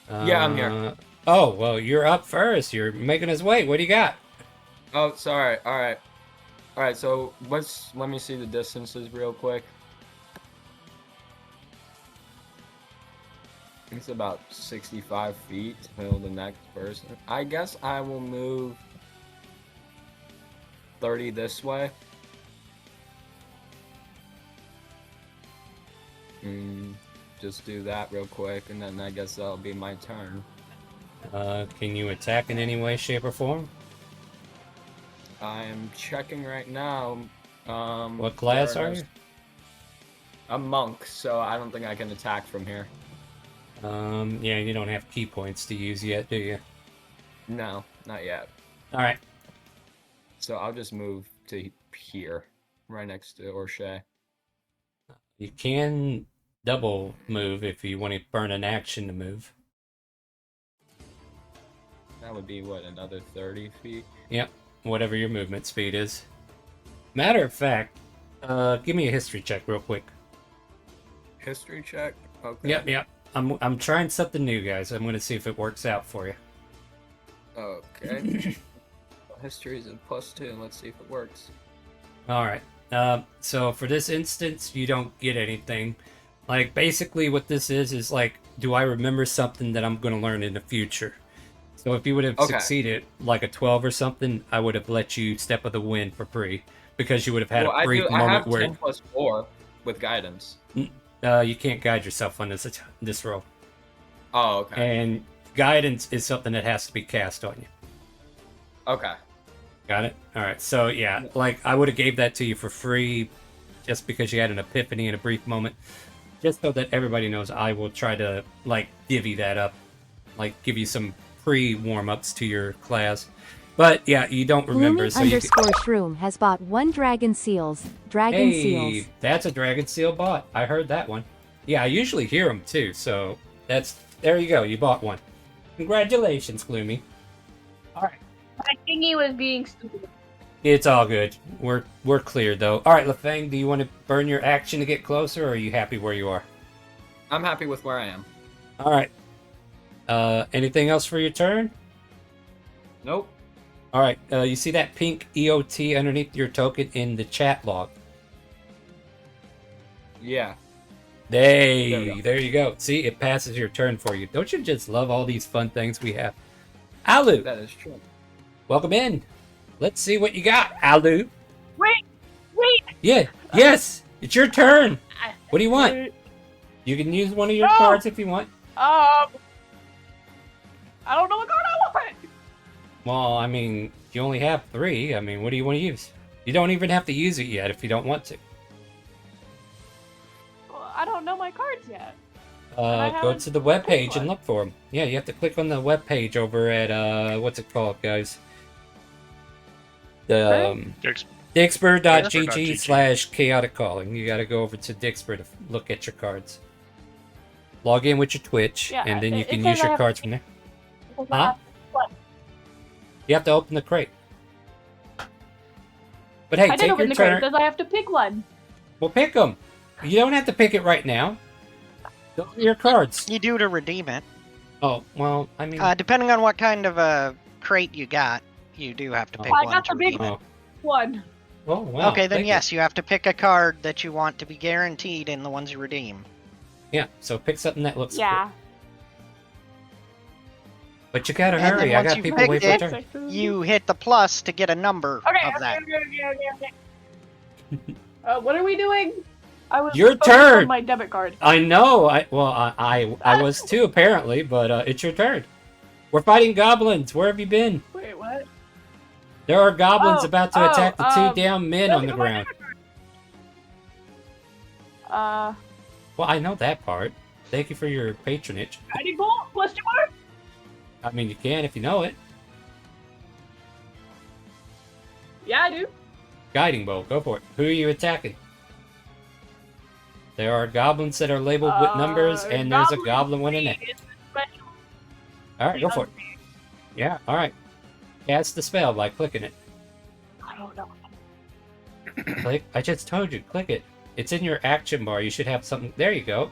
Yeah, I'm here. Oh, well, you're up first. You're making us wait. What do you got? Oh, sorry. All right. So let me see the distances real quick. It's about 65 feet till the next person. I guess I will move 30 this way. Just do that real quick, and then I guess that'll be my turn. Can you attack in any way, shape, or form? I am checking right now. What class are you? I'm monk, so I don't think I can attack from here. Yeah, you don't have key points to use yet, do you? No, not yet. All right. So I'll just move to here, right next to Orshea. You can double move if you want to burn an action to move. That would be, what, another 30 feet? Yep, whatever your movement speed is. Matter of fact, give me a history check real quick. History check? Okay. Yep. I'm trying something new, guys. I'm going to see if it works out for you. Okay. History is a +2, and let's see if it works. All right. So for this instance, you don't get anything. Like, basically what this is like, do I remember something that I'm going to learn in the future? So if you would have Okay. succeeded, like a 12 or something, I would have let you Step of the Wind for free, because you would have had Well, a brief I moment have where 10 plus 4 with guidance. you can't guide yourself on this roll. Oh, okay. And guidance is something that has to be cast on you. Okay. Got it? All right. So yeah, like I would have gave that to you for free, just because you had an epiphany in a brief moment, just so that everybody knows. I will try to like divvy that up, like give you some pre-warm-ups to your class. But yeah, you don't remember. Gloomy So you underscore Shroom has bought 1 Dragon Seals. Dragon Seals. That's a Dragon Seal bot. I heard that one. Yeah, I usually hear them too. So there you go. You bought one. Congratulations, Gloomy. My thingy was being stupid. It's all good. We're clear though. All right, LaFang, do you want to burn your action to get closer, or are you happy where you are? I'm happy with where I am. All right. Anything else for your turn? Nope. All right. You see that pink EOT underneath your token in the chat log? Yeah. There you go. See, it passes your turn for you. Don't you just love all these fun things we have? Alu, That is true. welcome in. Let's see what you got, Alu. Wait! Yeah. Yes. It's your turn. What do you want? You can use one of your cards if you want. I don't know what card I want! Well, I mean, you only have 3. I mean, what do you want to use? You don't even have to use it yet if you don't want to. Well, I don't know my cards yet. Go to the webpage and look for them. Yeah, you have to click on the webpage over at, what's it called, guys? The Dixper.gg/chaotic calling. You gotta go over to Dixper to look at your cards. Log in with your Twitch, Yeah, and then you it can says use I your have cards to- from there. What? Huh? You have to open the crate. But hey, I did take open your the crate. It turn. says I have to pick one. Well, pick them. You don't have to pick it right now. Those are your cards. You do to redeem it. Oh, well, I mean... Depending on what kind of a crate you got, you do have to pick I one got to the big redeem it. one. Oh, wow. Okay, then thank yes, you have to pick a card that you want to be guaranteed in the ones you redeem. Yeah, so pick something that looks Yeah. cool. But you gotta And then hurry. I once got you've people waiting picked for it, turn. you hit the plus to get a number Okay, of that. okay. What are we doing? I was Your focused on turn! my debit card. I know. I was too, apparently, but it's your turn. We're fighting goblins. Where have you been? Wait, what? There are goblins Oh, about to attack the two um, down men on the ground. Well, I know that part. Thank you for your patronage. Guiding bolt? Question mark? I mean, you can if you know it. Yeah, I do. Guiding bolt, go for it. Who are you attacking? There are goblins that are labeled with numbers, and there's a goblin with an X. Alright, go for it. Yeah, alright. Cast the spell by clicking it. I don't know. Click. I just told you, click it. It's in your action bar. You should have something. There you go.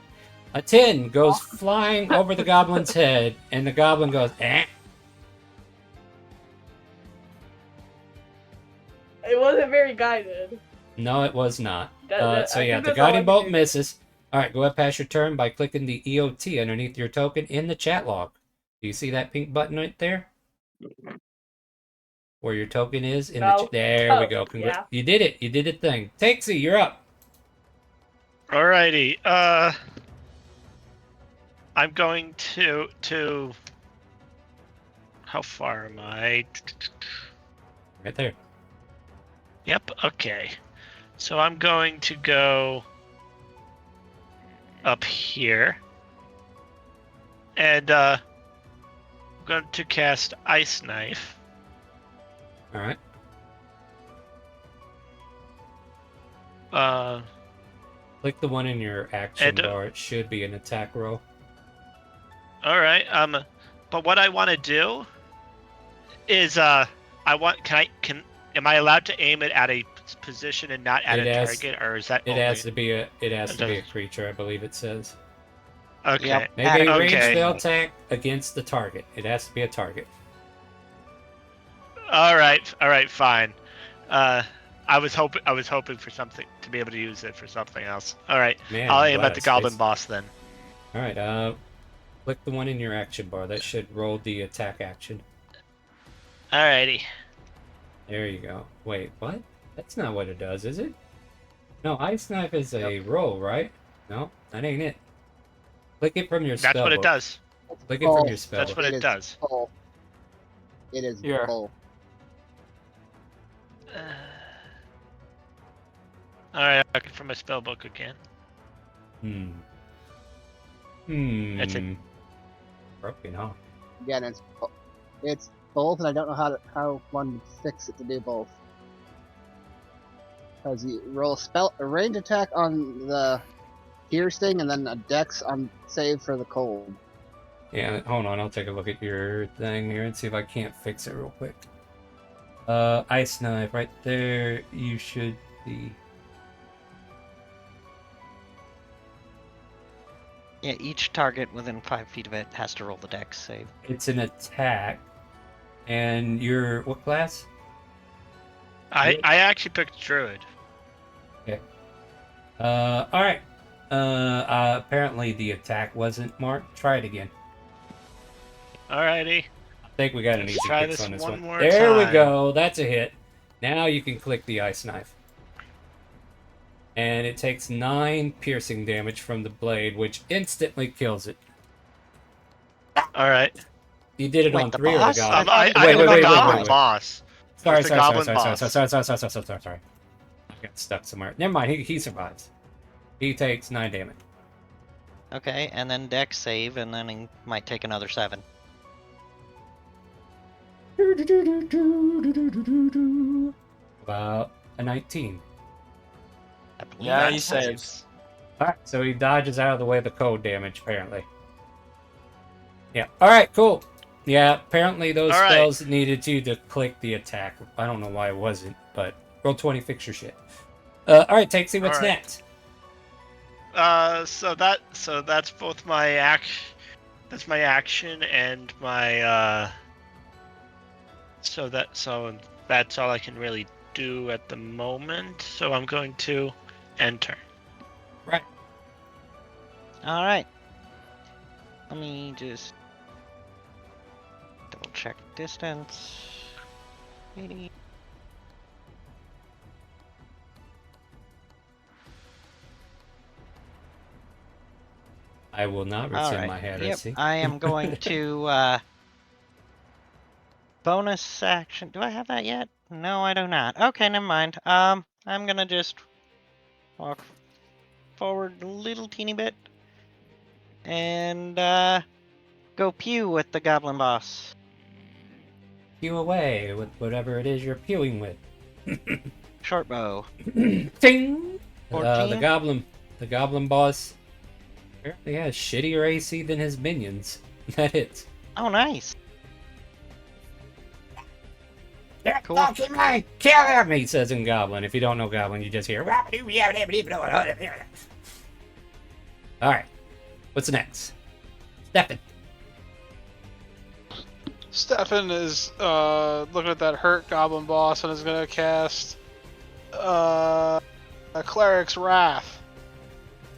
A 10 goes flying over the goblin's head, and the goblin goes, eh. It wasn't very guided. No, it was not. So I yeah, think the that's all I guiding can bolt do. misses. Alright, go ahead past your turn by clicking the EOT underneath your token in the chat log. Do you see that pink button right there? Where your token is? In No. there we Oh, go. yeah. You did it. You did a thing. Takesy, you're up. Alrighty. I'm going to. How far am I? Right there. Yep. Okay. So I'm going to go up here, and I'm going to cast Ice Knife. All right. Click the one in your action bar. It should be an attack roll. All right. But what I want to do is am I allowed to aim it at a position and not at a target, or is that it only... has to be a creature, I believe it says. Okay. Yep. Maybe a Okay. ranged spell attack against the target. It has to be a target. All right, fine. I was hoping for something to be able to use it for something else. All right, Man, I'll I'm aim glad at the I goblin spaced. boss then. All right. Click the one in your action bar. That should roll the attack action. Alrighty. There you go. Wait, what? That's not what it does, is it? No, Ice Knife is a roll, right? No, that ain't it. Click it from your spell That's what it book. does. Click it from your spell That's book. what it does. Full. It is Here. full. Alright, I can from my spell book again. That's it. Broken, huh? Again, it's both, and I don't know how one would fix it to do both. Because you roll a range attack on the piercing, and then a dex on save for the cold. Yeah, hold on. I'll take a look at your thing here and see if I can't fix it real quick. Ice Knife, right there. You should be. Yeah, each target within 5 feet of it has to roll the dex save. It's an attack. And you're what class? I actually picked Druid. Okay. Alright. Apparently the attack wasn't marked. Try it again. Alrighty. I think we got an Let's easy try fix this on this one one. more There we time. go. That's a hit. Now you can click the Ice Knife. And it takes 9 piercing damage from the blade, which instantly kills it. Alright. You did it Wait, on the 3 or the boss? goblin? I did the goblin boss. Sorry. The goblin boss. Sorry. I got stuck somewhere. Never mind. He survives. He takes 9 damage. Okay, and then dex save, and then he might take another 7. About a 19. I believe Yeah, that he saves. Alright, so he dodges out of the way of the cold damage, apparently. Yeah. Alright, cool. Yeah, apparently those All right. spells needed you to click the attack. I don't know why it wasn't, but roll 20, fix your shit. Alright, Takesy, what's All right. next? So that's both my that's my action and my so that's all I can really do at the moment. So I'm going to enter. Right. Alright. Let me just double check distance. 80. I will not rescind Alright. my Yep, heresy. I am going to bonus action. Do I have that yet? No, I do not. Okay, never mind. I'm gonna just walk forward a little teeny bit and go pew with the goblin boss. Pew away with whatever it is you're pewing with. Short bow. Ting! 14. The goblin boss apparently has shittier AC than his minions. That hits. Oh, nice. Cool. Kill him, he says in Goblin. If you don't know Goblin, you just hear. Alright. What's next? Stefan. Stefan is looking at that hurt goblin boss and is gonna cast a cleric's wrath.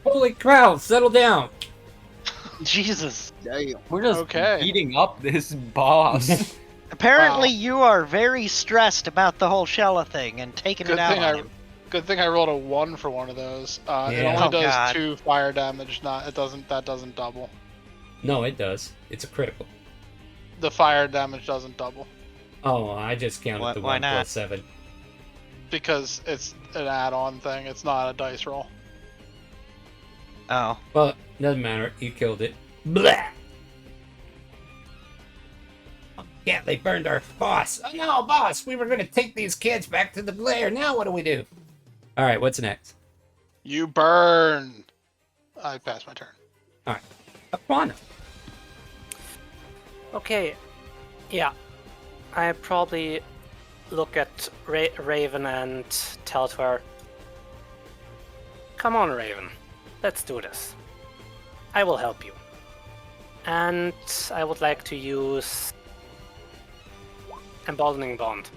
Holy cow, settle down. Jesus. Damn. We're just Okay. beating up this boss. Apparently, Wow. you are very stressed about the whole Shella thing and taking it out on him. Good thing I rolled a 1 for one of those. It Yeah. only Oh, does God. 2 fire damage. That doesn't double. No, it does. It's a critical. The fire damage doesn't double Oh, I just counted Why- the why 1 not? plus 7. because it's an add-on thing. It's not a dice roll. Oh. Well, doesn't matter. You killed it. Blah! Yeah, they burned our boss. Oh no, boss! We were gonna take these kids back to the Blair. Now what do we do? Alright, what's next? You burn. I passed my turn. Alright. Aquana. Okay, yeah. I probably look at Raven and tell to her, come on, Raven, let's do this. I will help you. And I would like to use Emboldening Bond.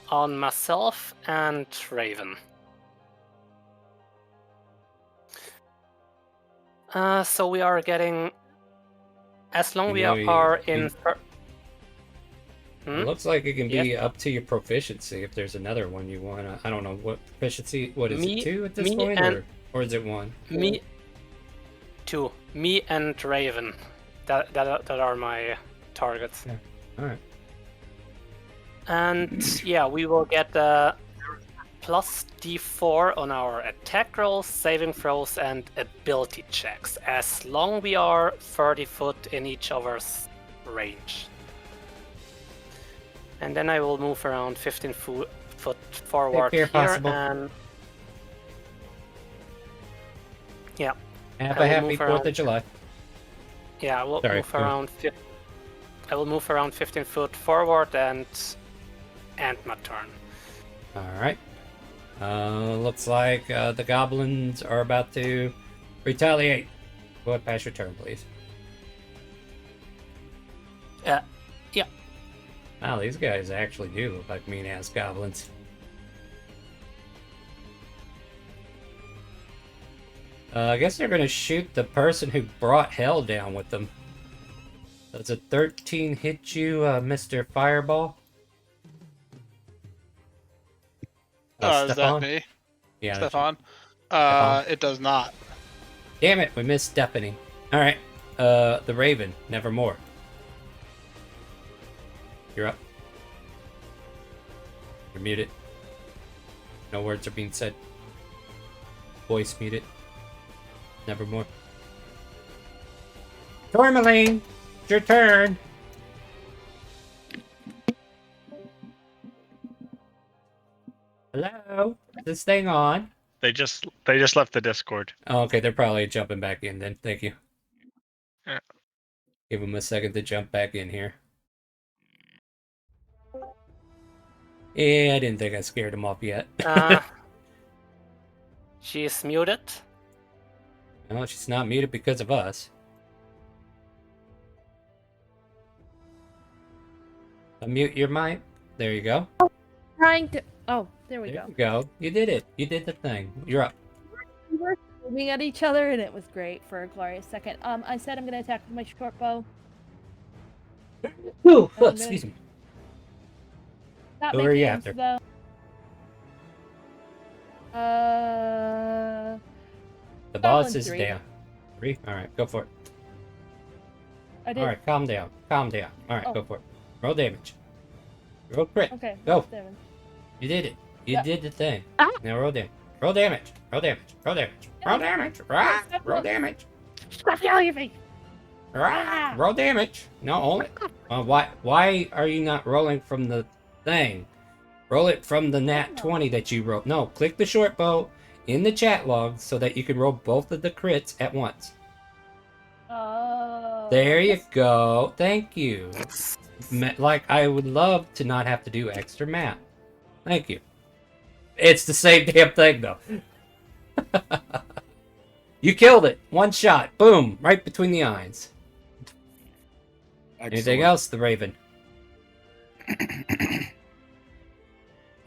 on myself and Raven. So we are getting, as long we are in. It looks like it can be up to your proficiency if there's another one you want. I don't know what proficiency. What is it, 2 at this point, or is it 1? Me, 2. Me and Raven. That are my targets. Yeah. All right. And yeah, we will get plus D4 on our attack rolls, saving throws, and ability checks, as long we are 30 foot in each other's range. And then I will move around 15 foot forward here, possible. and yeah. Have a happy 4th of July. Yeah, I will Sorry, move go on. around. I will move around 15 foot forward and end my turn. All right. Looks like the goblins are about to retaliate. Go ahead, pass your turn, please. Yeah. Wow, these guys actually do look like mean-ass goblins. I guess they're gonna shoot the person who brought hell down with them. Does a 13 hit you, Mr. Fireball? Is that Stefan? me? Yeah, that's you. Stefan? Stefan? It does not. Damn it, we missed Stephanie. Alright, the Raven, nevermore. You're up. You're muted. No words are being said. Voice muted. Nevermore. Tourmaline, it's your turn. Hello? Is this thing on? They just left the Discord. Oh, okay, they're probably jumping back in then. Thank you. Yeah. Give them a second to jump back in here. Yeah, I didn't think I scared them off yet. She is muted. No, she's not muted because of us. Unmute your mic. There you go. Trying to. Oh, there we There go. you go. You did it. You did the thing. You're up. We were shooting at each other, and it was great for a glorious second. I said I'm gonna attack with my short bow. Ooh, excuse me. Not Who are you making after? though. The boss Goblin is 3. down. 3? Alright, go for it. I did. Alright, calm down. Calm down. Alright, Oh. go for it. Roll damage. Roll crit. Okay. Go. Damage. You did it. You Yeah. did the thing. Ah. Now roll damage. Roll damage. Roll damage. Roll damage. Roll damage. Rah! Roll damage. Stop yelling at me. Rah! Roll damage. No, only. Why are you not rolling from the thing? Roll it from the nat 20 that you wrote. No, click the short bow in the chat log so that you can roll both of the crits at once. There you go. Thank you. Like, I would love to not have to do extra math. Thank you. It's the same damn thing, though. You killed it. One shot. Boom. Right between the eyes. Anything else, the Raven?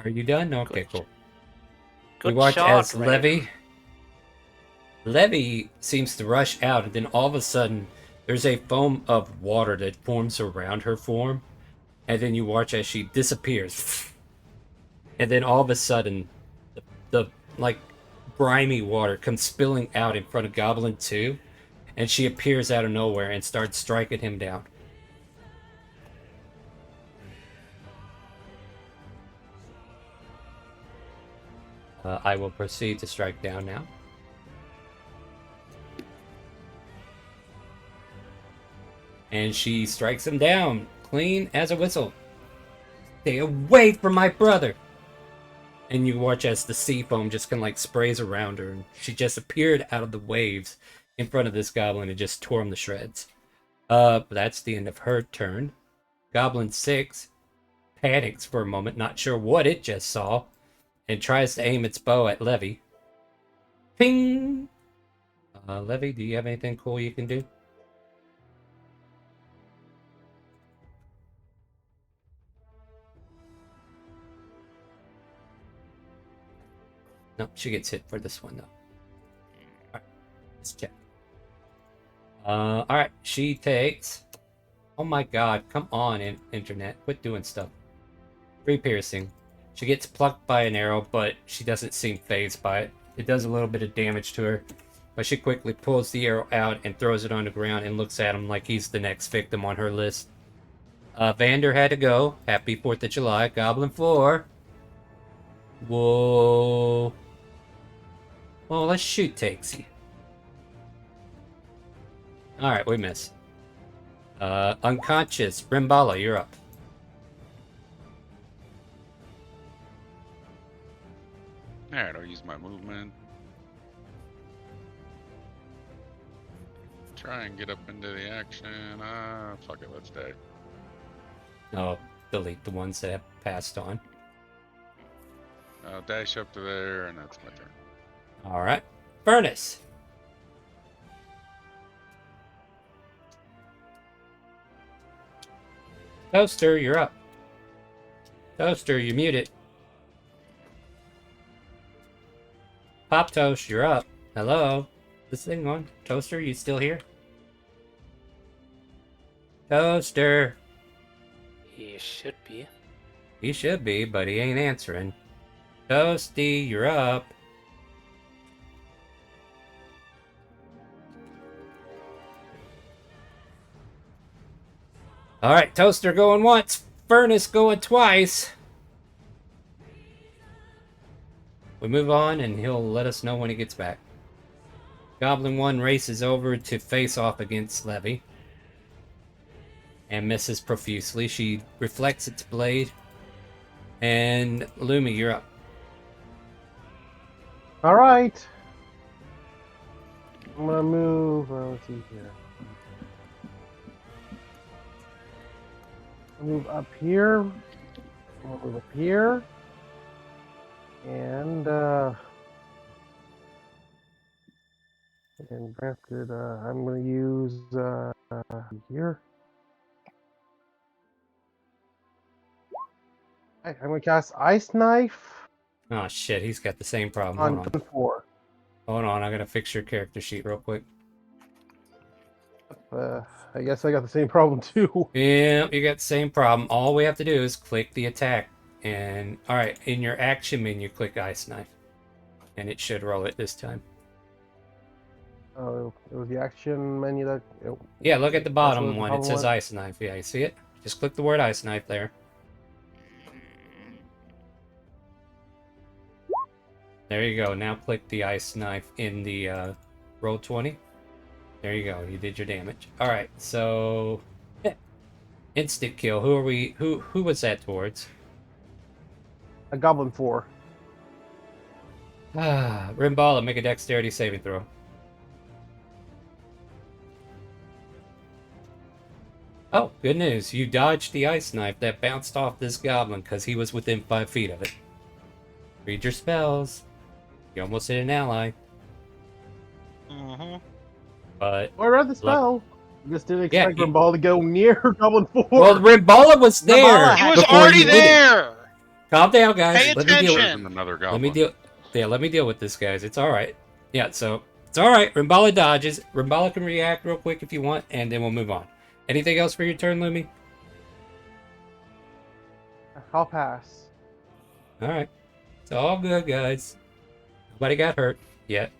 Are you done? Okay, cool. We Good watch shot, as Raven. Levy seems to rush out, and then all of a sudden, there's a foam of water that forms around her form, and then you watch as she disappears. And then all of a sudden, the like grimy water comes spilling out in front of Goblin 2, and she appears out of nowhere and starts striking him down. I will proceed to strike down now. And she strikes him down, clean as a whistle. Stay away from my brother! And you watch as the sea foam just kind of like sprays around her, and she just appeared out of the waves in front of this goblin and just tore him to shreds. That's the end of her turn. Goblin 6 panics for a moment, not sure what it just saw, and tries to aim its bow at Levy. Ping! Levy, do you have anything cool you can do? No, she gets hit for this one though. Alright, let's check. Alright, she takes. Oh my god, come on, internet. Quit doing stuff. 3 piercing. She gets plucked by an arrow, but she doesn't seem phased by it. It does a little bit of damage to her, but she quickly pulls the arrow out and throws it on the ground and looks at him like he's the next victim on her list. Vander had to go. Happy 4th of July. Goblin 4. Whoa. Well, let's shoot Takesy. Alright, we miss. Unconscious. Brimbala, you're up. Alright, I'll use my movement. Try and get up into the action. Fuck it, let's die. Oh, delete the ones that have passed on. I'll dash up to there, and that's my turn. Alright. Furnace. Toaster, you're up. Toaster, you're muted. Pop Toast, you're up. Hello? This thing on? Toaster, you still here? Toaster. He should be. He should be, but he ain't answering. Toasty, you're up. Alright, Toaster going once. Furnace going twice. We move on and he'll let us know when he gets back. Goblin 1 races over to face off against Levy. And misses profusely. She reflects its blade. And Lumi, you're up. All right. I'm gonna move. Let's see here. I'll move up here. I'll move up here. And drafted. I'm gonna use here. I'm gonna cast Ice Knife. Oh shit, he's got the same problem. On Hold on. 4. Hold on, I gotta fix your character sheet real quick. I guess I got the same problem too. Yeah, you got the same problem. All we have to do is click the attack. And, alright, in your action menu, click Ice Knife. And it should roll it this time. Oh, it was the action menu that... Yeah, look at the bottom one. It problem says was? Ice Knife. Yeah, you see it? Just click the word Ice Knife there. There you go. Now click the Ice Knife in the roll 20. There you go. You did your damage. Alright, so... Instant kill. Who are we... Who was that towards? A Goblin 4. Rimbala, make a dexterity saving throw. Oh, good news. You dodged the ice knife that bounced off this goblin because he was within 5 feet of it. Read your spells. You almost hit an ally. Mm-hmm. But... I read the spell. Just didn't Yeah, expect Rimbal to go near Goblin 4. Well, Rimbala was there. He was before already you did it. there. Calm down, guys. Pay Let me deal attention. with Another Let me goblin. deal. Yeah, let me deal with this, guys. It's all right. Yeah, so it's all right. Rimbala dodges. Rimbala can react real quick if you want, and then we'll move on. Anything else for your turn, Lumi? I'll pass. All right. It's all good, guys. Nobody got hurt yet.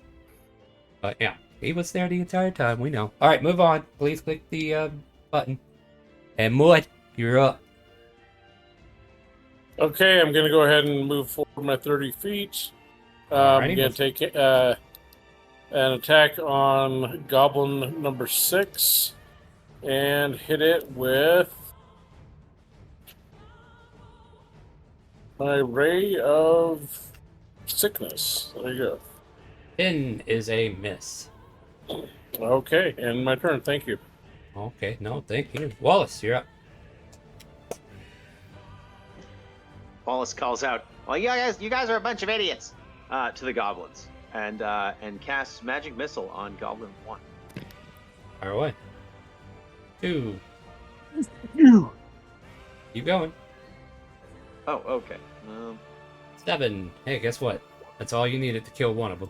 But yeah, he was there the entire time. We know. All right, move on. Please click the button. And Mud, you're up. Okay, I'm going to go ahead and move forward my 30 feet. Alrighty, I'm going to take an attack on Goblin number 6 and hit it with my Ray of Sickness. There you go. 10 is a miss. Okay, and my turn. Thank you. Okay, no, thank you. Wallace, you're up. Wallace calls out, "Well, you guys are a bunch of idiots," to the goblins, and casts magic missile on Goblin 1. Fire away. 2. You. Keep going. Oh, okay. 7. Hey, guess what? That's all you needed to kill one of them.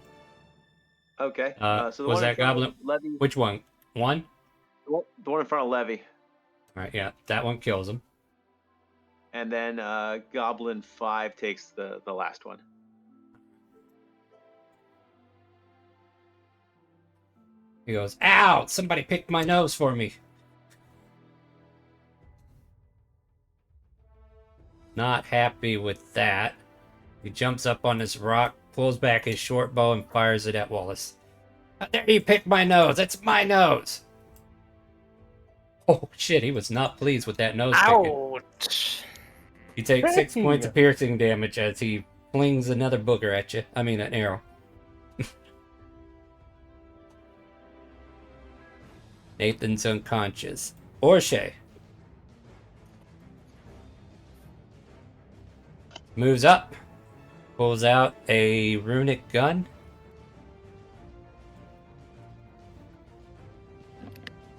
Okay. So the was one in that front of goblin? Levy. Which one? One? The one in front of Levy. All right, yeah, that one kills him. And then Goblin 5 takes the last one. He goes, "Ow! Somebody picked my nose for me." Not happy with that. He jumps up on this rock, pulls back his short bow, and fires it at Wallace. How dare you pick my nose? That's my nose! Oh shit, he was not pleased with that nose picking. Ouch. You take 6 points of piercing damage as he flings another booger at you. I mean, an arrow. Nathan's unconscious. Orshay moves up, pulls out a runic gun.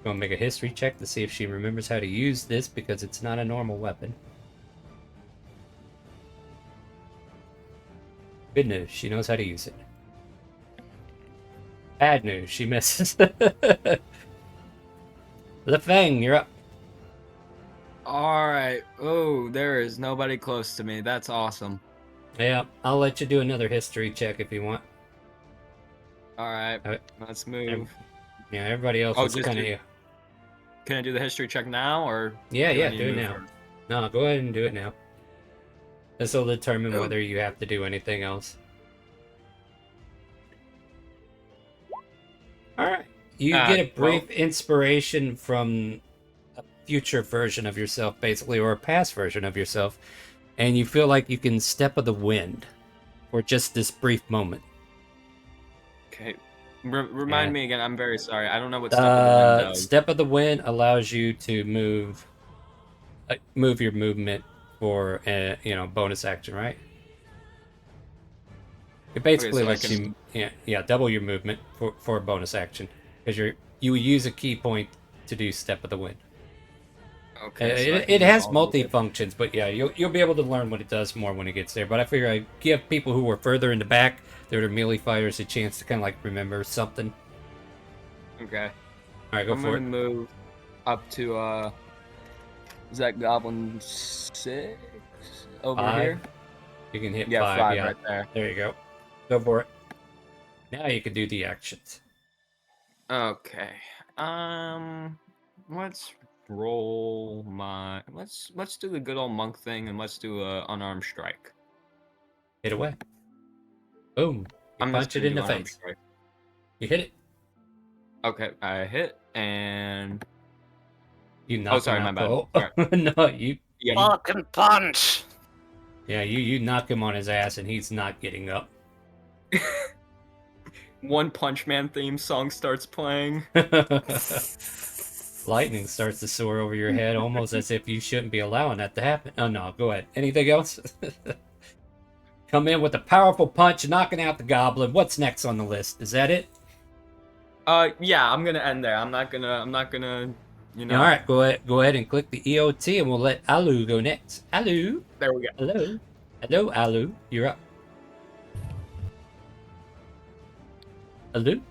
Gonna make a history check to see if she remembers how to use this because it's not a normal weapon. Good news, she knows how to use it. Bad news, she misses. LeFang, you're up. Alright. Oh, there is nobody close to me. That's awesome. Yeah, I'll let you do another history check if you want. Alright, let's move. Yeah, everybody else is kind of... Can I do the history check now, or... Yeah, do I yeah, need do to it move now. first? No, go ahead and do it now. This will determine whether you have to do anything else. Alright. You get a brief inspiration from a future version of yourself, basically, or a past version of yourself, and you feel like you can step of the wind for just this brief moment. Okay. Remind me again, I'm very sorry. I don't know what Step of the Wind does. Step of the Wind allows you to move your movement for bonus action, right? It basically lets you double your movement for a bonus action because you use a key point to do Step of the Wind. Okay. It has multi functions, but yeah, you'll be able to learn what it does more when it gets there. But I figure I give people who are further in the back, that are melee fighters, a chance to kind of like remember something. Okay. All right, go I'm for gonna it. move up to is that Goblin 6 over 5. here? You can hit Yeah, 5. 5 Yeah, right there. There you go. Go for it. Now you can do the actions. Okay. Let's roll my. Let's do the good old monk thing, and let's do a unarmed strike. Hit away. Boom. You I'm punch it in the face. Strike. You hit it. Okay, I hit and. You knock him my out. bad. Sorry. No, you. Yeah. Fucking punch. Yeah, you knock him on his ass, and he's not getting up. One Punch Man theme song starts playing. Lightning starts to soar over your head, almost as if you shouldn't be allowing that to happen. Oh no, go ahead. Anything else? Come in with a powerful punch, knocking out the goblin. What's next on the list? Is that it? Yeah, I'm gonna end there. I'm not gonna, you know. All right, go ahead and click the EOT, and we'll let Alu go next. Alu. There we go. Hello, Alu. You're up. Alu.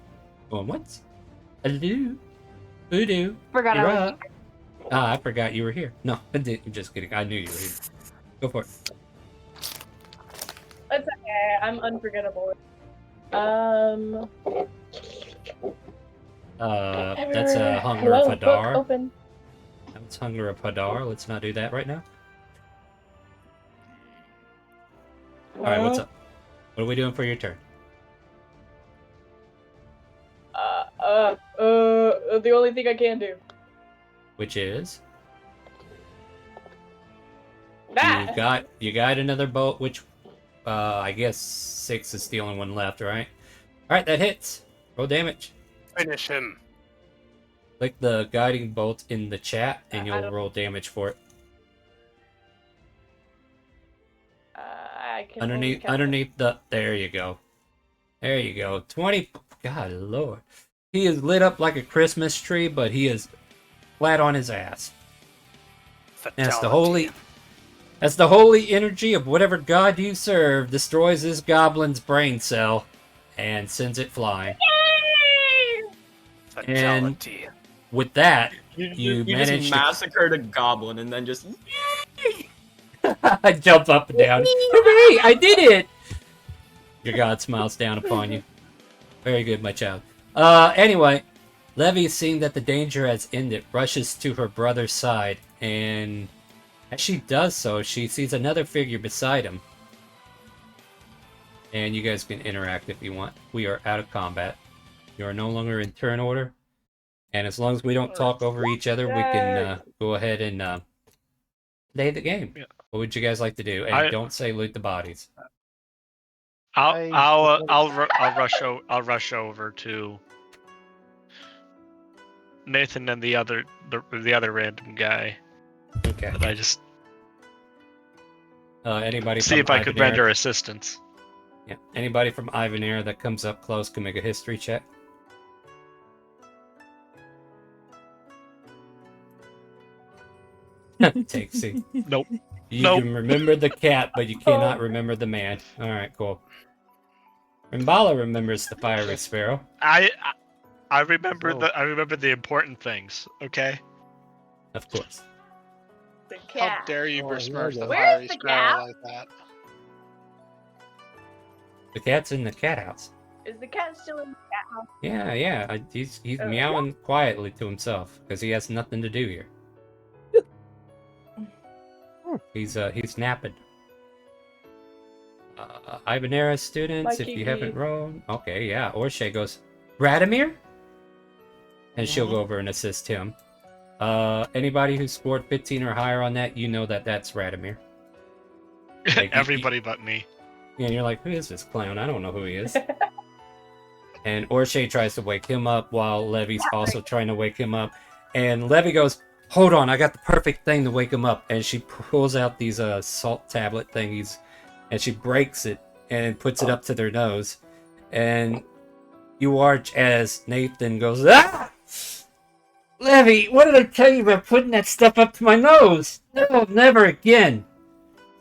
Going once. Alu. Voodoo. Forgot You're I was up. Ah, I forgot you were here. No, I'm just kidding. I knew you were here. Go for it. It's okay. I'm unforgettable. That's a Hunger of Hello, book Hadar. open. That's Hunger of Hadar. Let's not do that right now. All right, what's up? What are we doing for your turn? The only thing I can do. Which is That. you got another bolt. Which I guess 6 is the only one left, right? All right, that hits. Roll damage. Finish him. Click the guiding bolt in the chat, and I you'll don't- roll damage for it. I can Underneath the. There you go. There you go. 20. God lord. He is lit up like a Christmas tree, but he is flat on his ass. Fatality. And it's the As the holy energy of whatever god you serve destroys this goblin's brain cell and sends it flying. And Fatality. with that, You manage just to massacred a goblin and then just. I jump up and down. Hooray! I did it! Your god smiles down upon you. Very good, my child. Anyway, Levy, seeing that the danger has ended, rushes to her brother's side, and as she does so, she sees another figure beside him. And you guys can interact if you want. We are out of combat. You are no longer in turn order. And as long as we don't talk over each other, we can go ahead and play the game. Yeah. What would you guys like to do? And don't say loot the bodies. I'll rush over to Nathan and the other random guy. Okay. But I just anybody see from if I could Ivanera? render assistance. Yeah. Anybody from Ivanera that comes up close can make a history check. Takesy. Nope. You Nope. can remember the cat, but you cannot remember the man. All right, cool. Rimbala remembers the fiery sparrow. I remember the important things. Okay. Of course. The How cat. dare you Oh, besmirch yeah, the Where's fiery the sparrow cat? like that? The cat's in the cat house. Is the cat still in the cat house? Yeah. He's Oh. meowing quietly to himself because he has nothing to do here. He's napping. Ivanera students, My if you Kiki. haven't rolled, okay, yeah. Orshay goes, Radimir, and she'll go over and assist him. Anybody who scored 15 or higher on that, you know that that's Radimir. Like, Everybody but me. Yeah, and you're like, who is this clown? I don't know who he is. And Orshay tries to wake him up while Levy's also trying to wake him up. And Levy goes, hold on, I got the perfect thing to wake him up. And she pulls out these salt tablet thingies, and she breaks it and puts it up to their nose. And you watch as Nathan goes, ah! Levy, what did I tell you about putting that stuff up to my nose? No, never again.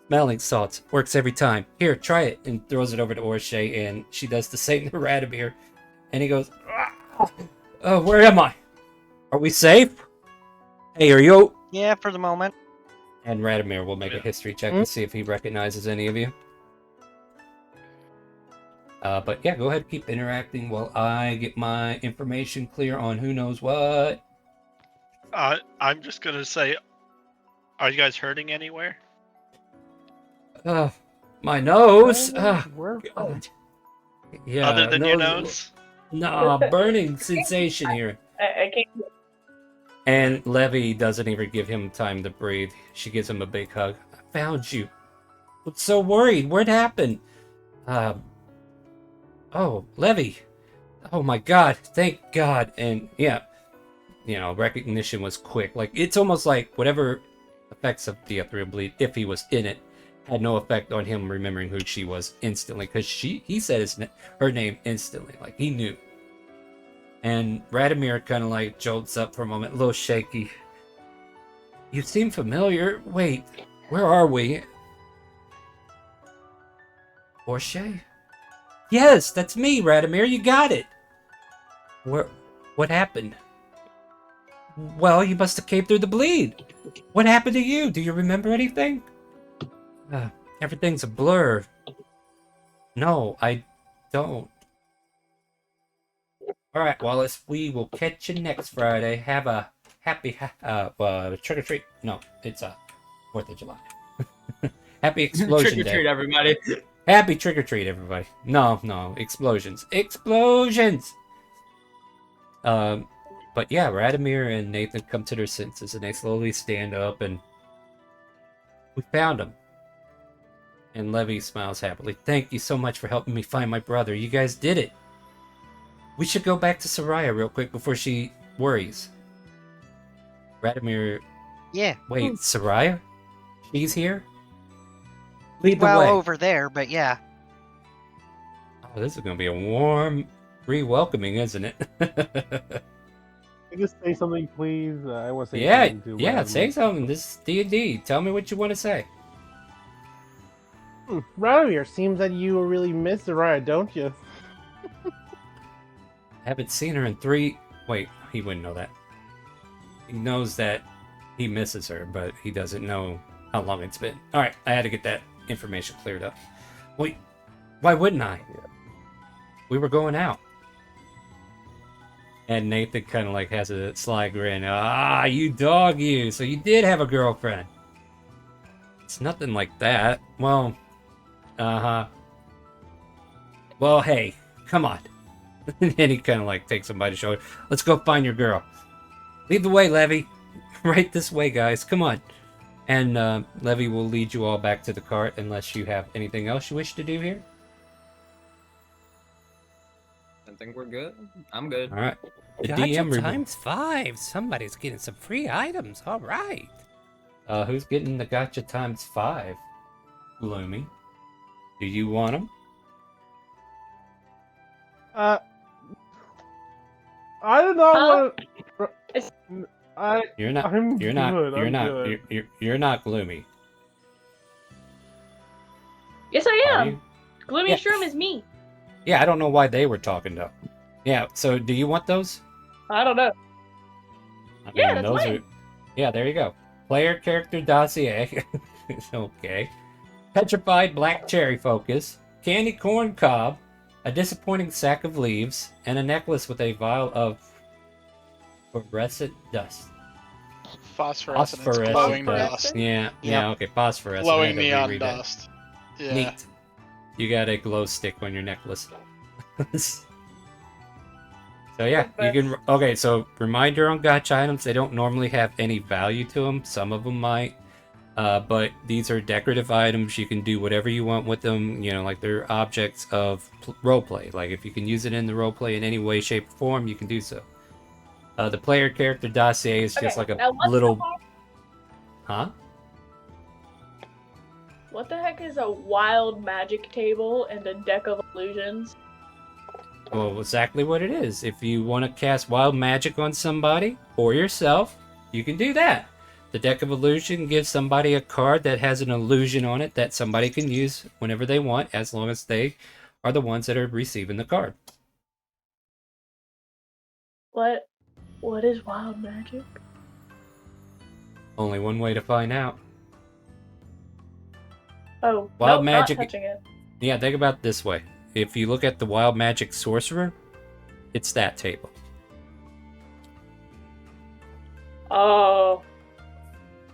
Smelling salts works every time. Here, try it. And throws it over to Orshay, and she does the same to Radimir. And he goes, oh, where am I? Are we safe? Hey, are you? Yeah, for the moment. And Radimir will make a history check to see if he recognizes any of you. But yeah, go ahead and keep interacting while I get my information clear on who knows what. I'm just gonna say, are you guys hurting anywhere? My nose. Where? God. Yeah. Other than your nose? Nah, burning sensation here. I can't. And Levy doesn't even give him time to breathe. She gives him a big hug. I found you. I'm so worried. What happened? Oh, Levy. Oh my God. Thank God. And yeah, recognition was quick. Like, it's almost like whatever effects of the Ethreal Bleed, if he was in it, had no effect on him remembering who she was instantly. Because he said her name instantly. Like, he knew. And Radimir kind of like jolts up for a moment, a little shaky. You seem familiar. Wait, where are we? Orshay? Yes, that's me, Radimir. You got it. What happened? Well, you must have came through the bleed. What happened to you? Do you remember anything? Everything's a blur. No, I don't. All right, Wallace, we will catch you next Friday. Have a happy trick-or-treat. No, it's 4th of July. Happy Explosion Day. Trick-or-treat, everybody. Happy trick-or-treat, everybody. No, explosions. Explosions! But yeah, Radimir and Nathan come to their senses, and they slowly stand up, and we found him. And Levy smiles happily. Thank you so much for helping me find my brother. You guys did it. We should go back to Soraya real quick before she worries. Radimir... Yeah. Wait, Soraya? She's here? Lead the Well, way. over there, but yeah. Oh, this is going to be a warm re-welcoming, isn't it? Can you just say something, please? I want to say Yeah, something to yeah, Radimir. say something. This is D&D. Tell me what you want to say. Radomir, seems that you really miss Zaraya, don't you? Haven't seen her in 3... Wait, he wouldn't know that. He knows that he misses her, but he doesn't know how long it's been. Alright, I had to get that information cleared up. Wait, why wouldn't I? We were going out. And Nathan kind of like has a sly grin. Ah, you dog you. So you did have a girlfriend. It's nothing like that. Well, uh-huh. Well, hey, come on. And he kind of like takes him by the shoulder. Let's go find your girl. Lead the way, Levy. Right this way, guys. Come on. And Levy will lead you all back to the cart unless you have anything else you wish to do here. I think we're good. I'm good. All right. The Gotcha DM times 5. Somebody's getting some free items. All right. Who's getting the gotcha times 5? Gloomy. Do you want them? I do not want to. You're not. I'm You're not. good, You're I'm not. good. You're not gloomy. Yes, I Are am. you? Gloomy Yeah. Shroom is me. Yeah, I don't know why they were talking though. Yeah. So, do you want those? I don't know. I Yeah, mean, that's those mine. are. Yeah, there you go. Player character dossier. Okay. Petrified black cherry focus, candy corn cob, a disappointing sack of leaves, and a necklace with a vial of fluorescent dust. Phosphorescent. It's glowing dust. Yeah, yeah, okay, phosphorescent. I Glowing had to neon reread that. dust. Yeah. Neat. You got a glow stick on your necklace. So yeah, you can. Okay, so reminder on gotcha items, they don't normally have any value to them. Some of them might, but these are decorative items. You can do whatever you want with them. You know, like they're objects of roleplay. Like if you can use it in the roleplay in any way, shape, or form, you can do so. The player character dossier is just like a now what little. the heck- Huh? What the heck is a wild magic table and a deck of illusions? Well, exactly what it is. If you want to cast wild magic on somebody or yourself, you can do that. The deck of illusion gives somebody a card that has an illusion on it that somebody can use whenever they want, as long as they are the ones that are receiving the card. What is wild magic? Only one way to find out. Oh, Wild nope, magic. not touching it. Yeah, think about it this way. If you look at the wild magic sorcerer, it's that table. Oh.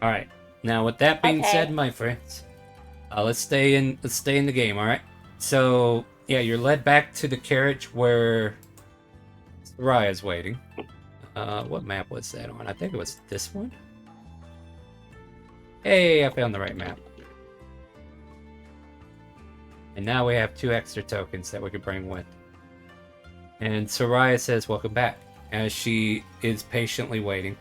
All right. Now, with that being Okay. said, my friends, let's stay in the game. All right. So yeah, you're led back to the carriage where Raya's waiting. What map was that on? I think it was this one. Hey, I found the right map. And now we have 2 extra tokens that we could bring with. And Soraya says, welcome back, as she is patiently waiting.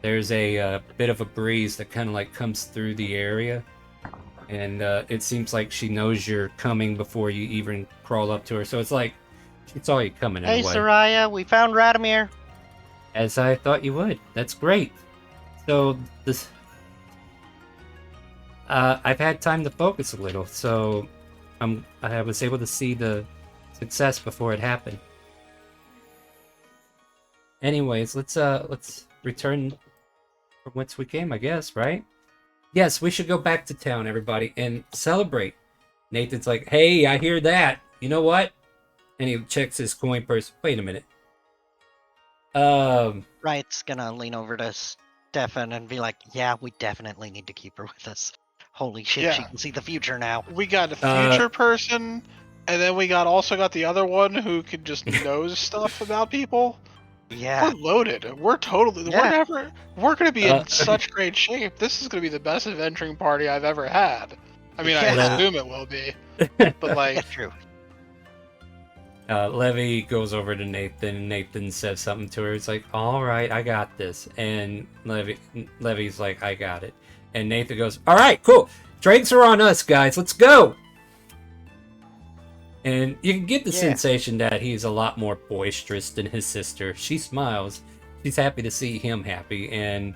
There's a bit of a breeze that kind of like comes through the area. And it seems like she knows you're coming before you even crawl up to her. So it's like, she saw you coming in Hey, a way. Soraya, we found Radomir. As I thought you would. That's great. So this... I've had time to focus a little, so I was able to see the success before it happened. Anyways, let's return from whence we came, I guess, right? Yes, we should go back to town, everybody, and celebrate. Nathan's like, hey, I hear that. You know what? And he checks his coin purse. Wait a minute. Right's gonna lean over to Stefan and be like, yeah, we definitely need to keep her with us. Holy shit, she Yeah. can see the future now. We got a future person, and then we also got the other one who could just knows stuff about people. Yeah. We're loaded. We're totally. Yeah. We're gonna be in such great shape. This is gonna be the best adventuring party I've ever had. I mean, I Yeah. assume it will be, but like, True. Levy goes over to Nathan, and Nathan says something to her. It's like, all right, I got this. And Levy's like, I got it. And Nathan goes, all right, cool. Drinks are on us, guys. Let's go. And you can get the sensation that he's a lot more boisterous than his sister. She smiles. She's happy to see him happy. And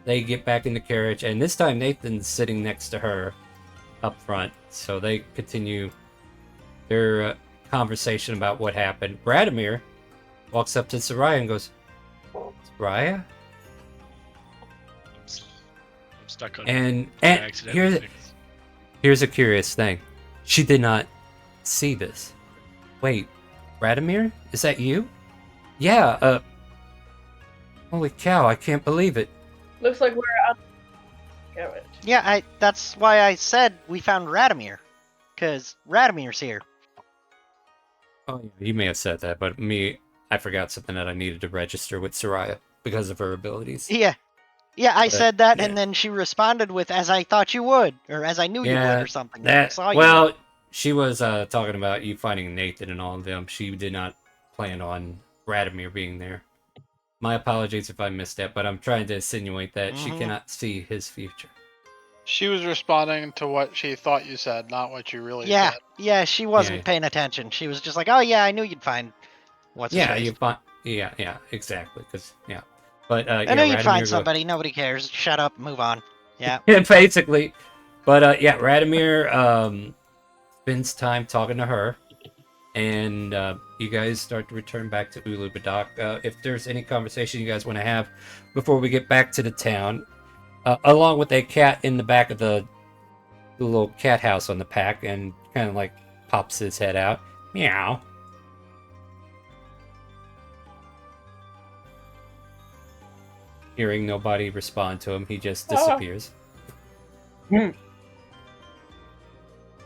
they get back in the carriage, and this time Nathan's sitting next to her up front, so they continue their conversation about what happened. Radimir walks up to Soraya and goes, Soraya? I'm stuck on And accident. here's a curious thing. She did not see this. Wait, Radimir? Is that you? Yeah, holy cow, I can't believe it. Looks like we're up. Carriage. Yeah, that's why I said we found Radimir. Because Radimir's here. Oh, yeah, you may have said that, but I forgot something that I needed to register with Soraya because of her abilities. Yeah. Yeah, I said that, yeah. and then she responded with, as I thought you would, or as I knew you would, or something. I saw you well, would. she was talking about you finding Nathan and all of them. She did not plan on Radimir being there. My apologies if I missed that, but I'm trying to insinuate that she cannot see his future. She was responding to what she thought you said, not what you really Yeah, said. yeah, she wasn't paying attention. She was just like, oh yeah, I knew you'd find what's his face. Yeah, exactly. Because but I yeah, knew you'd find Radimir somebody. Nobody cares. Shut up. Move on. Yeah. basically. But yeah, Radimir spends time talking to her, and you guys start to return back to Ulu Badak. If there's any conversation you guys want to have before we get back to the town, along with a cat in the back of the little cat house on the pack, and kind of like pops his head out, meow. Hearing nobody respond to him, he just disappears. Wait,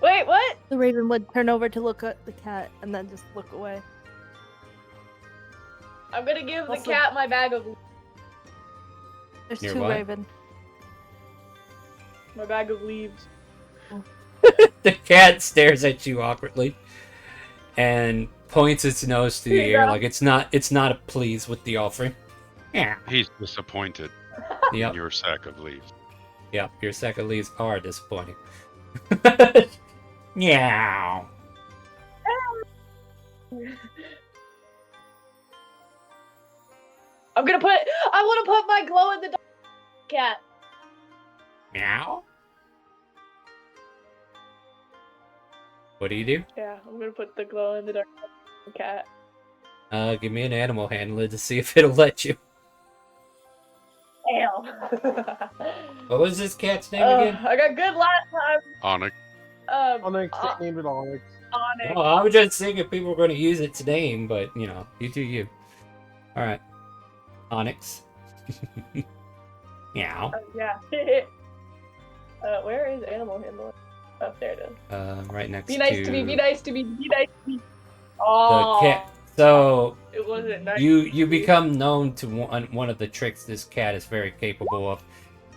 what? The raven would turn over to look at the cat and then just look away. I'm gonna give the cat my bag of. There's Your two what? raven. My bag of leaves. The cat stares at you awkwardly and points its nose to the air like it's not pleased with the offering. Yeah. He's disappointed Yep. in your sack of leaves. Yep, your sack of leaves are disappointing. Meow. I want to put my glow in the dark cat. Meow. What do you do? Yeah, I'm gonna put the glow in the dark cat. Give me an animal handler to see if it'll let you. Damn. What was this cat's name again? I got good last time. Onyx. Onyx, named it Onyx. Onyx. Oh, I was just thinking people were going to use its name, but you do you. All right, Onyx. Meow. Yeah. Where is animal handler? Oh, there it is. Right next Be nice to me. Be nice to me. Be nice to me. Oh. The cat. So It wasn't nice. you become known to one of the tricks this cat is very capable of.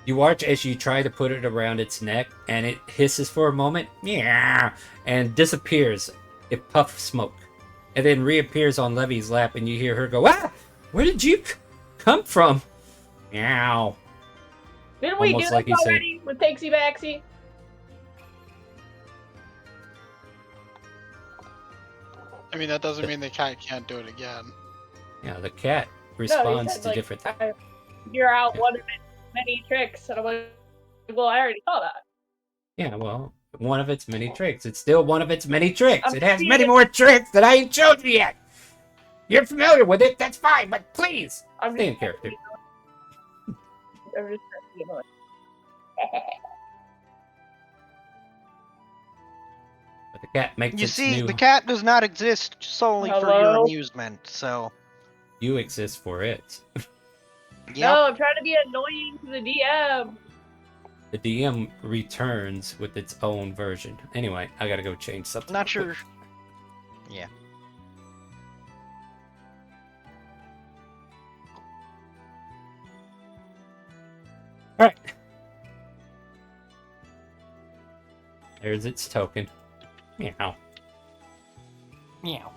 You watch as you try to put it around its neck, and it hisses for a moment, meow, and disappears. It puffs smoke, and then reappears on Levy's lap, and you hear her go, "Ah, where did you come from?" Meow. Didn't we Almost do like this he said- already with Takesy Backsy? I mean, that doesn't mean the cat can't do it again. Yeah, the cat No, he responds said, to like, different things. Figure out one of its many tricks, and I'm like, well, I already saw that. Yeah, well, one of its many tricks. It's still one of its many tricks. I'm It has seeing many it. more tricks that I ain't showed you yet. You're familiar with it, that's fine, but please I'm stay in character. I'm just trying to be annoying. But the cat makes You its see, new... the cat does not exist solely for your Hello? amusement, so. You exist for it. No, I'm trying to be annoying to the DM. The DM returns with its own version. Anyway, I gotta go change something. Not sure. Yeah. Alright. There's its token. Meow. Meow.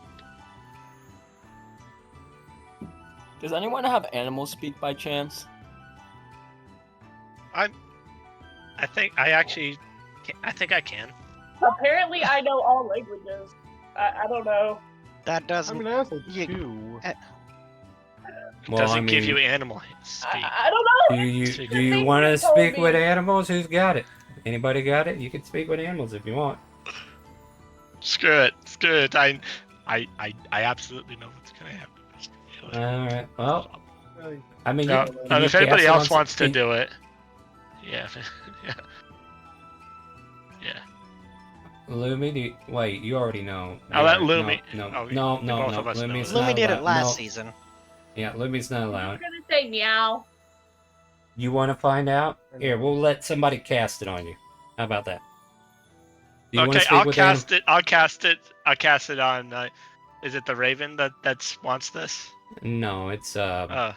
Does anyone have animal speak by chance? I think I think I can. Apparently, I know all languages. I don't know. That doesn't. I mean, I also do. Well, doesn't I give mean, you animal speak. I don't know. do you want to just told speak with me. animals? Who's got it? Anybody got it? You can speak with animals if you want. Screw it. Screw it. I absolutely know what's gonna happen. All right. Well, I mean, No, can you if anybody cast it else on wants to can- do it, yeah, yeah, yeah. Lumi, wait, you already know. I'll let Yeah, Lumi. No, Oh, no, the no, both no. of us know Lumi's it. not Lumi did it allowed. last No. season. Yeah, Lumi's not I'm allowed. gonna say meow. You want to find out? Here, we'll let somebody cast it on you. How about that? Do you want Okay, to speak I'll with cast it. I'll cast it. I'll cast it on. Is it the Raven that wants this? No, it's What?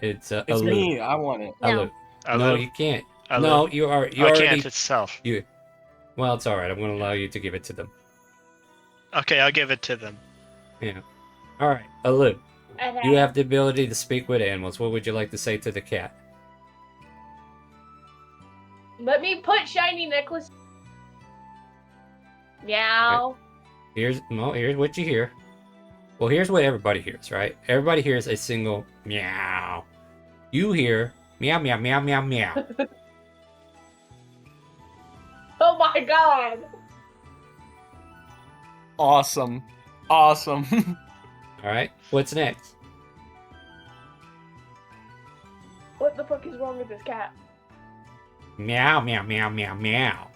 it's It's Alu. me. I want it. Alu. Alu? No, you can't. Alu? No, you Oh, it already. can't itself. You. Well, it's all right. I'm going to allow you to give it to them. Okay, I'll give it to them. Yeah. All right, Alu. Okay. You have the ability to speak with animals. What would you like to say to the cat? Let me put shiny necklace. Meow. Here's what you hear. Well, here's what everybody hears, right? Everybody hears a single meow. You hear meow, meow, meow, meow, meow. Oh my god. Awesome. Awesome. All right. What's next? What the fuck is wrong with this cat? Meow, meow, meow, meow, meow.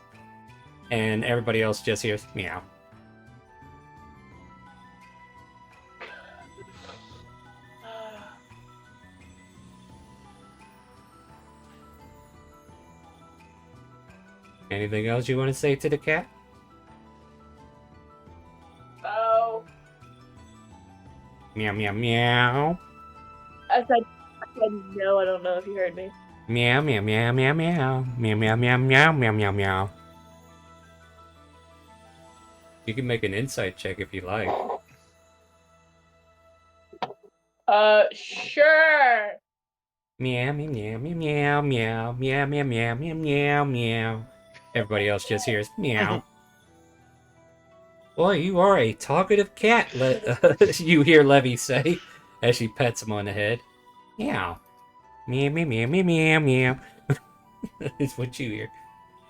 And everybody else just hears meow. Anything else you want to say to the cat? Oh. Meow, meow, meow. I said no, I don't know if you heard me. Meow, meow, meow, meow, meow. Meow, meow, meow, meow, meow, meow, meow. You can make an insight check if you like. Sure. Meow, meow, meow, meow, meow, meow, meow, meow, meow, meow, meow, meow. Everybody else just hears meow. Boy, you are a talkative cat, you hear Levy say, as she pets him on the head. Meow. Meow, meow, meow, meow, meow, meow. Is what you hear.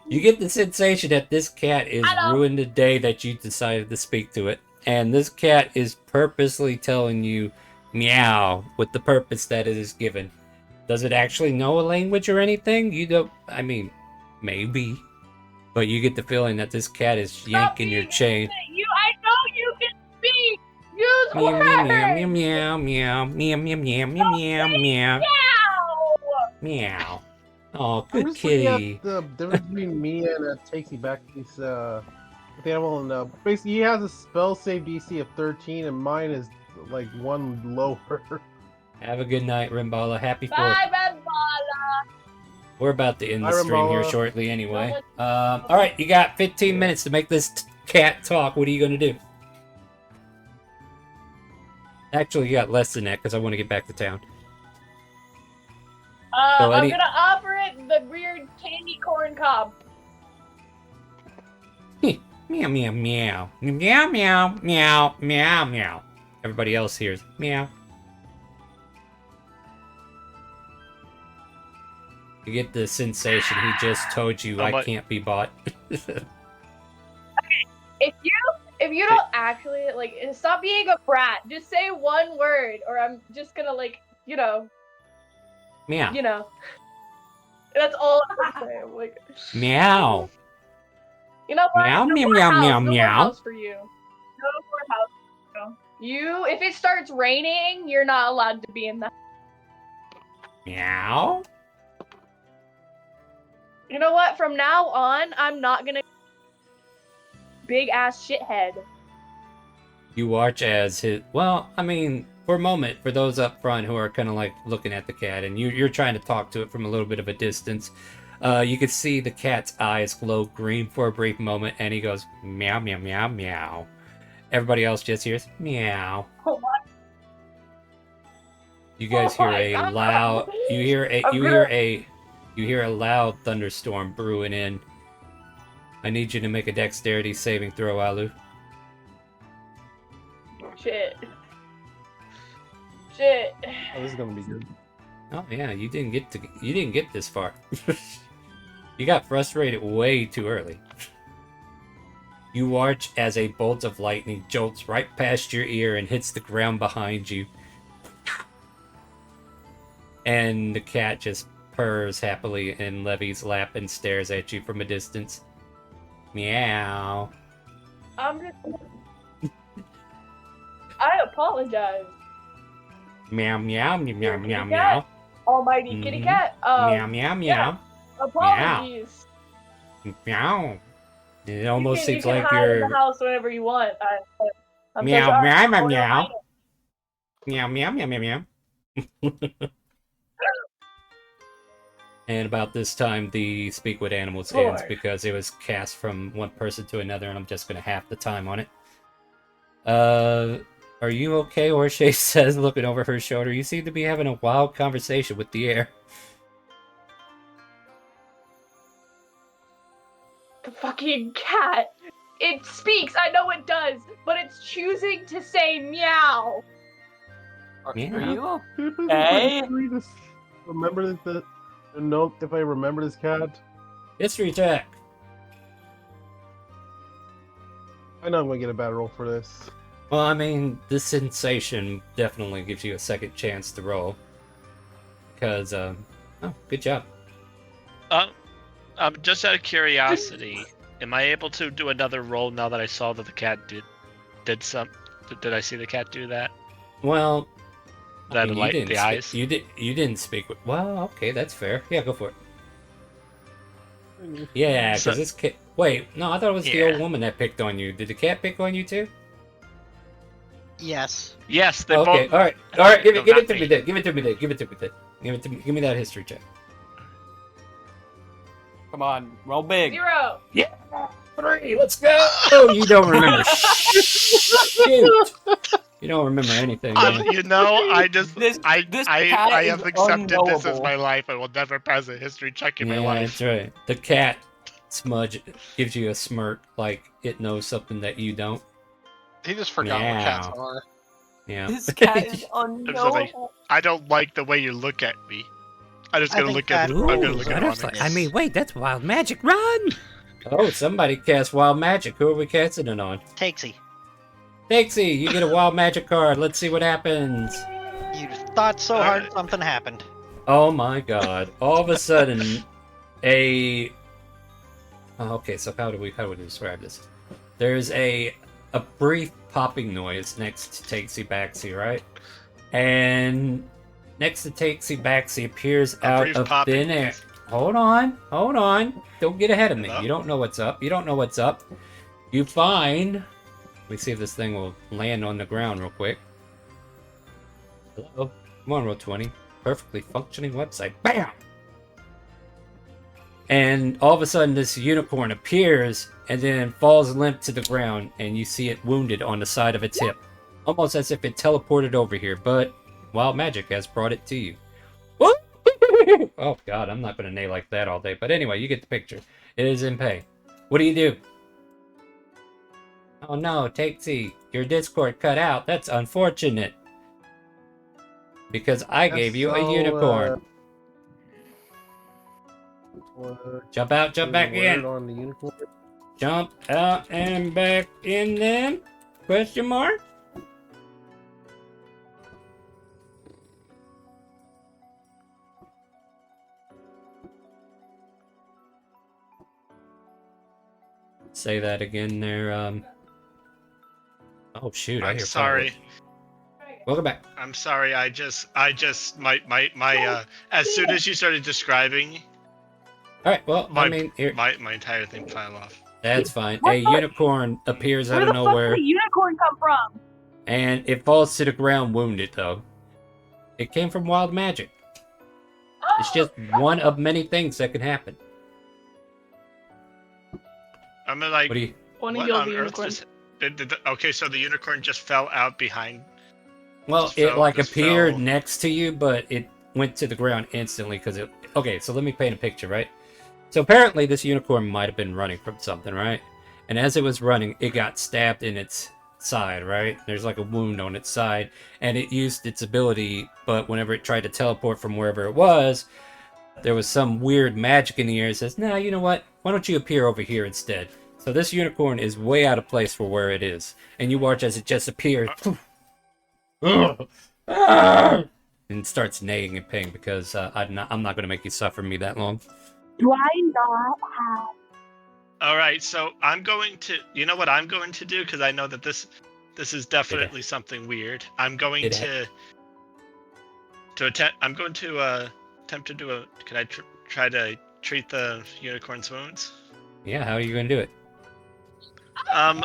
You get the sensation that this cat is ruined the day that you decided to speak to it. And this cat is purposely telling you meow with the purpose that it is given. Does it actually know a language or anything? You don't, I mean, maybe. But you get the feeling that this cat is yanking your chain. I know you can speak. Use Meow, words. meow, meow, meow, meow, meow, meow, meow, meow, meow, meow. Oh, I'm good just looking kitty. at the difference between me and Takesy back. He's the animal, and basically he has a spell save DC of 13, and mine is like one lower. Have a good night, Rimbala. Happy 4th. Bye, Rambala. We're about to end the Bye, stream here Rimbala. shortly anyway. All right, you got 15 minutes to make this cat talk. What are you going to do? Actually, you got less than that because I want to get back to town. So I'm gonna operate the weird candy corn cob. Meow, meow, meow. Meow, meow, meow, meow, meow. Everybody else hears meow. You get the sensation he just told you I can't be bought. If you don't actually stop being a brat. Just say one word, or I'm just gonna Meow. That's all I'm gonna say. I'm like, Meow. you know what? Meow, No meow, more meow, house, meow, no more meow. house for you. No more house. For you, if it starts raining, you're not allowed to be in the. Meow. You know what? From now on, I'm not gonna. Big ass shithead. You watch as his. Well, I mean, for a moment, for those up front who are kind of like looking at the cat, and you're trying to talk to it from a little bit of a distance, you can see the cat's eyes glow green for a brief moment, and he goes meow, meow, meow, meow. Everybody else just hears meow. Oh my. You guys hear a loud. You hear a loud thunderstorm brewing in. I need you to make a dexterity saving throw, Alu. Shit. Shit. Oh, this is gonna be good. Oh yeah, you didn't get this far. You got frustrated way too early. You watch as a bolt of lightning jolts right past your ear and hits the ground behind you. And the cat just purrs happily in Levy's lap and stares at you from a distance. Meow. I'm just. I apologize. Meow meow meow meow meow Kitty meow. cat. Almighty kitty Mhm. cat. Meow meow meow. Apologies. Meow. It You almost can seems hide like in you're the house whenever you want. I'm so meow sorry. meow meow Oh, no, meow. I know. Meow meow meow meow meow. And about this time, the Speak with Animals ends Lord. because it was cast from one person to another, and I'm just gonna half the time on it. Are you okay? Orshay says, looking over her shoulder. You seem to be having a wild conversation with the air. The fucking cat. It speaks. I know it does, but it's choosing to say meow. Are Yeah. you Can you please okay? remember this? Note if I remember this cat. History check. I know I'm gonna get a bad roll for this. Well, I mean, this sensation definitely gives you a second chance to roll. Because, oh, good job. Just out of curiosity, am I able to do another roll now that I saw that the cat did some? Did I see the cat do that? Well, That you light didn't the eyes. You didn't speak with. Well, okay, that's fair. Yeah, go for it. Yeah, because So- this cat. Wait, no, I thought it was the Yeah. old woman that picked on you. Did the cat pick on you too? Yes. Yes, they Okay, both. all right. Give No, it not to me me. then. Give it to me then. Give it to me then. Give me that history check. Come on, roll big. 0. Yeah, 3. Let's go. Oh, you don't remember. Shoot. You don't remember anything. Man. You know, I just This I cat have is accepted this as unknowable. my life. I will never pass a history check in my Yeah, life. that's right. The cat smudge gives you a smirk, like it knows something that you don't. He just forgot what cats Meow. are. Yeah. This cat is I'm just like, unknowable. I don't like the way you look at me. I'm just I gonna think look at. that- I'm gonna Ooh, look at butterfly. Onyx. I mean, wait, that's wild magic. Run! Oh, somebody cast wild magic. Who are we casting it on? Takesy. Dixie, you get a wild magic card. Let's see what happens. You thought so hard, something happened. Oh my god. All of a sudden, a... Oh, okay, so how do we describe this? There's a brief popping noise next to Takesy Baxy, right? And next to Takesy Baxy appears out brief of popping thin air. noise. Hold on. Don't get ahead of me. Hello? You don't know what's up. You find... Let me see if this thing will land on the ground real quick. Hello? Come on, Roll20. Perfectly functioning website. BAM! And all of a sudden, this unicorn appears and then falls limp to the ground, and you see it wounded on the side of its hip. Almost as if it teleported over here, but wild magic has brought it to you. Oh god, I'm not going to neigh like that all day. But anyway, you get the picture. It is in pay. What do? Oh no, Takesy, your Discord cut out. That's unfortunate. Because I gave you a unicorn. Jump out, jump back in. On the unicorn. Jump out and back in then? Question mark? Say that again there, Oh shoot, I I'm hear sorry. fireworks. Welcome back. I'm sorry. I just my as soon as you started describing, Alright, well, my I mean, here, my entire thing fell off. that's fine. What A the- unicorn appears out Where of the fuck nowhere, did the unicorn come from? and it falls to the ground wounded, though. It came from wild magic. It's just one of many things that can happen. I'm like, What do you... One what of on the earth unicorn. just? Okay, so the unicorn just fell out behind. Well, Just it fell- like just appeared fell. next to you, but it went to the ground instantly because it... Okay, so let me paint a picture, right? So apparently this unicorn might have been running from something, right? And as it was running, it got stabbed in its side, right? There's like a wound on its side, and it used its ability, but whenever it tried to teleport from wherever it was, there was some weird magic in the air that says, nah, you know what? Why don't you appear over here instead? So this unicorn is way out of place for where it is. And you watch as it just appears. And starts neighing in pain because I'm not going to make you suffer me that long. Do I not have? All right, so I'm going to. You know what I'm going to do, because I know that this is definitely something weird. I'm going to attempt. I'm going to attempt to do a. Can I try to treat the unicorn's wounds? Yeah, how are you going to do it? I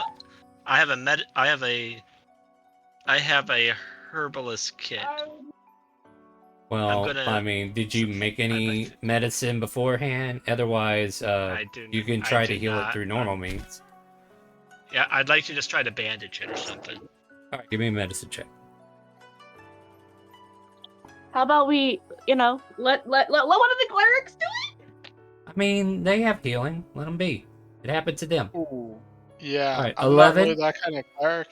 have a herbalist kit. Well, I mean, did you make any medicine beforehand? Otherwise, you can try to heal it through normal means. Yeah, I'd like to just try to bandage it or something. All right, give me a medicine check. How about we, let one of the clerics do it? I mean, they have healing. Let them be. It happened to them. Ooh. Yeah. All right, I'm 11. not really that kind of cleric.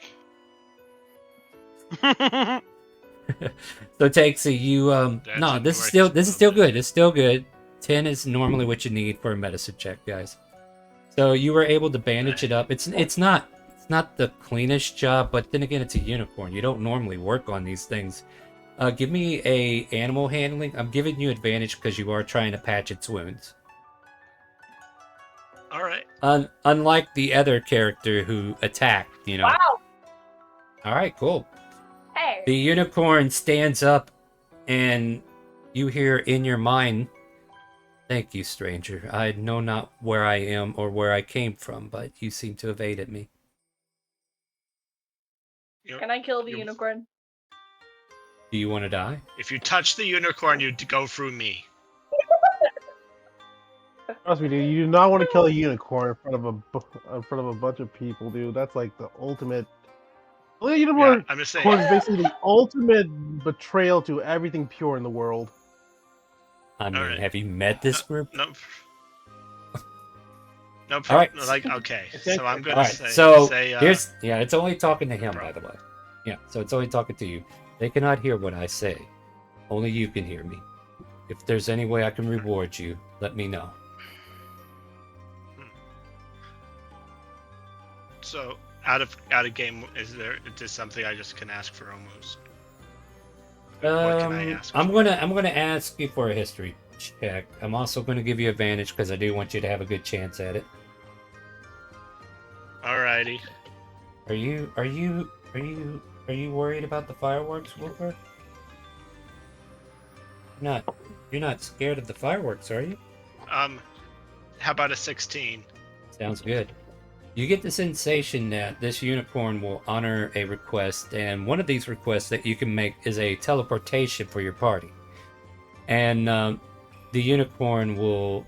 So Takesy, you no, this is still good. It's still good. 10 is normally what you need for a medicine check, guys. So you were able to bandage it up. It's not the cleanest job, but then again, it's a unicorn. You don't normally work on these things. Give me a animal handling. I'm giving you advantage because you are trying to patch its wounds. All right. Unlike the other character who attacked, Wow. All right, cool. Hey. The unicorn stands up, and you hear in your mind, "Thank you, stranger. I know not where I am or where I came from, but you seem to have aided me." Can I kill the unicorn? Do you want to die? If you touch the unicorn, you go through me. Trust me, dude. You do not want to kill a unicorn in front of a bunch of people, dude. That's like the ultimate. Well, unicorn I'm just saying. is basically the ultimate betrayal to everything pure in the world. I mean, have you met this group? No. No. All right. Okay. So I'm gonna All right. say. So say, here's it's only talking to him, by the way. Yeah. So it's only talking to you. They cannot hear what I say. Only you can hear me. If there's any way I can reward you, let me know. So out of game, is this something I just can ask for almost? What can I ask? I'm gonna ask you for a history check. I'm also gonna give you advantage because I do want you to have a good chance at it. Alrighty. Are you worried about the fireworks, Wilbur? You're not scared of the fireworks, are you? How about a 16? Sounds good. You get the sensation that this unicorn will honor a request, and one of these requests that you can make is a teleportation for your party. And the unicorn will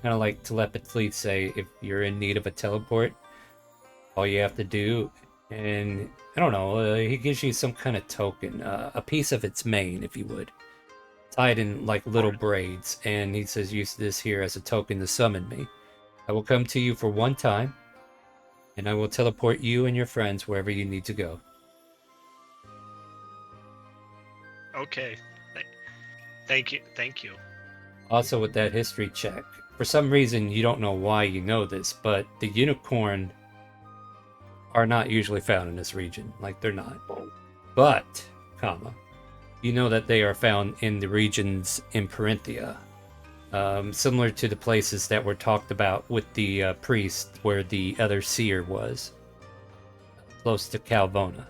kind of like telepathically say, if you're in need of a teleport, all you have to do, and I don't know, he gives you some kind of token, a piece of its mane, if you would, tied in like little braids, and he says, use this here as a token to summon me. I will come to you for one time, and I will teleport you and your friends wherever you need to go. Okay. Thank you. Also, with that history check, for some reason you don't know why you know this, but the unicorn are not usually found in this region. Like, they're not. But, you know that they are found in the regions in Parenthia. Similar to the places that were talked about with the priest where the other seer was. Close to Calvona.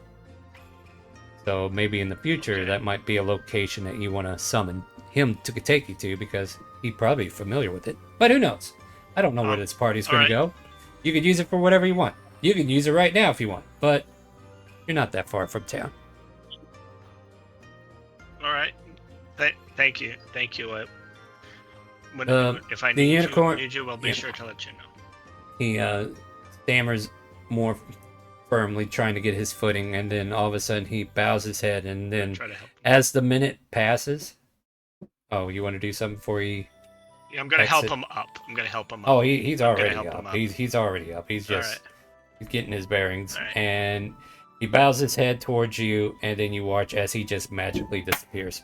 So maybe in the future that might be a location that you want to summon him to take you to, because he'd probably be familiar with it. But who knows? I don't know where this party's going to go. You could use it for whatever you want. You can use it right now if you want, but you're not that far from town. All right. Thank you. If I the unicorn, need you, we'll be sure to let you know. He stammers more firmly, trying to get his footing, and then all of a sudden he bows his head, and then as the minute passes... Oh, you want to do something before he... Yeah, I'm going to help him up. Oh, he's already up. He's already up. He's just... He's getting his bearings. And He bows his head towards you, and then you watch as he just magically disappears.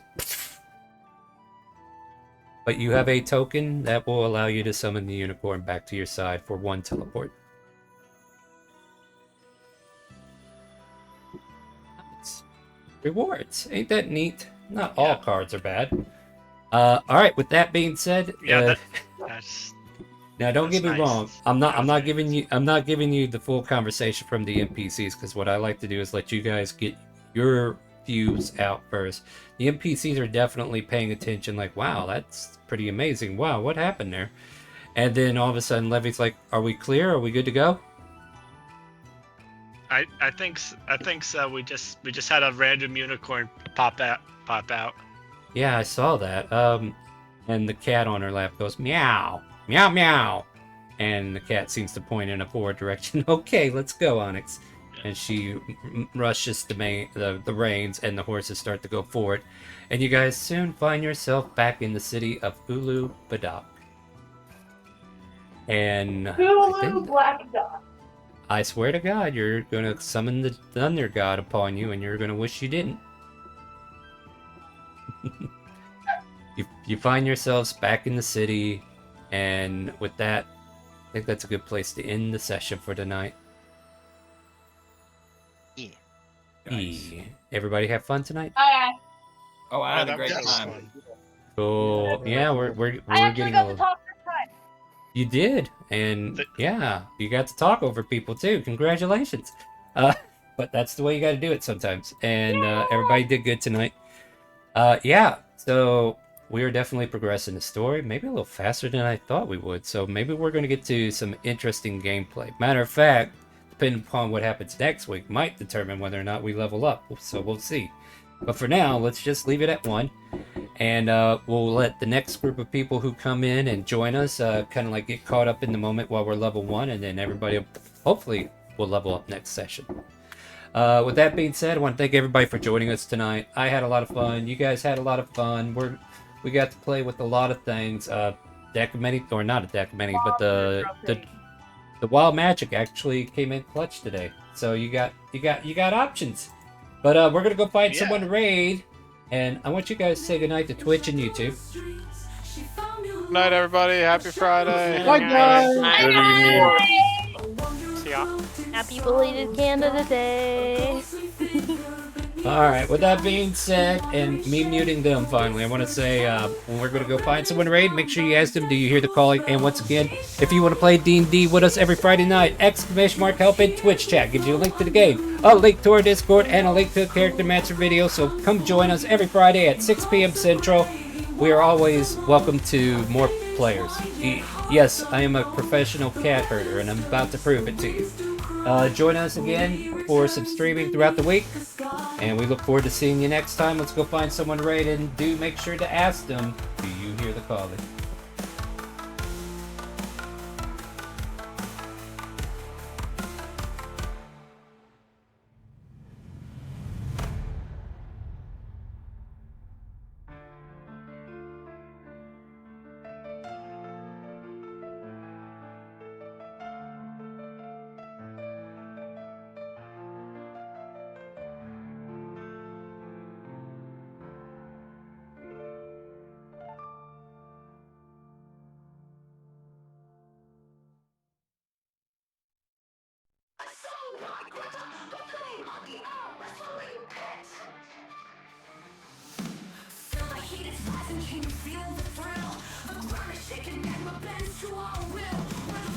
But you have a token that will allow you to summon the unicorn back to your side for 1 teleport. Rewards. Ain't that neat? Not all cards are bad. Alright, with that being said, that's now don't get me nice. wrong. I'm not giving you the full conversation from the NPCs, because what I like to do is let you guys get your views out first. The NPCs are definitely paying attention, like, wow, that's pretty amazing. Wow, what happened there? And then all of a sudden Levy's like, are we clear? Are we good to go? I think so. We just had a random unicorn pop out. Yeah, I saw that. And the cat on her lap goes, meow, meow, meow. And the cat seems to point in a forward direction. Okay, let's go, Onyx. And she rushes the reins, and the horses start to go forward. And you guys soon find yourself back in the city of Ulu Badak. And Black Dot. I swear to God, you're going to summon the Thunder God upon you, and you're going to wish you didn't. You find yourselves back in the city, and with that, I think that's a good place to end the session for tonight. Yeah. Nice. Everybody have fun tonight? Oh, I had a that great was time. fun. Cool. Yeah, we're I actually getting got a to talk this time. You did, and yeah, you got to talk over people too. Congratulations. But that's the way you got to do it sometimes. And everybody did good tonight. Yeah, so we are definitely progressing the story, maybe a little faster than I thought we would. So maybe we're going to get to some interesting gameplay. Matter of fact, depending upon what happens next week, might determine whether or not we level up. So we'll see. But for now, let's just leave it at 1. And we'll let the next group of people who come in and join us kind of like get caught up in the moment while we're level 1, and then everybody hopefully will level up next session. With that being said, I want to thank everybody for joining us tonight. I had a lot of fun. You guys had a lot of fun. We got to play with a lot of things. Deck of many, or not a deck of many, but the wild magic actually came in clutch today. So you got options. But we're gonna go find someone to raid, and I want you guys to say goodnight to Twitch and YouTube. Good night, everybody. Happy Friday. Bye, guys. Good evening. See ya. Happy belated Canada Day. Alright, with that being said, and me muting them finally, I want to say, when we're going to go find someone to raid, make sure you ask them, do you hear the calling? And once again, if you want to play D&D with us every Friday night, !help in Twitch chat gives you a link to the game, a link to our Discord, and a link to a Character Master video, so come join us every Friday at 6 p.m. Central. We are always welcome to more players. Yes, I am a professional cat herder, and I'm about to prove it to you. Join us again for some streaming throughout the week, and we look forward to seeing you next time. Let's go find someone to raid, and do make sure to ask them, do you hear the calling? Can you feel the thrill? The ground is shaking and my bends to our will.